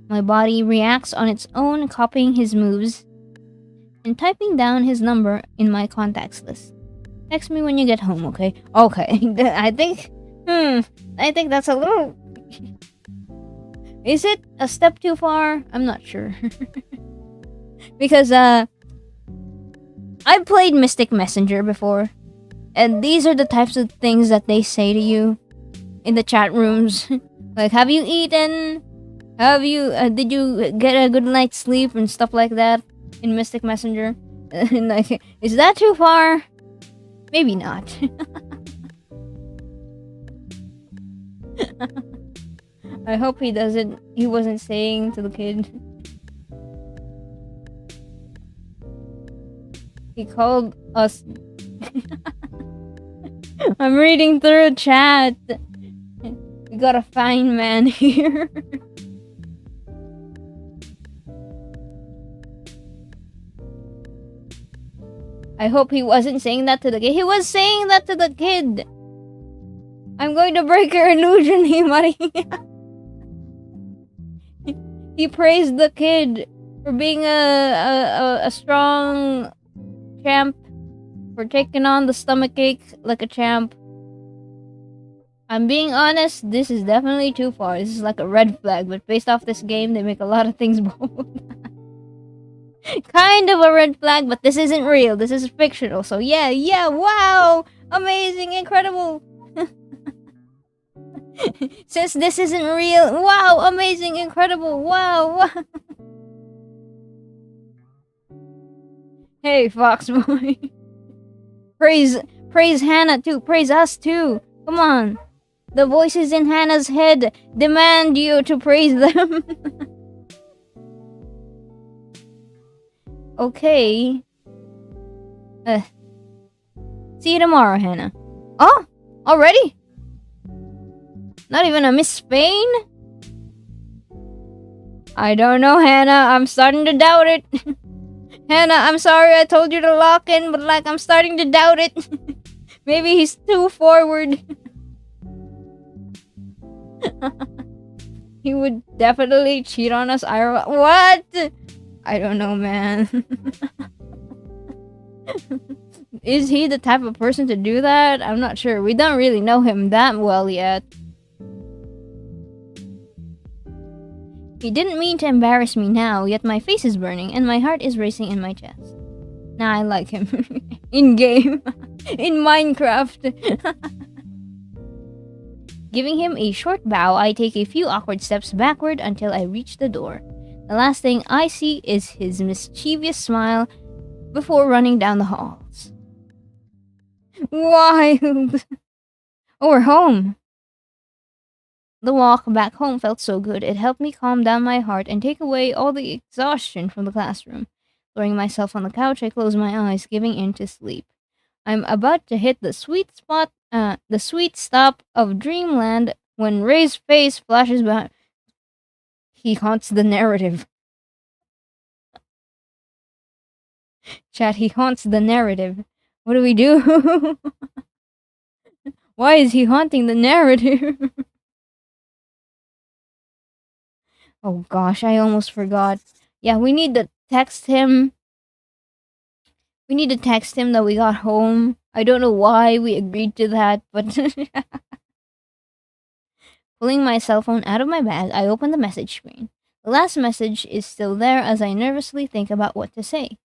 My body reacts on its own, copying his moves and typing down his number in my contacts list. Text me when you get home, okay? Okay. I think that's a little... Is it a step too far? I'm not sure. Because, I've played Mystic Messenger before. And these are the types of things that they say to you in the chat rooms. Like, have you eaten? Did you get a good night's sleep and stuff like that in Mystic Messenger? Like, is that too far? Maybe not. I hope he wasn't saying to the kid. He called us. I'm reading through chat. We got a fine man here. I hope he wasn't saying that to the kid. He was saying that to the kid. I'm going to break your illusion, Mori. He praised the kid for being a strong champ, for taking on the stomachache like a champ. I'm being honest, this is definitely too far. This is like a red flag, but based off this game, they make a lot of things bold. Kind of a red flag, but this isn't real. This is fictional. So yeah, yeah, wow! Amazing, incredible. Since this isn't real, wow, amazing, incredible, wow, wow. Hey, Fox Boy. praise praise Hannah too. Praise us too. Come on. The voices in Hannah's head demand you to praise them. Okay. Uh, See you tomorrow, Hannah. Oh, already? Not even a Miss Spain? I don't know, Hannah. I'm starting to doubt it. Hannah, I'm sorry I told you to lock in, but like I'm starting to doubt it. Maybe he's too forward. He would definitely cheat on us. What? I don't know, man. Is he the type of person to do that? I'm not sure. We don't really know him that well yet. He didn't mean to embarrass me now, yet my face is burning and my heart is racing in my chest. Nah, I like him. In-game. In Minecraft. Giving him a short bow, I take a few awkward steps backward until I reach the door. The last thing I see is his mischievous smile before running down the halls. Wild! Oh, we're home! The walk back home felt so good. It helped me calm down my heart and take away all the exhaustion from the classroom. Throwing myself on the couch, I close my eyes, giving in to sleep. I'm about to hit the the sweet stop of dreamland when Ray's face flashes behind. He haunts the narrative. Chat, he haunts the narrative. What do we do? Why is he haunting the narrative? Oh gosh, I almost forgot. Yeah, we need to text him. We need to text him that we got home. I don't know why we agreed to that, but pulling my cell phone out of my bag, I open the message screen. The last message is still there as I nervously think about what to say.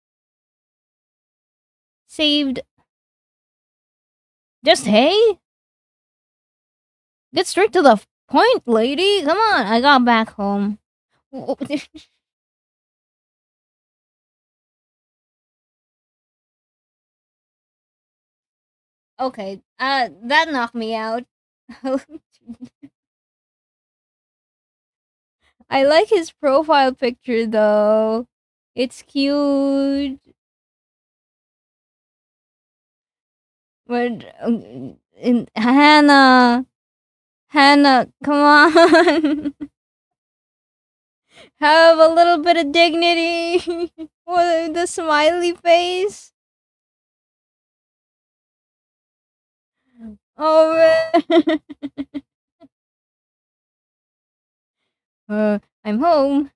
Saved. Just hey? Get straight to the point, lady. Come on, I got back home. Okay, that knocked me out. I like his profile picture though. It's cute. But Hannah, come on. Have a little bit of dignity. What the smiley face? Oh man. I'm home.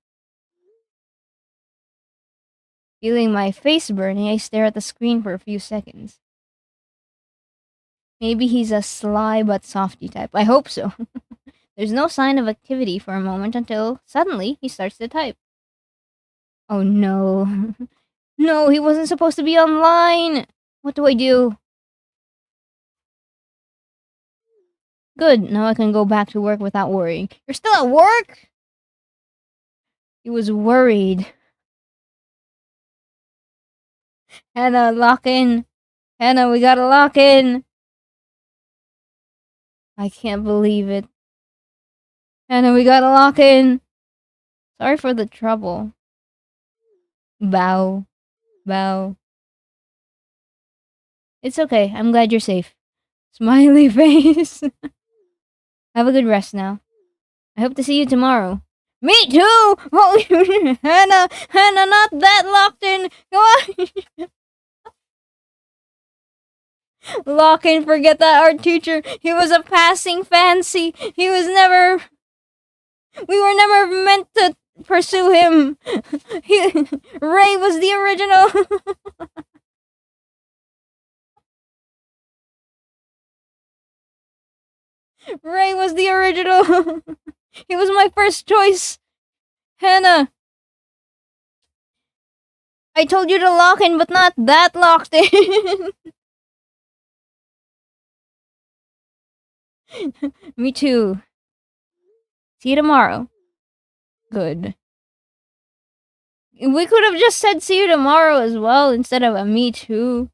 Feeling my face burning, I stare at the screen for a few seconds. Maybe he's a sly but softy type. I hope so. There's no sign of activity for a moment until suddenly he starts to type. Oh no. No, he wasn't supposed to be online. What do I do? Good, now I can go back to work without worrying. You're still at work? He was worried. Hannah, lock in. Hannah, we gotta lock in. I can't believe it. Hannah, we gotta lock in. Sorry for the trouble. Bow. Bow. It's okay. I'm glad you're safe. Smiley face. Have a good rest now. I hope to see you tomorrow. Me too! Oh, Hannah, not that locked in. Come on. Lock in, forget that art teacher. He was a passing fancy. He was never. We were never meant to pursue him. Ray was the original. Ray was the original. He was my first choice. Hannah. I told you to lock in, but not that locked in. Me too. See you tomorrow. Good. We could have just said see you tomorrow as well instead of a me too.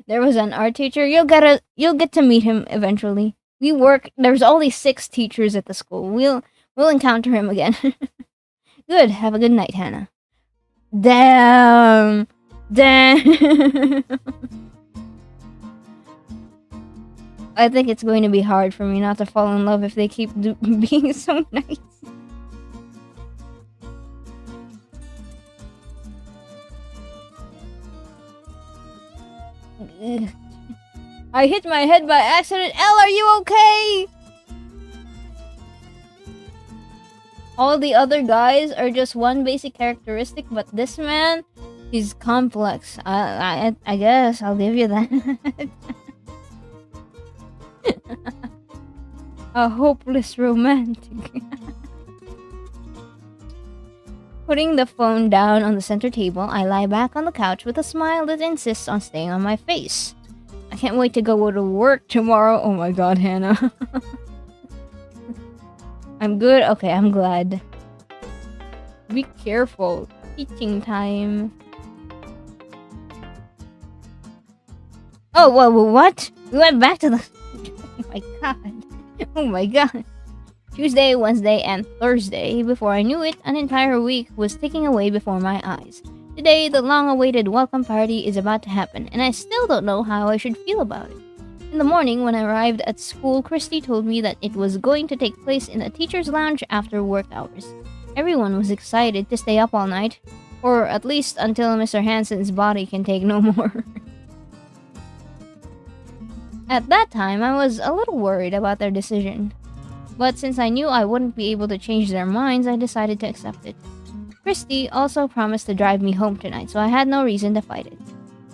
There was an art teacher. You'll get to meet him eventually. There's only 6 teachers at the school. We'll encounter him again. Good. Have a good night, Hannah. Damn. I think it's going to be hard for me not to fall in love if they keep being so nice. Ugh. I hit my head by accident. Elle, are you okay? All the other guys are just one basic characteristic, but this man, he's complex. I guess I'll give you that. A hopeless romantic. Putting the phone down on the center table, I lie back on the couch with a smile that insists on staying on my face. I can't wait to go to work tomorrow. Oh my god, Hannah. I'm good? Okay, I'm glad. Be careful. Teaching time. Oh, well, what? We went back to the... Oh my god. Oh my god. Tuesday, Wednesday, and Thursday. Before I knew it, an entire week was ticking away before my eyes. Today, the long-awaited welcome party is about to happen, and I still don't know how I should feel about it. In the morning, when I arrived at school, Christy told me that it was going to take place in a teacher's lounge after work hours. Everyone was excited to stay up all night, or at least until Mr. Hansen's body can take no more. At that time, I was a little worried about their decision. But since I knew I wouldn't be able to change their minds, I decided to accept it. Christy also promised to drive me home tonight, so I had no reason to fight it.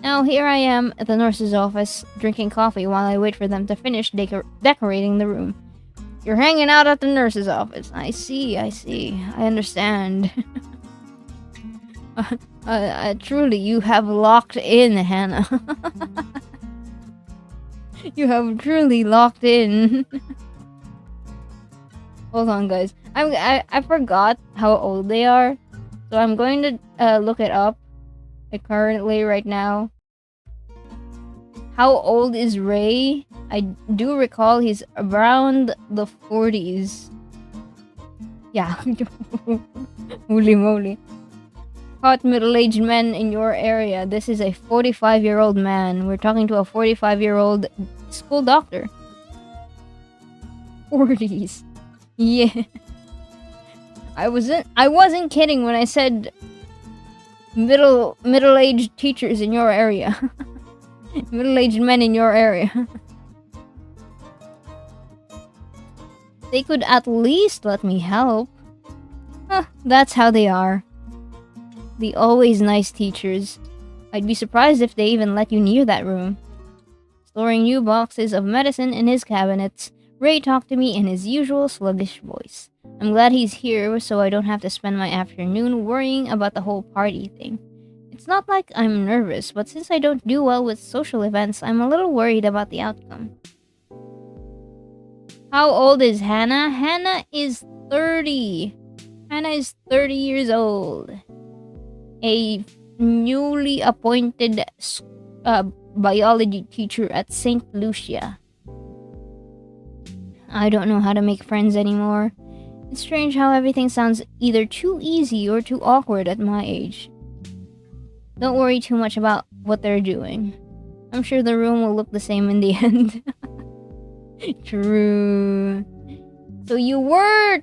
Now here I am at the nurse's office, drinking coffee while I wait for them to finish decorating the room. You're hanging out at the nurse's office. I see. I understand. Truly, you have locked in, Hannah. You have truly locked in. Hold on, guys. I forgot how old they are, so I'm going to look it up. Currently, right now. How old is Ray? I do recall he's around the 40s. Yeah. Holy moly. Hot middle-aged men in your area. This is a 45-year-old man. We're talking to a 45-year-old school doctor. 40s. Yeah. I wasn't kidding when I said middle-aged teachers in your area. Middle-aged men in your area. They could at least let me help. Huh, that's how they are. The always nice teachers. I'd be surprised if they even let you near that room. Storing new boxes of medicine in his cabinets, Ray talked to me in his usual sluggish voice. I'm glad he's here so I don't have to spend my afternoon worrying about the whole party thing. It's not like I'm nervous, but since I don't do well with social events, I'm a little worried about the outcome. How old is Hannah? Hannah is 30. Hannah is 30 years old. A newly appointed biology teacher at St. Lucia. I don't know how to make friends anymore. It's strange how everything sounds either too easy or too awkward at my age. Don't worry too much about what they're doing. I'm sure the room will look the same in the end. True. So you were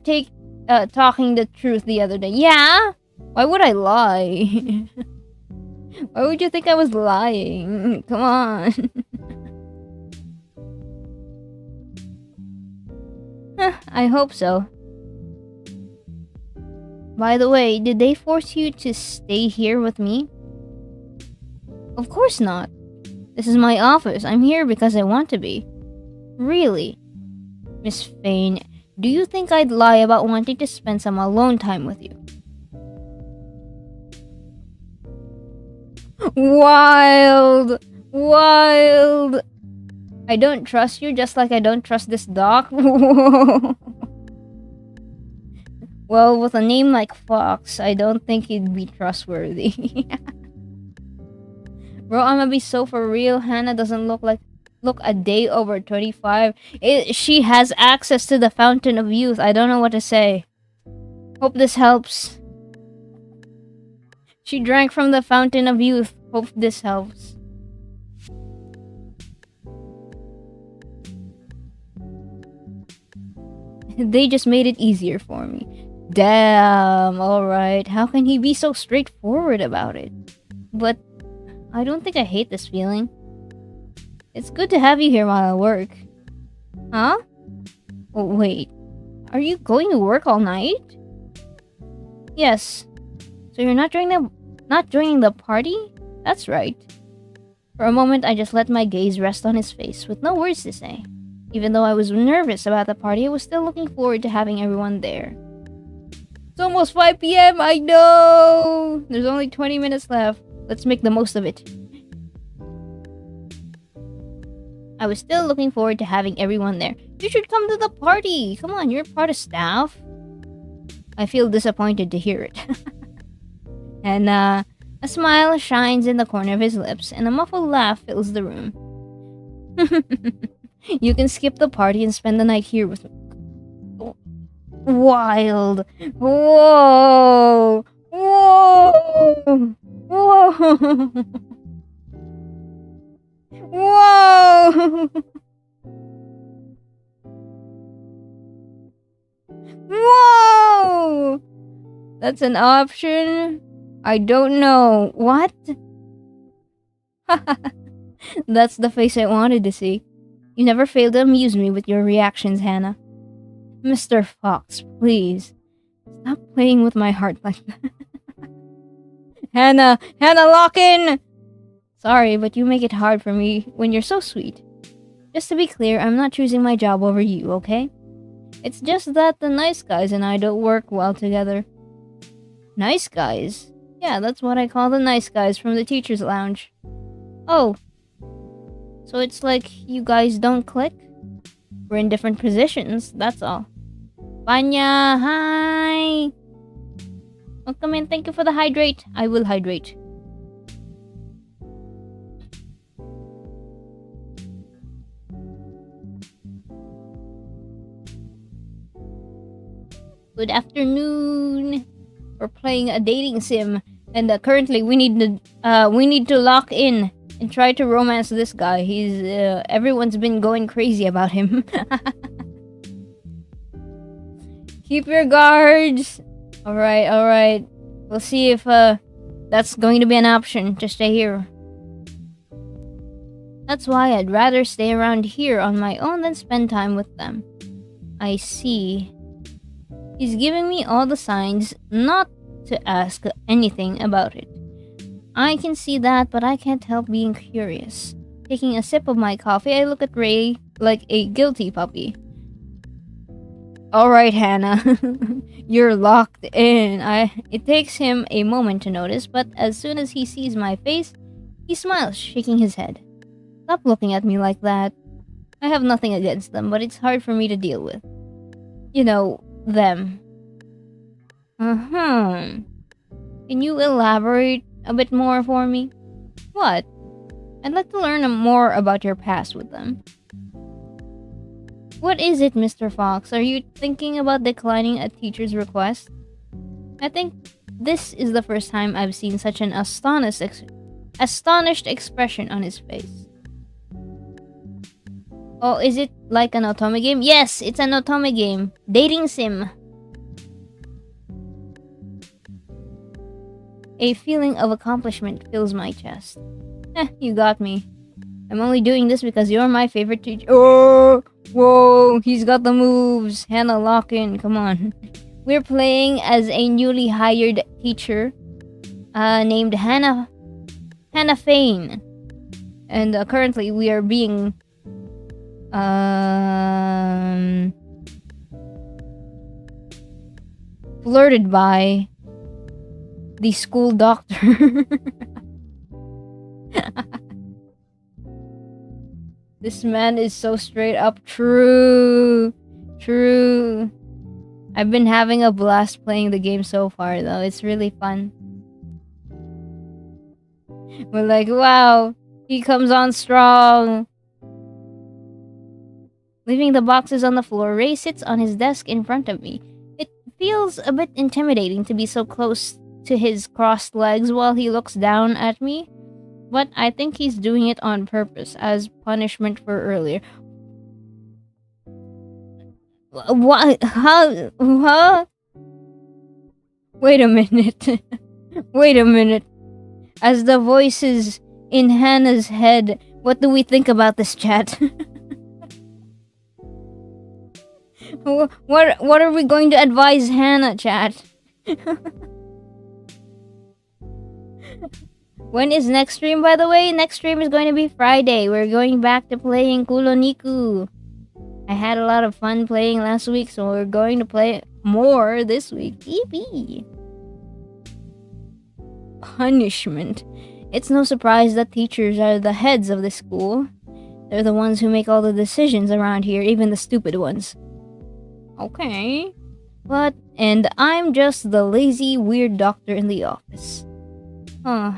talking the truth the other day. Yeah? Why would I lie? Why would you think I was lying? Come on. I hope so. By the way, did they force you to stay here with me? Of course not. This is my office. I'm here because I want to be. Really? Miss Fane, do you think I'd lie about wanting to spend some alone time with you? Wild! Wild! I don't trust you just like I don't trust this dog. Well, with a name like Fox, I don't think he'd be trustworthy. Bro, I'ma be so for real. Hannah doesn't look a day over 25. She has access to the fountain of youth. I don't know what to say. Hope this helps. She drank from the fountain of youth. Hope this helps. They just made it easier for me. Damn, alright. How can he be so straightforward about it? But I don't think I hate this feeling. It's good to have you here while I work. Huh? Oh, wait. Are you going to work all night? Yes. So you're not joining the party? That's right. For a moment, I just let my gaze rest on his face with no words to say. Even though I was nervous about the party, I was still looking forward to having everyone there. It's almost 5 p.m. I know! There's only 20 minutes left. Let's make the most of it. I was still looking forward to having everyone there. You should come to the party! Come on, you're part of staff. I feel disappointed to hear it. And, a smile shines in the corner of his lips, and a muffled laugh fills the room. You can skip the party and spend the night here with me. Wild! Whoa! Whoa! Whoa! Whoa! Whoa! That's an option? I don't know. What? That's the face I wanted to see. You never fail to amuse me with your reactions, Hannah. Mr. Fox, please. Stop playing with my heart like that. Hannah! Hannah, lock in! Sorry, but you make it hard for me when you're so sweet. Just to be clear, I'm not choosing my job over you, okay? It's just that the nice guys and I don't work well together. Nice guys? Yeah, that's what I call the nice guys from the teacher's lounge. Oh. So it's like you guys don't click? We're in different positions, that's all. Vanya, hi! Welcome in, thank you for the hydrate. I will hydrate. Good afternoon. We're playing a dating sim, and currently we need to lock in and try to romance this guy. He's everyone's been going crazy about him. Keep your guards. All right. We'll see if that's going to be an option to stay here. That's why I'd rather stay around here on my own than spend time with them. I see. He's giving me all the signs not to ask anything about it. I can see that, but I can't help being curious. Taking a sip of my coffee, I look at Ray like a guilty puppy. Alright, Hannah. You're locked in. It takes him a moment to notice, but as soon as he sees my face, he smiles, shaking his head. Stop looking at me like that. I have nothing against them, but it's hard for me to deal with. You know, them. Can you elaborate a bit more for me? What? I'd like to learn more about your past with them. What is it, Mr. Fox? Are you thinking about declining a teacher's request? I think this is the first time I've seen such an astonished expression on his face. Oh, is it like an otome game? Yes, it's an otome game. Dating sim. A feeling of accomplishment fills my chest. You got me. I'm only doing this because you're my favorite teacher. Oh, whoa, he's got the moves. Hannah, lock in, come on. We're playing as a newly hired teacher named Hannah Fane. And currently we are being flirted by the school doctor. This man is so straight up true. True. I've been having a blast playing the game so far, though. It's really fun. We're like, wow, he comes on strong. Leaving the boxes on the floor, Ray sits on his desk in front of me. It feels a bit intimidating to be so close to his crossed legs while he looks down at me. But I think he's doing it on purpose, as punishment for earlier. What? How? Huh? Wait a minute. Wait a minute. As the voices in Hannah's head, what do we think about this chat? What are we going to advise Hannah, chat? When is next stream, by the way? Next stream is going to be Friday. We're going back to playing Kuloniku. I had a lot of fun playing last week, so we're going to play more this week. Yippee! Punishment. It's no surprise that teachers are the heads of the school. They're the ones who make all the decisions around here, even the stupid ones. Okay. And I'm just the lazy, weird doctor in the office. Huh.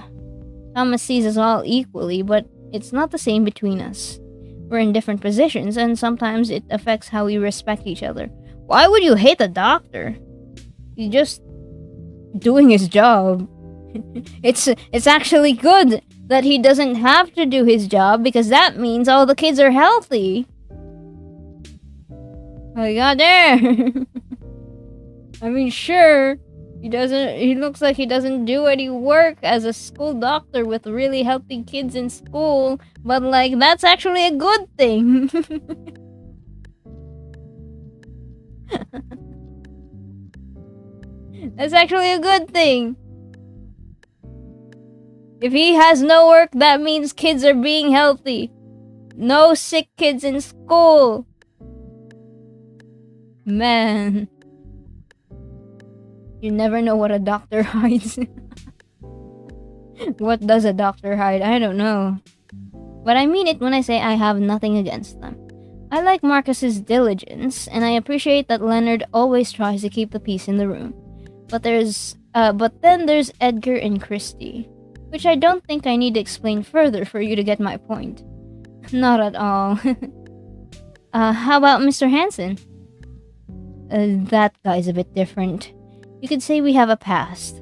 Thomas sees us all equally, but it's not the same between us. We're in different positions, and sometimes it affects how we respect each other. Why would you hate the doctor? He's just doing his job. It's actually good that he doesn't have to do his job, because that means all the kids are healthy. Oh, you got there. I mean, sure. He looks like he doesn't do any work as a school doctor with really healthy kids in school, but like, that's actually a good thing. That's actually a good thing. If he has no work, that means kids are being healthy. No sick kids in school. Man. You never know what a doctor hides. What does a doctor hide? I don't know. But I mean it when I say I have nothing against them. I like Marcus's diligence, and I appreciate that Leonard always tries to keep the peace in the room. But then there's Edgar and Christy, which I don't think I need to explain further for you to get my point. Not at all. How about Mr. Hansen? That guy's a bit different. You could say we have a past.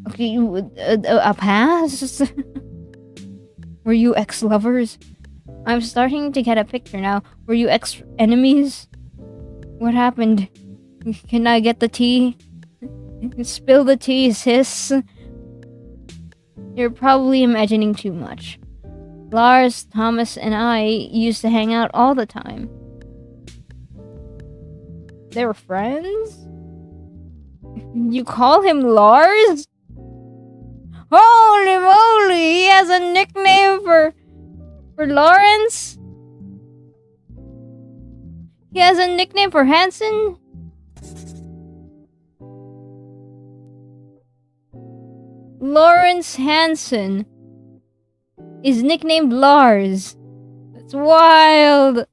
Okay, a past? Were you ex-lovers? I'm starting to get a picture now. Were you ex-enemies? What happened? Can I get the tea? Spill the tea, sis. You're probably imagining too much. Lars, Thomas, and I used to hang out all the time. They were friends? You call him Lars? Holy moly! He has a nickname for Lawrence? He has a nickname for Hansen? Lawrence Hansen is nicknamed Lars. That's wild.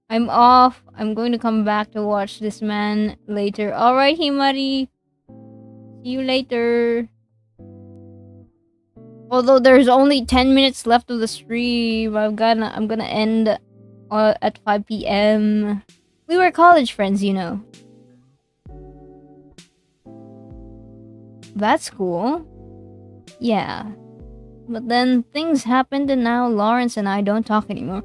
I'm off. I'm going to come back to watch this man later. Alright, Himari. See you later. Although there's only 10 minutes left of the stream, I'm gonna end at 5 p.m. We were college friends, you know. That's cool. Yeah. But then things happened and now Lawrence and I don't talk anymore.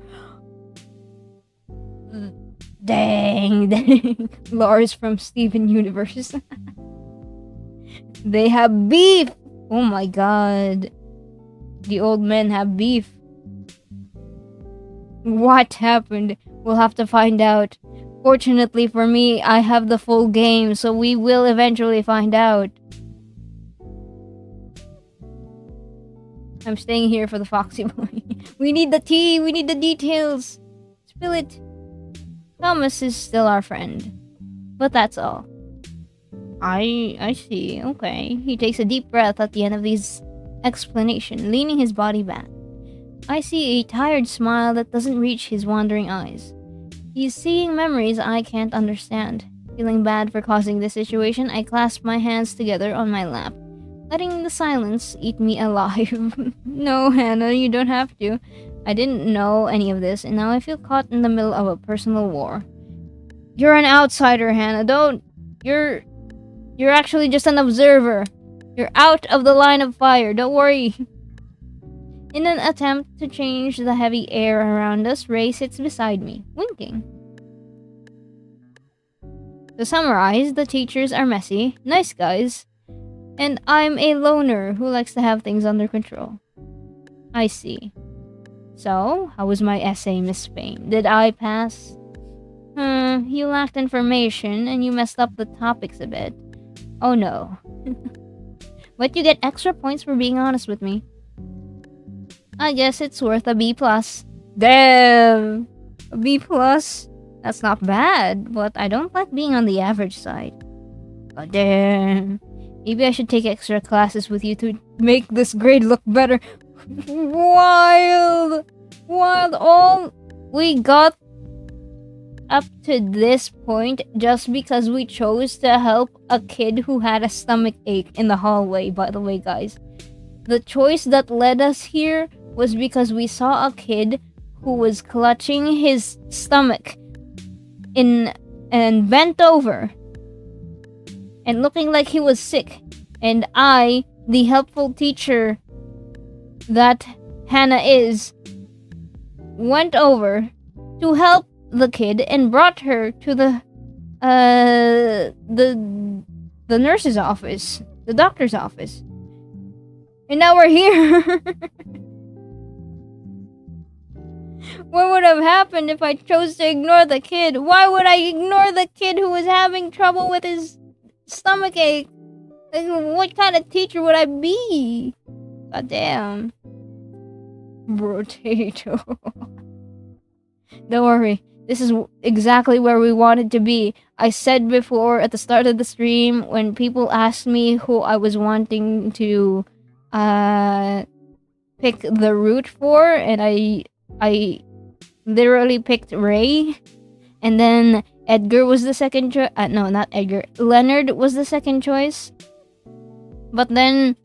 Dang. Lars from Steven Universe. They have beef. Oh my god. The old men have beef. What happened? We'll have to find out. Fortunately for me, I have the full game, so we will eventually find out. I'm staying here for the Foxy Boy. We need the tea. We need the details. Spill it. Thomas is still our friend. But that's all. I see. Okay. He takes a deep breath at the end of his explanation, leaning his body back. I see a tired smile that doesn't reach his wandering eyes. He's seeing memories I can't understand. Feeling bad for causing this situation, I clasp my hands together on my lap, letting the silence eat me alive. No, Hannah, you don't have to. I didn't know any of this, and now I feel caught in the middle of a personal war. You're an outsider, Hannah. Don't. You're actually just an observer. You're out of the line of fire. Don't worry. In an attempt to change the heavy air around us, Ray sits beside me, winking. To summarize, the teachers are messy, nice guys, and I'm a loner who likes to have things under control. I see. So, how was my essay, Miss Payne? Did I pass? You lacked information and you messed up the topics a bit. Oh no. But you get extra points for being honest with me. I guess it's worth a B plus. Damn! A B plus? That's not bad, but I don't like being on the average side. God damn. Maybe I should take extra classes with you to make this grade look better. Wild! Wild! All we got up to this point just because we chose to help a kid who had a stomach ache in the hallway, by the way, guys. The choice that led us here was because we saw a kid who was clutching his stomach in and bent over and looking like he was sick. And I, the helpful teacher that Hannah is, went over to help the kid and brought her to the nurse's office, the doctor's office. And now we're here. What would have happened if I chose to ignore the kid? Why would I ignore the kid who was having trouble with his stomach ache? Like, what kind of teacher would I be? God damn. Potato. Don't worry. This is exactly where we wanted to be. I said before at the start of the stream when people asked me who I was wanting to pick the route for, and I literally picked Ray, and then Edgar was the second choice. No, not Edgar. Leonard was the second choice. But then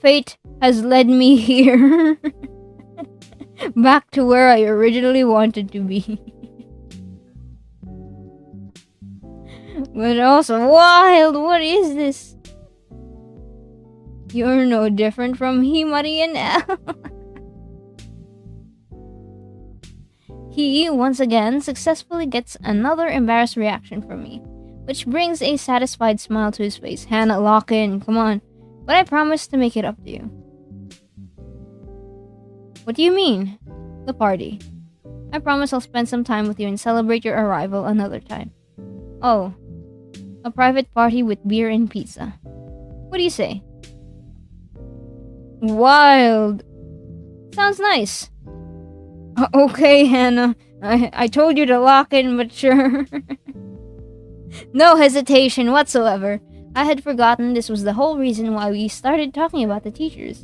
fate has led me here. Back to where I originally wanted to be. But also wild, what is this? You're no different from Himari and L. He, once again, successfully gets another embarrassed reaction from me, which brings a satisfied smile to his face. Hannah, lock in, come on. But I promise to make it up to you. What do you mean? The party. I promise I'll spend some time with you and celebrate your arrival another time. Oh, a private party with beer and pizza. What do you say? Wild. Sounds nice. Okay, Hannah. I told you to lock in, but sure. No hesitation whatsoever. I had forgotten this was the whole reason why we started talking about the teachers.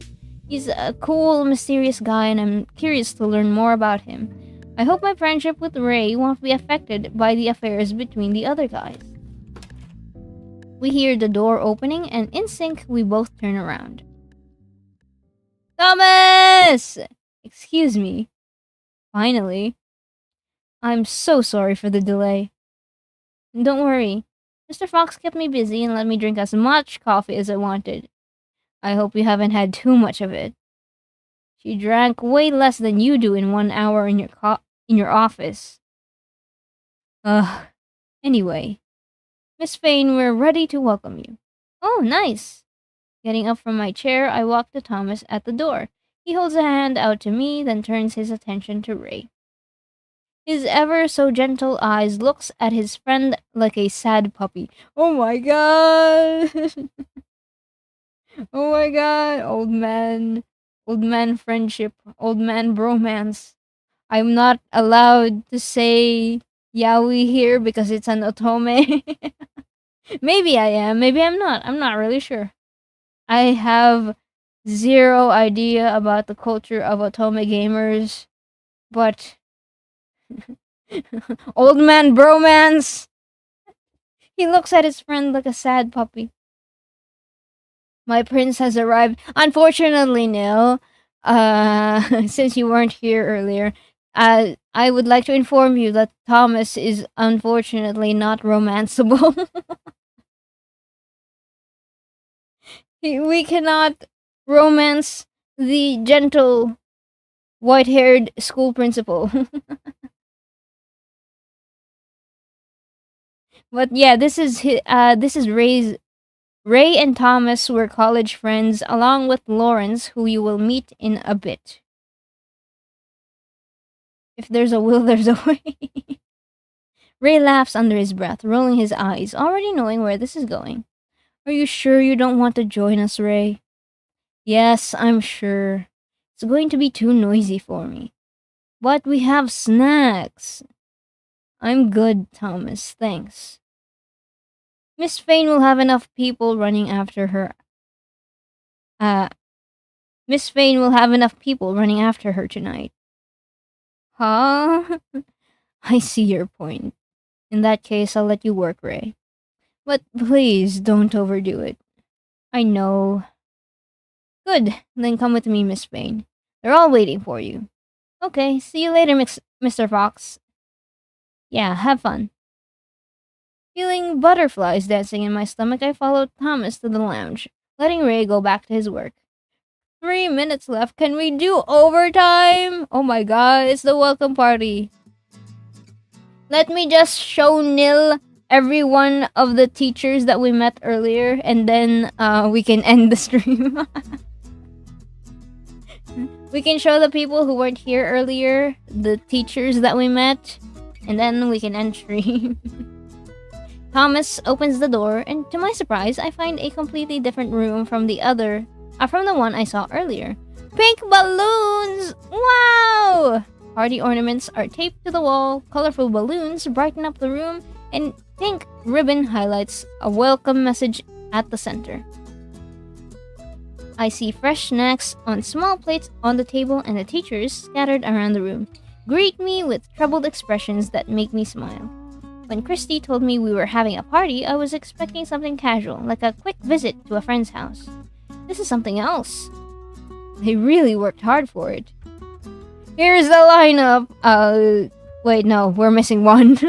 He's a cool, mysterious guy, and I'm curious to learn more about him. I hope my friendship with Ray won't be affected by the affairs between the other guys. We hear the door opening, and in sync, we both turn around. Thomas! Excuse me. Finally. I'm so sorry for the delay. Don't worry. Mr. Fox kept me busy and let me drink as much coffee as I wanted. I hope you haven't had too much of it. She drank way less than you do in 1 hour in your office. Ugh. Anyway, Miss Fane, we're ready to welcome you. Oh, nice. Getting up from my chair, I walk to Thomas at the door. He holds a hand out to me, then turns his attention to Ray. His ever so gentle eyes looks at his friend like a sad puppy. Oh my god! Oh my god, old man friendship, old man bromance. I'm not allowed to say yaoi here because it's an otome. Maybe I am, maybe I'm not. I'm not really sure. I have zero idea about the culture of otome gamers, but old man bromance. He looks at his friend like a sad puppy. My prince has arrived. Unfortunately, Nil. Since you weren't here earlier, I would like to inform you that Thomas is unfortunately not romanceable. We cannot romance the gentle, white-haired school principal. But yeah, this is Ray's. Ray and Thomas were college friends, along with Lawrence, who you will meet in a bit. If there's a will, there's a way. Ray laughs under his breath, rolling his eyes, already knowing where this is going. Are you sure you don't want to join us, Ray? Yes, I'm sure. It's going to be too noisy for me. But we have snacks. I'm good, Thomas, thanks. Miss Fane will have enough people running after her. Uh, Miss Fane will have enough people running after her tonight. Huh? I see your point. In that case, I'll let you work, Ray. But please don't overdo it. I know. Good. Then come with me, Miss Fane. They're all waiting for you. Okay, see you later, Mr. Fox. Yeah, have fun. Feeling butterflies dancing in my stomach, I followed Thomas to the lounge, letting Ray go back to his work. 3 minutes left. Can we do overtime? Oh my god, it's the welcome party. Let me just show Nil every one of the teachers that we met earlier, and then we can end the stream. We can show the people who weren't here earlier, the teachers that we met, and then we can end stream. Thomas opens the door, and to my surprise, I find a completely different room from the one I saw earlier. Pink balloons! Wow! Party ornaments are taped to the wall, colorful balloons brighten up the room, and pink ribbon highlights a welcome message at the center. I see fresh snacks on small plates on the table, and the teachers scattered around the room greet me with troubled expressions that make me smile. When Christy told me we were having a party, I was expecting something casual, like a quick visit to a friend's house. This is something else. They really worked hard for it. Here's the lineup. Wait, no, we're missing one.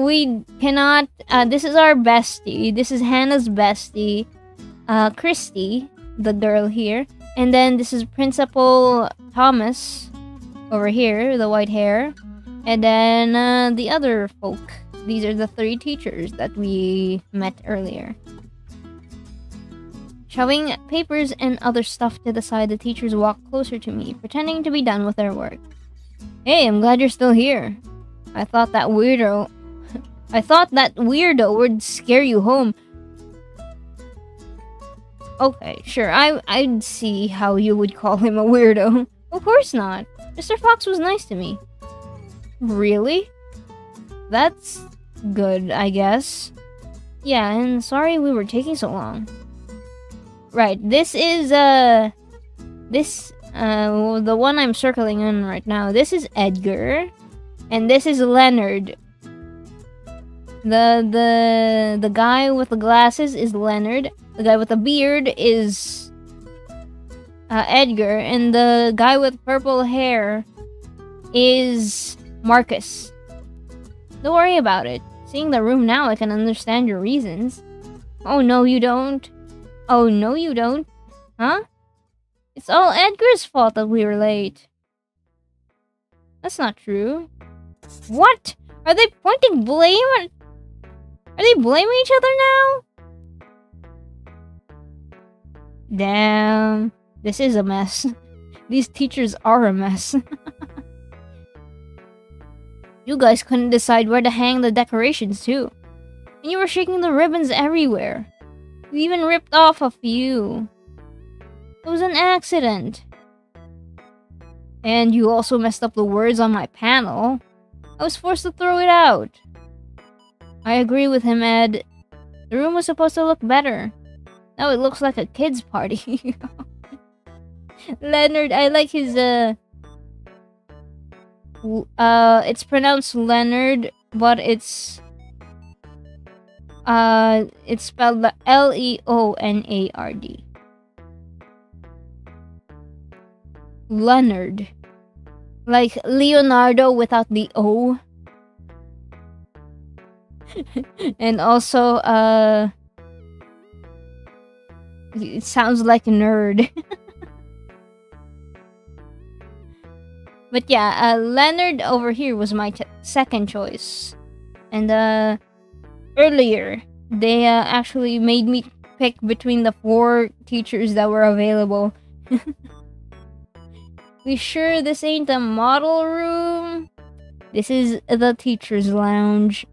We cannot. This is our bestie. This is Hannah's bestie. Christy, the girl here, and then this is Principal Thomas over here, the white hair, and then the other folk. These are the 3 teachers that we met earlier. Shoving papers and other stuff to the side, the teachers walk closer to me, pretending to be done with their work. Hey, I'm glad you're still here. I thought that weirdo would scare you home. Okay, sure, I'd see how you would call him a weirdo. Of course not. Mr. Fox was nice to me. Really? That's good, I guess. Yeah, and sorry we were taking so long. Right, this is, the one I'm circling on right now. This is Edgar, and this is Leonard. The guy with the glasses is Leonard. The guy with the beard is Edgar, and the guy with purple hair is Marcus. Don't worry about it. Seeing the room now, I can understand your reasons. Oh no, you don't. Oh no, you don't. Huh? It's all Edgar's fault that we were late. That's not true. What? Are they pointing blame? Are they blaming each other now? Damn. This is a mess. These teachers are a mess. You guys couldn't decide where to hang the decorations too. And you were shaking the ribbons everywhere. You even ripped off a few. It was an accident. And you also messed up the words on my panel. I was forced to throw it out. I agree with him, Ed. The room was supposed to look better. Now it looks like a kid's party. Leonard, I like his it's pronounced Leonard, but it's spelled Leonard. Leonard. Like Leonardo without the O. And also it sounds like a nerd. But yeah, Leonard over here was my second choice. And earlier, they actually made me pick between the 4 teachers that were available. We sure this ain't a model room? This is the teacher's lounge.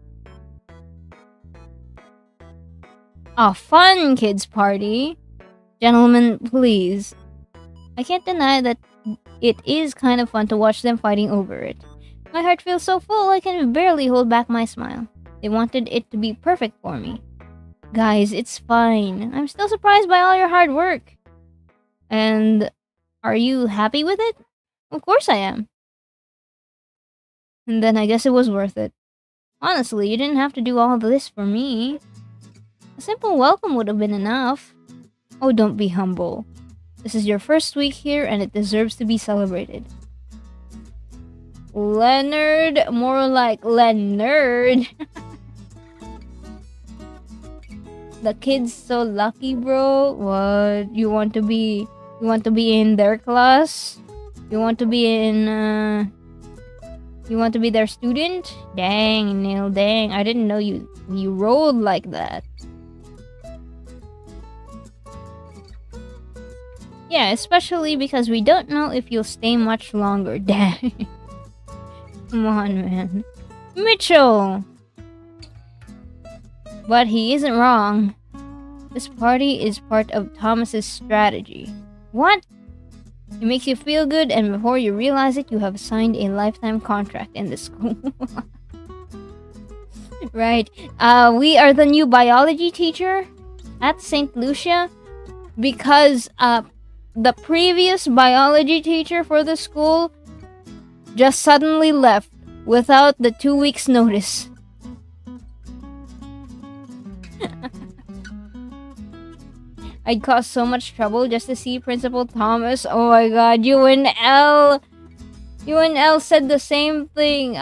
A fun kids party. Gentlemen, please. I can't deny that it is kind of fun to watch them fighting over it. My heart feels so full I can barely hold back my smile. They wanted it to be perfect for me. Guys, it's fine. I'm still surprised by all your hard work. And are you happy with it? Of course I am. And then I guess it was worth it. Honestly, you didn't have to do all of this for me. A simple welcome would have been enough. Oh, don't be humble. This is your first week here and it deserves to be celebrated. Leonard, more like Leonard. The kid's so lucky, bro. What? You want to be in their class? You want to be their student? Dang, Neil, dang. I didn't know you rolled like that. Yeah, especially because we don't know if you'll stay much longer. Dang. Come on, man. Mitchell! But he isn't wrong. This party is part of Thomas's strategy. What? It makes you feel good, and before you realize it, you have signed a lifetime contract in the school. Right. We are the new biology teacher at St. Lucia because the previous biology teacher for the school just suddenly left without the 2 weeks notice. I'd cause so much trouble just to see Principal Thomas. Oh my god, you and Elle said the same thing.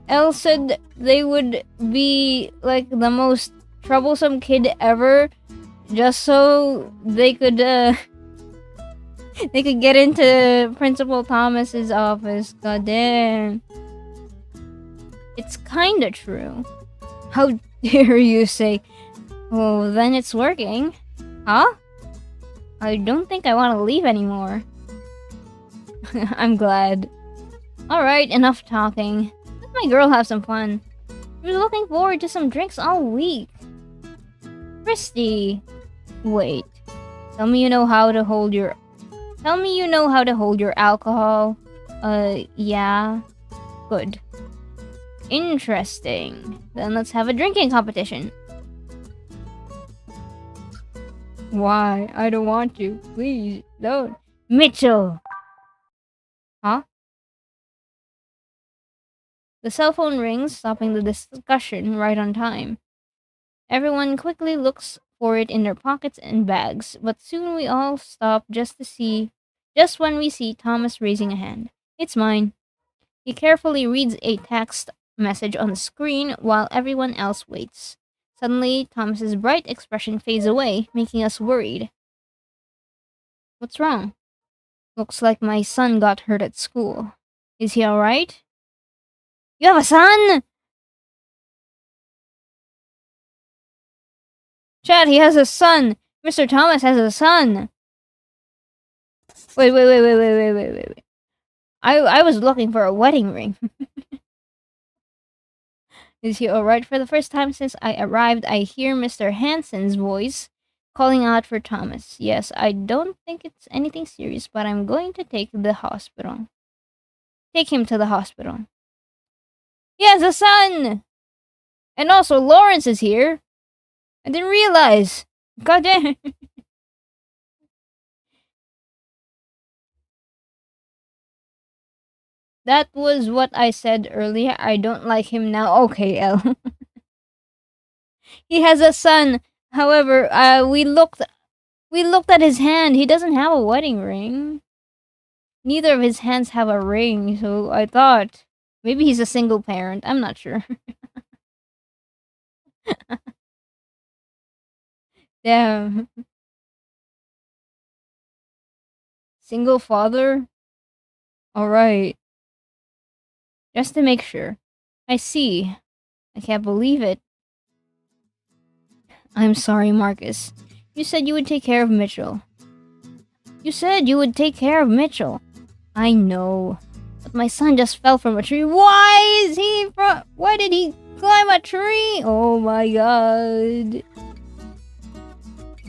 Elle said they would be like the most troublesome kid ever just so they could get into Principal Thomas's office. God damn. It's kinda true. How dare you say, oh, then it's working. Huh? I don't think I want to leave anymore. I'm glad. Alright, enough talking. Let my girl have some fun. She was looking forward to some drinks all week. Christy. Wait. Tell me you know how to hold your alcohol. Yeah. Good. Interesting. Then let's have a drinking competition. Why? I don't want to. Please, don't. Mitchell! Huh? The cell phone rings, stopping the discussion right on time. Everyone quickly looks for it in their pockets and bags, but soon we all stop just when we see Thomas raising a hand. It's mine. He carefully reads a text message on the screen while everyone else waits. Suddenly, Thomas's bright expression fades away, making us worried. What's wrong? Looks like my son got hurt at school. Is he alright? You have a son? Chad, he has a son! Mr. Thomas has a son! Wait. I was looking for a wedding ring. Is he alright? For the first time since I arrived, I hear Mr. Hansen's voice calling out for Thomas. Yes, I don't think it's anything serious, but I'm going to take him to the hospital. He has a son! And also, Lawrence is here. I didn't realize. God damn. That was what I said earlier. I don't like him now. Okay, L. He has a son. However, we looked at his hand. He doesn't have a wedding ring. Neither of his hands have a ring, so I thought maybe he's a single parent. I'm not sure. Damn. Single father? Alright. Just to make sure. I see. I can't believe it. I'm sorry, Marcus. You said you would take care of Mitchell. You said you would take care of Mitchell. I know. But my son just fell from a tree. Why did he climb a tree? Oh my god.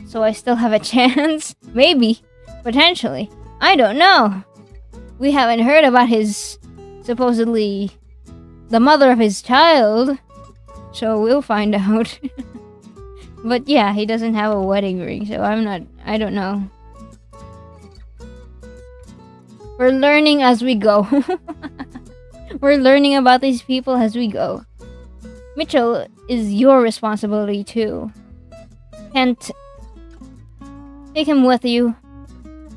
So I still have a chance? Maybe. Potentially. I don't know. We haven't heard about his supposedly the mother of his child. So we'll find out. But yeah, he doesn't have a wedding ring, so I don't know. We're learning as we go. We're learning about these people as we go. Mitchell is your responsibility too. Can't take him with you.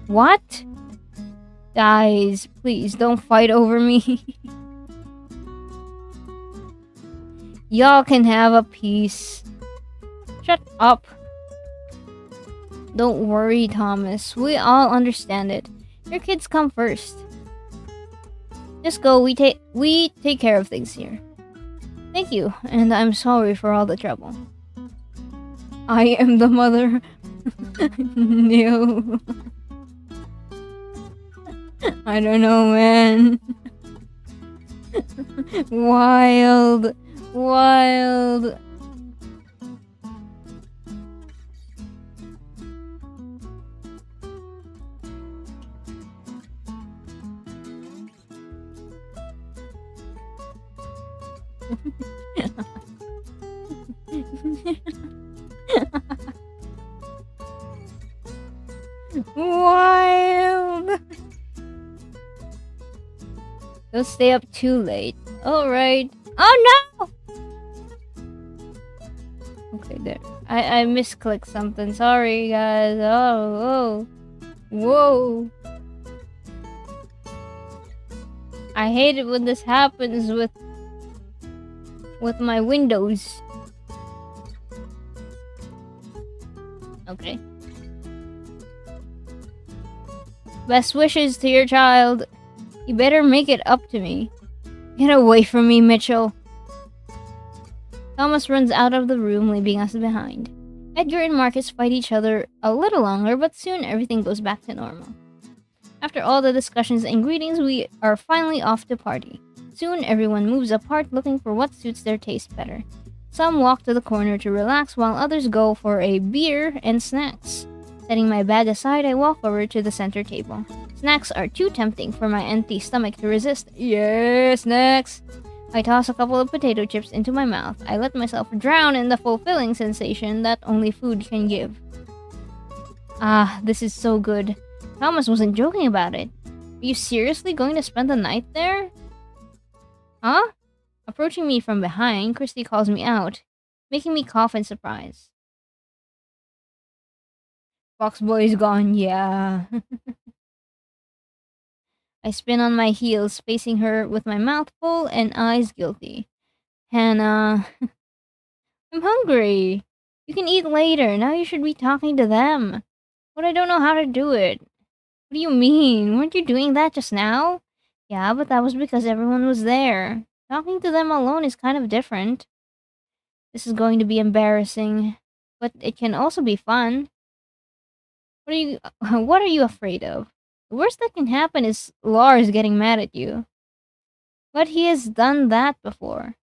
What? Guys, please don't fight over me. Y'all can have a piece. Shut up. Don't worry, Thomas. We all understand it. Your kids come first. Just go. We take care of things here. Thank you, and I'm sorry for all the trouble. I am the mother. No. I don't know, man. Wild. Wild. Wild. Don't stay up too late. Alright. Oh no! Okay, there. I misclicked something. Sorry, guys. Oh, whoa. Whoa. I hate it when this happens with my Windows. Okay. Best wishes to your child. You better make it up to me. Get away from me, Mitchell. Thomas runs out of the room, leaving us behind. Edgar and Marcus fight each other a little longer, but soon everything goes back to normal. After all the discussions and greetings, we are finally off to party. Soon everyone moves apart, looking for what suits their taste better. Some walk to the corner to relax, while others go for a beer and snacks. Setting my bag aside, I walk over to the center table. Snacks are too tempting for my empty stomach to resist. Yeah, snacks! I toss a couple of potato chips into my mouth. I let myself drown in the fulfilling sensation that only food can give. Ah, this is so good. Thomas wasn't joking about it. Are you seriously going to spend the night there? Huh? Approaching me from behind, Christy calls me out, making me cough in surprise. Foxboy is gone, yeah. I spin on my heels, facing her with my mouth full and eyes guilty. Hannah, I'm hungry. You can eat later. Now you should be talking to them. But I don't know how to do it. What do you mean? Weren't you doing that just now? Yeah, but that was because everyone was there. Talking to them alone is kind of different. This is going to be embarrassing, but it can also be fun. What are you afraid of? The worst that can happen is Lars getting mad at you. But he has done that before.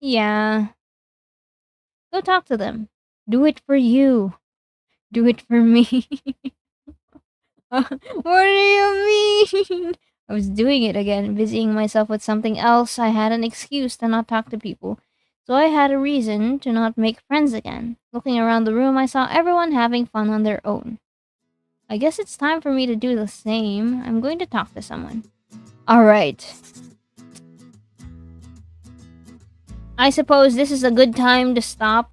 Yeah. Go talk to them. Do it for you. Do it for me. What do you mean? I was doing it again, busying myself with something else. I had an excuse to not talk to people. So I had a reason to not make friends again. Looking around the room, I saw everyone having fun on their own. I guess it's time for me to do the same. I'm going to talk to someone. Alright. I suppose this is a good time to stop.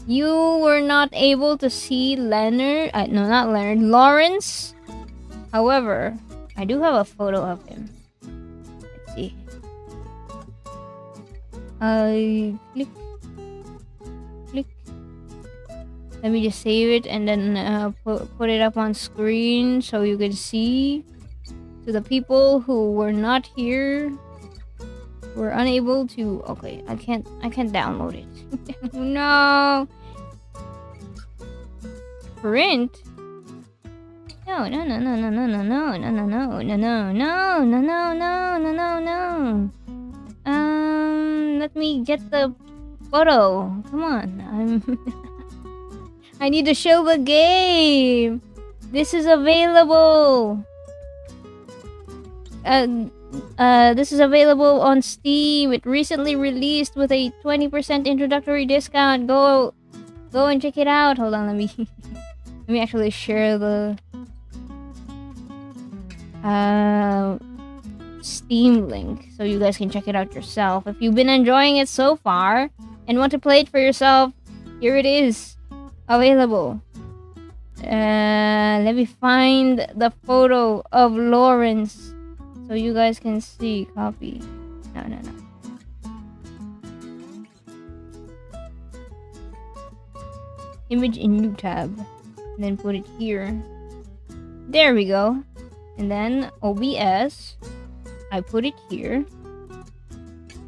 You were not able to see Leonard. No, not Leonard. Lawrence. However, I do have a photo of him. Let's see. Click. Click. Let me just save it and then put it up on screen so you can see. To the people who were not here, were unable to. Okay, I can't download it. No. Print. No. Let me get the photo. Come on. I need to show the game. This is available. This is available on Steam. It recently released with a 20% introductory discount. Go and check it out. Hold on, let me actually share the Steam link so you guys can check it out yourself. If you've been enjoying it so far and want to play it for yourself, here it is, available. Let me find the photo of Lawrence so you guys can see. Copy. No. Image in new tab. And then put it here. There we go. And then OBS. I put it here.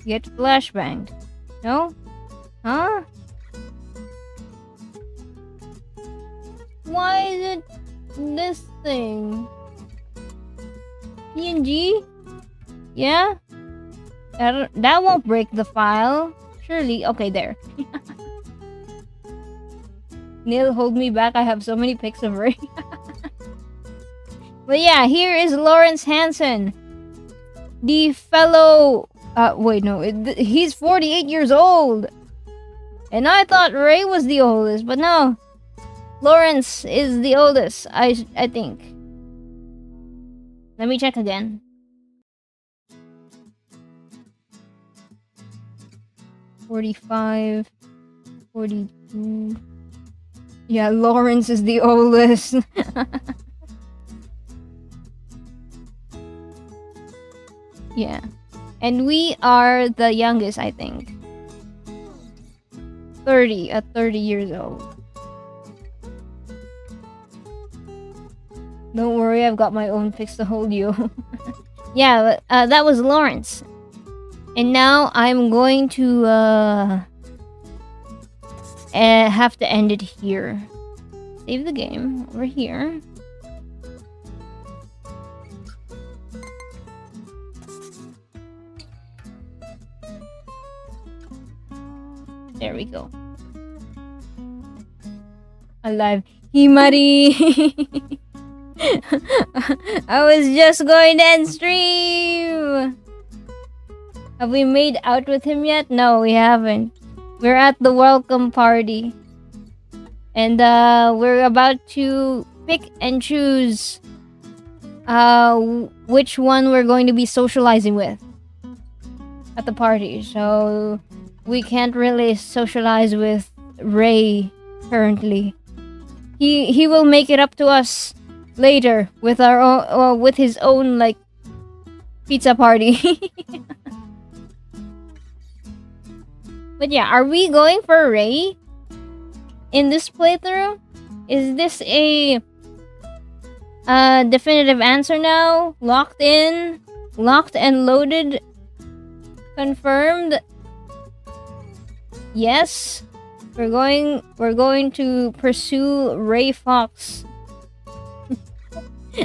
Get flashbanged. No? Huh? Why is it this thing? PNG? Yeah? That won't break the file. Surely. Okay, there. Neil, hold me back. I have so many pics of Ray. But yeah, here is Lawrence Hansen. The fellow... wait, no. He's 48 years old. And I thought Ray was the oldest, but no. Lawrence is the oldest, I think. Let me check again. 45, 42. Yeah, Lawrence is the oldest. Yeah. And we are the youngest, I think. 30 at 30 years old. Don't worry, I've got my own pics to hold you. Yeah, that was Lawrence. And now I'm going to have to end it here. Save the game over here. There we go. Alive. Himari! I was just going to end stream! Have we made out with him yet? No, we haven't. We're at the welcome party. And we're about to pick and choose which one we're going to be socializing with at the party. So we can't really socialize with Ray currently. He will make it up to us later with our own, with his own like pizza party. But yeah, are we going for Ray in this playthrough? Is this a definitive answer now? Locked in, locked and loaded, confirmed? Yes, we're going to pursue Ray Fox.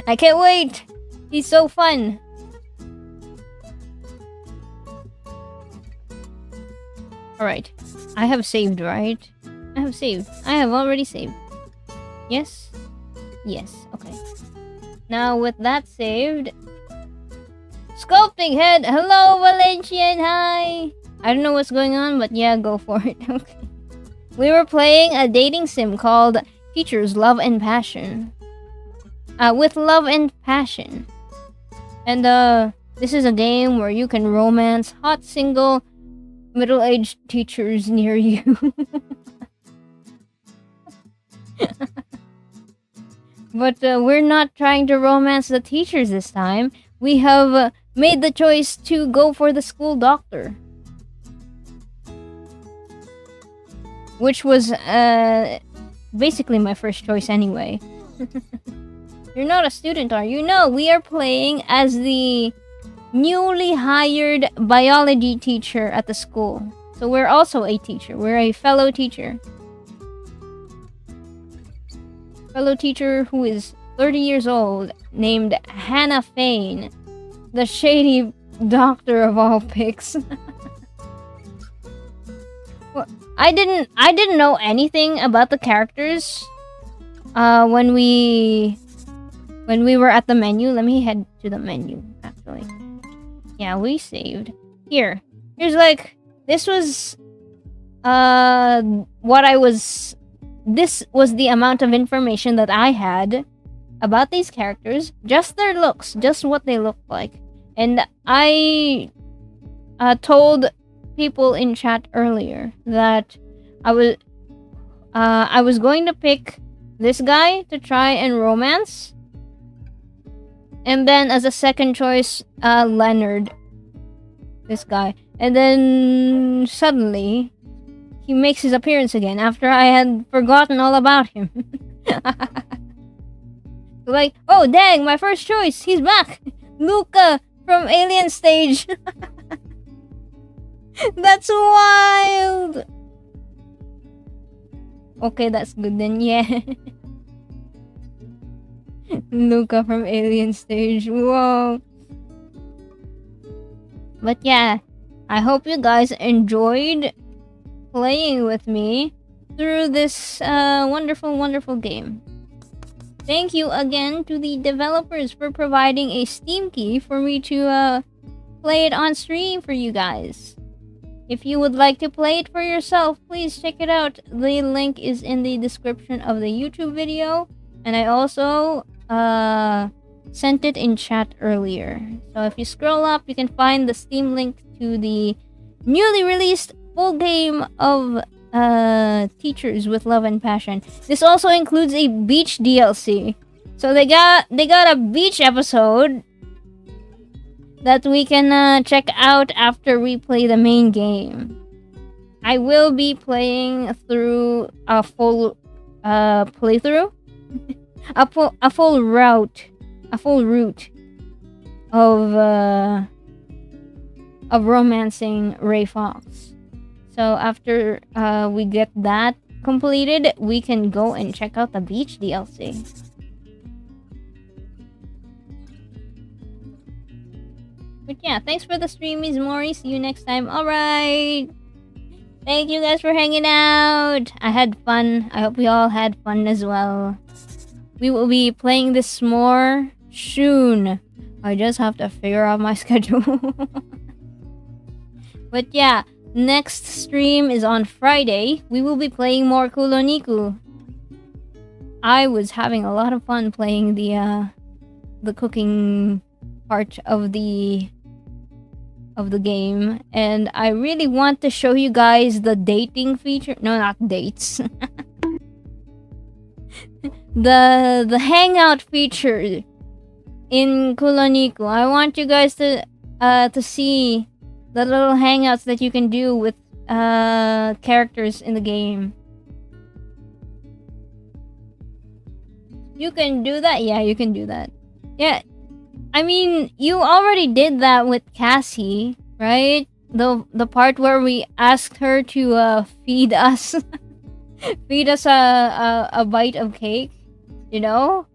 I can't wait. He's so fun. Alright. I have saved, right? I have saved. I have already saved. Yes? Yes. Okay. Now, with that saved, Sculpting head. Hello, Valencian. Hi. I don't know what's going on, but yeah, go for it. Okay. We were playing a dating sim called Teachers Love and Passion. With Love and Passion. And this is a game where you can romance hot single middle-aged teachers near you. But we're not trying to romance the teachers this time. We have made the choice to go for the school doctor. Which was basically my first choice anyway. You're not a student, are you? No, we are playing as the newly hired biology teacher at the school. So we're also a teacher. We're a fellow teacher. Fellow teacher who is 30 years old, named Hannah Fain, the shady doctor of all picks. Well, I didn't know anything about the characters when we were at the menu. Let me head to the menu actually. Yeah, we saved. Here's like, this was this was the amount of information that I had about these characters, just their looks, just what they look like. And I told people in chat earlier that I was going to pick this guy to try and romance, and then as a second choice, Leonard, this guy. And then suddenly he makes his appearance again after I had forgotten all about him. Like, oh dang, my first choice, he's back. Luca from Alien Stage. That's wild. Okay, that's good then, yeah. Luca from Alien Stage, whoa. But yeah, I hope you guys enjoyed playing with me through this wonderful, wonderful game. Thank you again to the developers for providing a Steam key for me to play it on stream for you guys. If you would like to play it for yourself, please check it out. The link is in the description of the YouTube video, and I also sent it in chat earlier. So if you scroll up, you can find the Steam link to the newly released full game of Teachers with Love and Passion. This also includes a beach DLC. So they got a beach episode that we can check out after we play the main game. I will be playing through a full playthrough, a full route of romancing Ray Fox. So after we get that completed, we can go and check out the beach DLC. But yeah, thanks for the streamies, Mori. See you next time. Alright. Thank you guys for hanging out. I had fun. I hope we all had fun as well. We will be playing this more soon. I just have to figure out my schedule. But yeah, next stream is on Friday. We will be playing more Kuloniku. I was having a lot of fun playing the cooking part of the game, and I really want to show you guys the dating feature. No, not dates. the hangout feature in Kuloniku. I want you guys to see the little hangouts that you can do with characters in the game. You can do that? Yeah, you can do that. Yeah, I mean, you already did that with Cassie, right? The part where we asked her to feed us feed us a bite of cake, you know?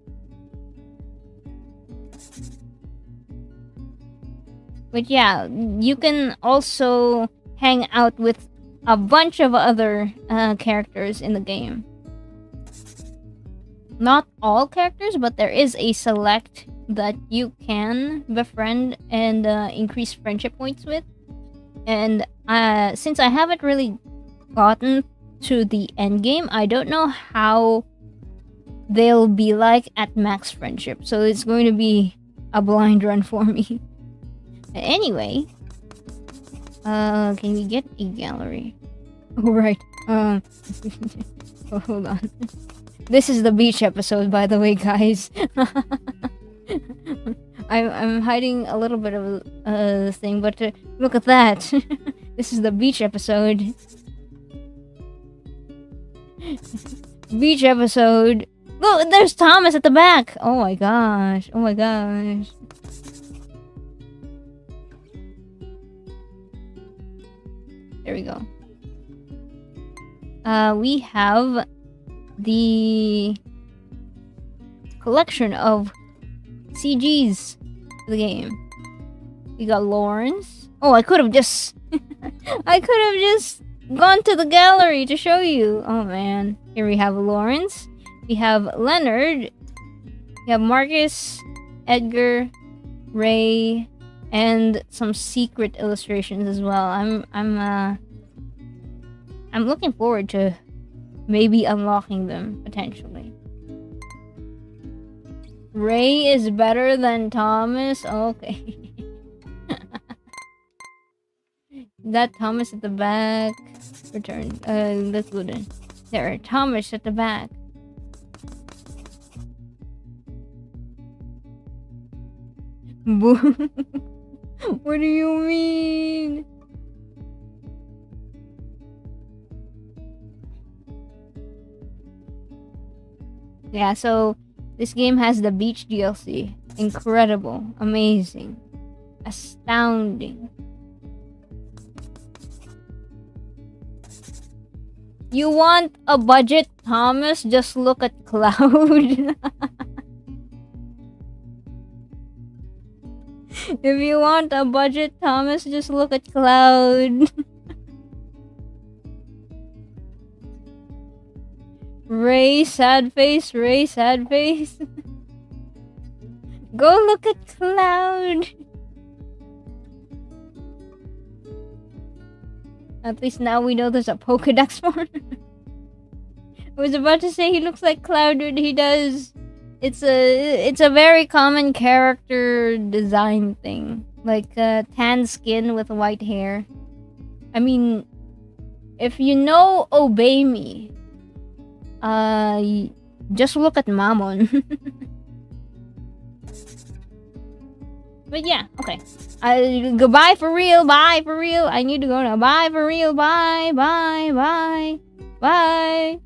But yeah, you can also hang out with a bunch of other characters in the game. not all characters, but there is a select that you can befriend and increase friendship points with. And since I haven't really gotten to the end game, I don't know how they'll be like at max friendship. So it's going to be a blind run for me. Anyway, can we get a gallery? Oh, right. Oh, hold on. This is the beach episode, by the way, guys. I'm hiding a little bit of a thing, but look at that. This is the beach episode. Beach episode. Look, there's Thomas at the back. Oh my gosh. Oh my gosh. There we go. We have the collection of CGs for the game. We got Lawrence. Oh, I could have just I could have just gone to the gallery to show you. Oh man. Here we have Lawrence. We have Leonard. We have Marcus, Edgar, Ray, and some secret illustrations as well. I'm looking forward to maybe unlocking them potentially. Ray is better than Thomas. Okay. That Thomas at the back. Return. Let's go then. There, Thomas at the back. What do you mean? Yeah, so this game has the beach DLC. Incredible, amazing, astounding. You want a budget, Thomas? Just look at Cloud. If you want a budget, Thomas, just look at Cloud. Ray, sad face, Ray, sad face. Go look at Cloud. At least now we know there's a Pokedex for him. I was about to say he looks like Cloud, dude. He does. It's a very common character design thing. Like tan skin with white hair. I mean, if you know Obey Me, just look at Mammon. But yeah, okay. Goodbye for real. Bye for real. I need to go now. Bye for real. Bye. Bye. Bye. Bye.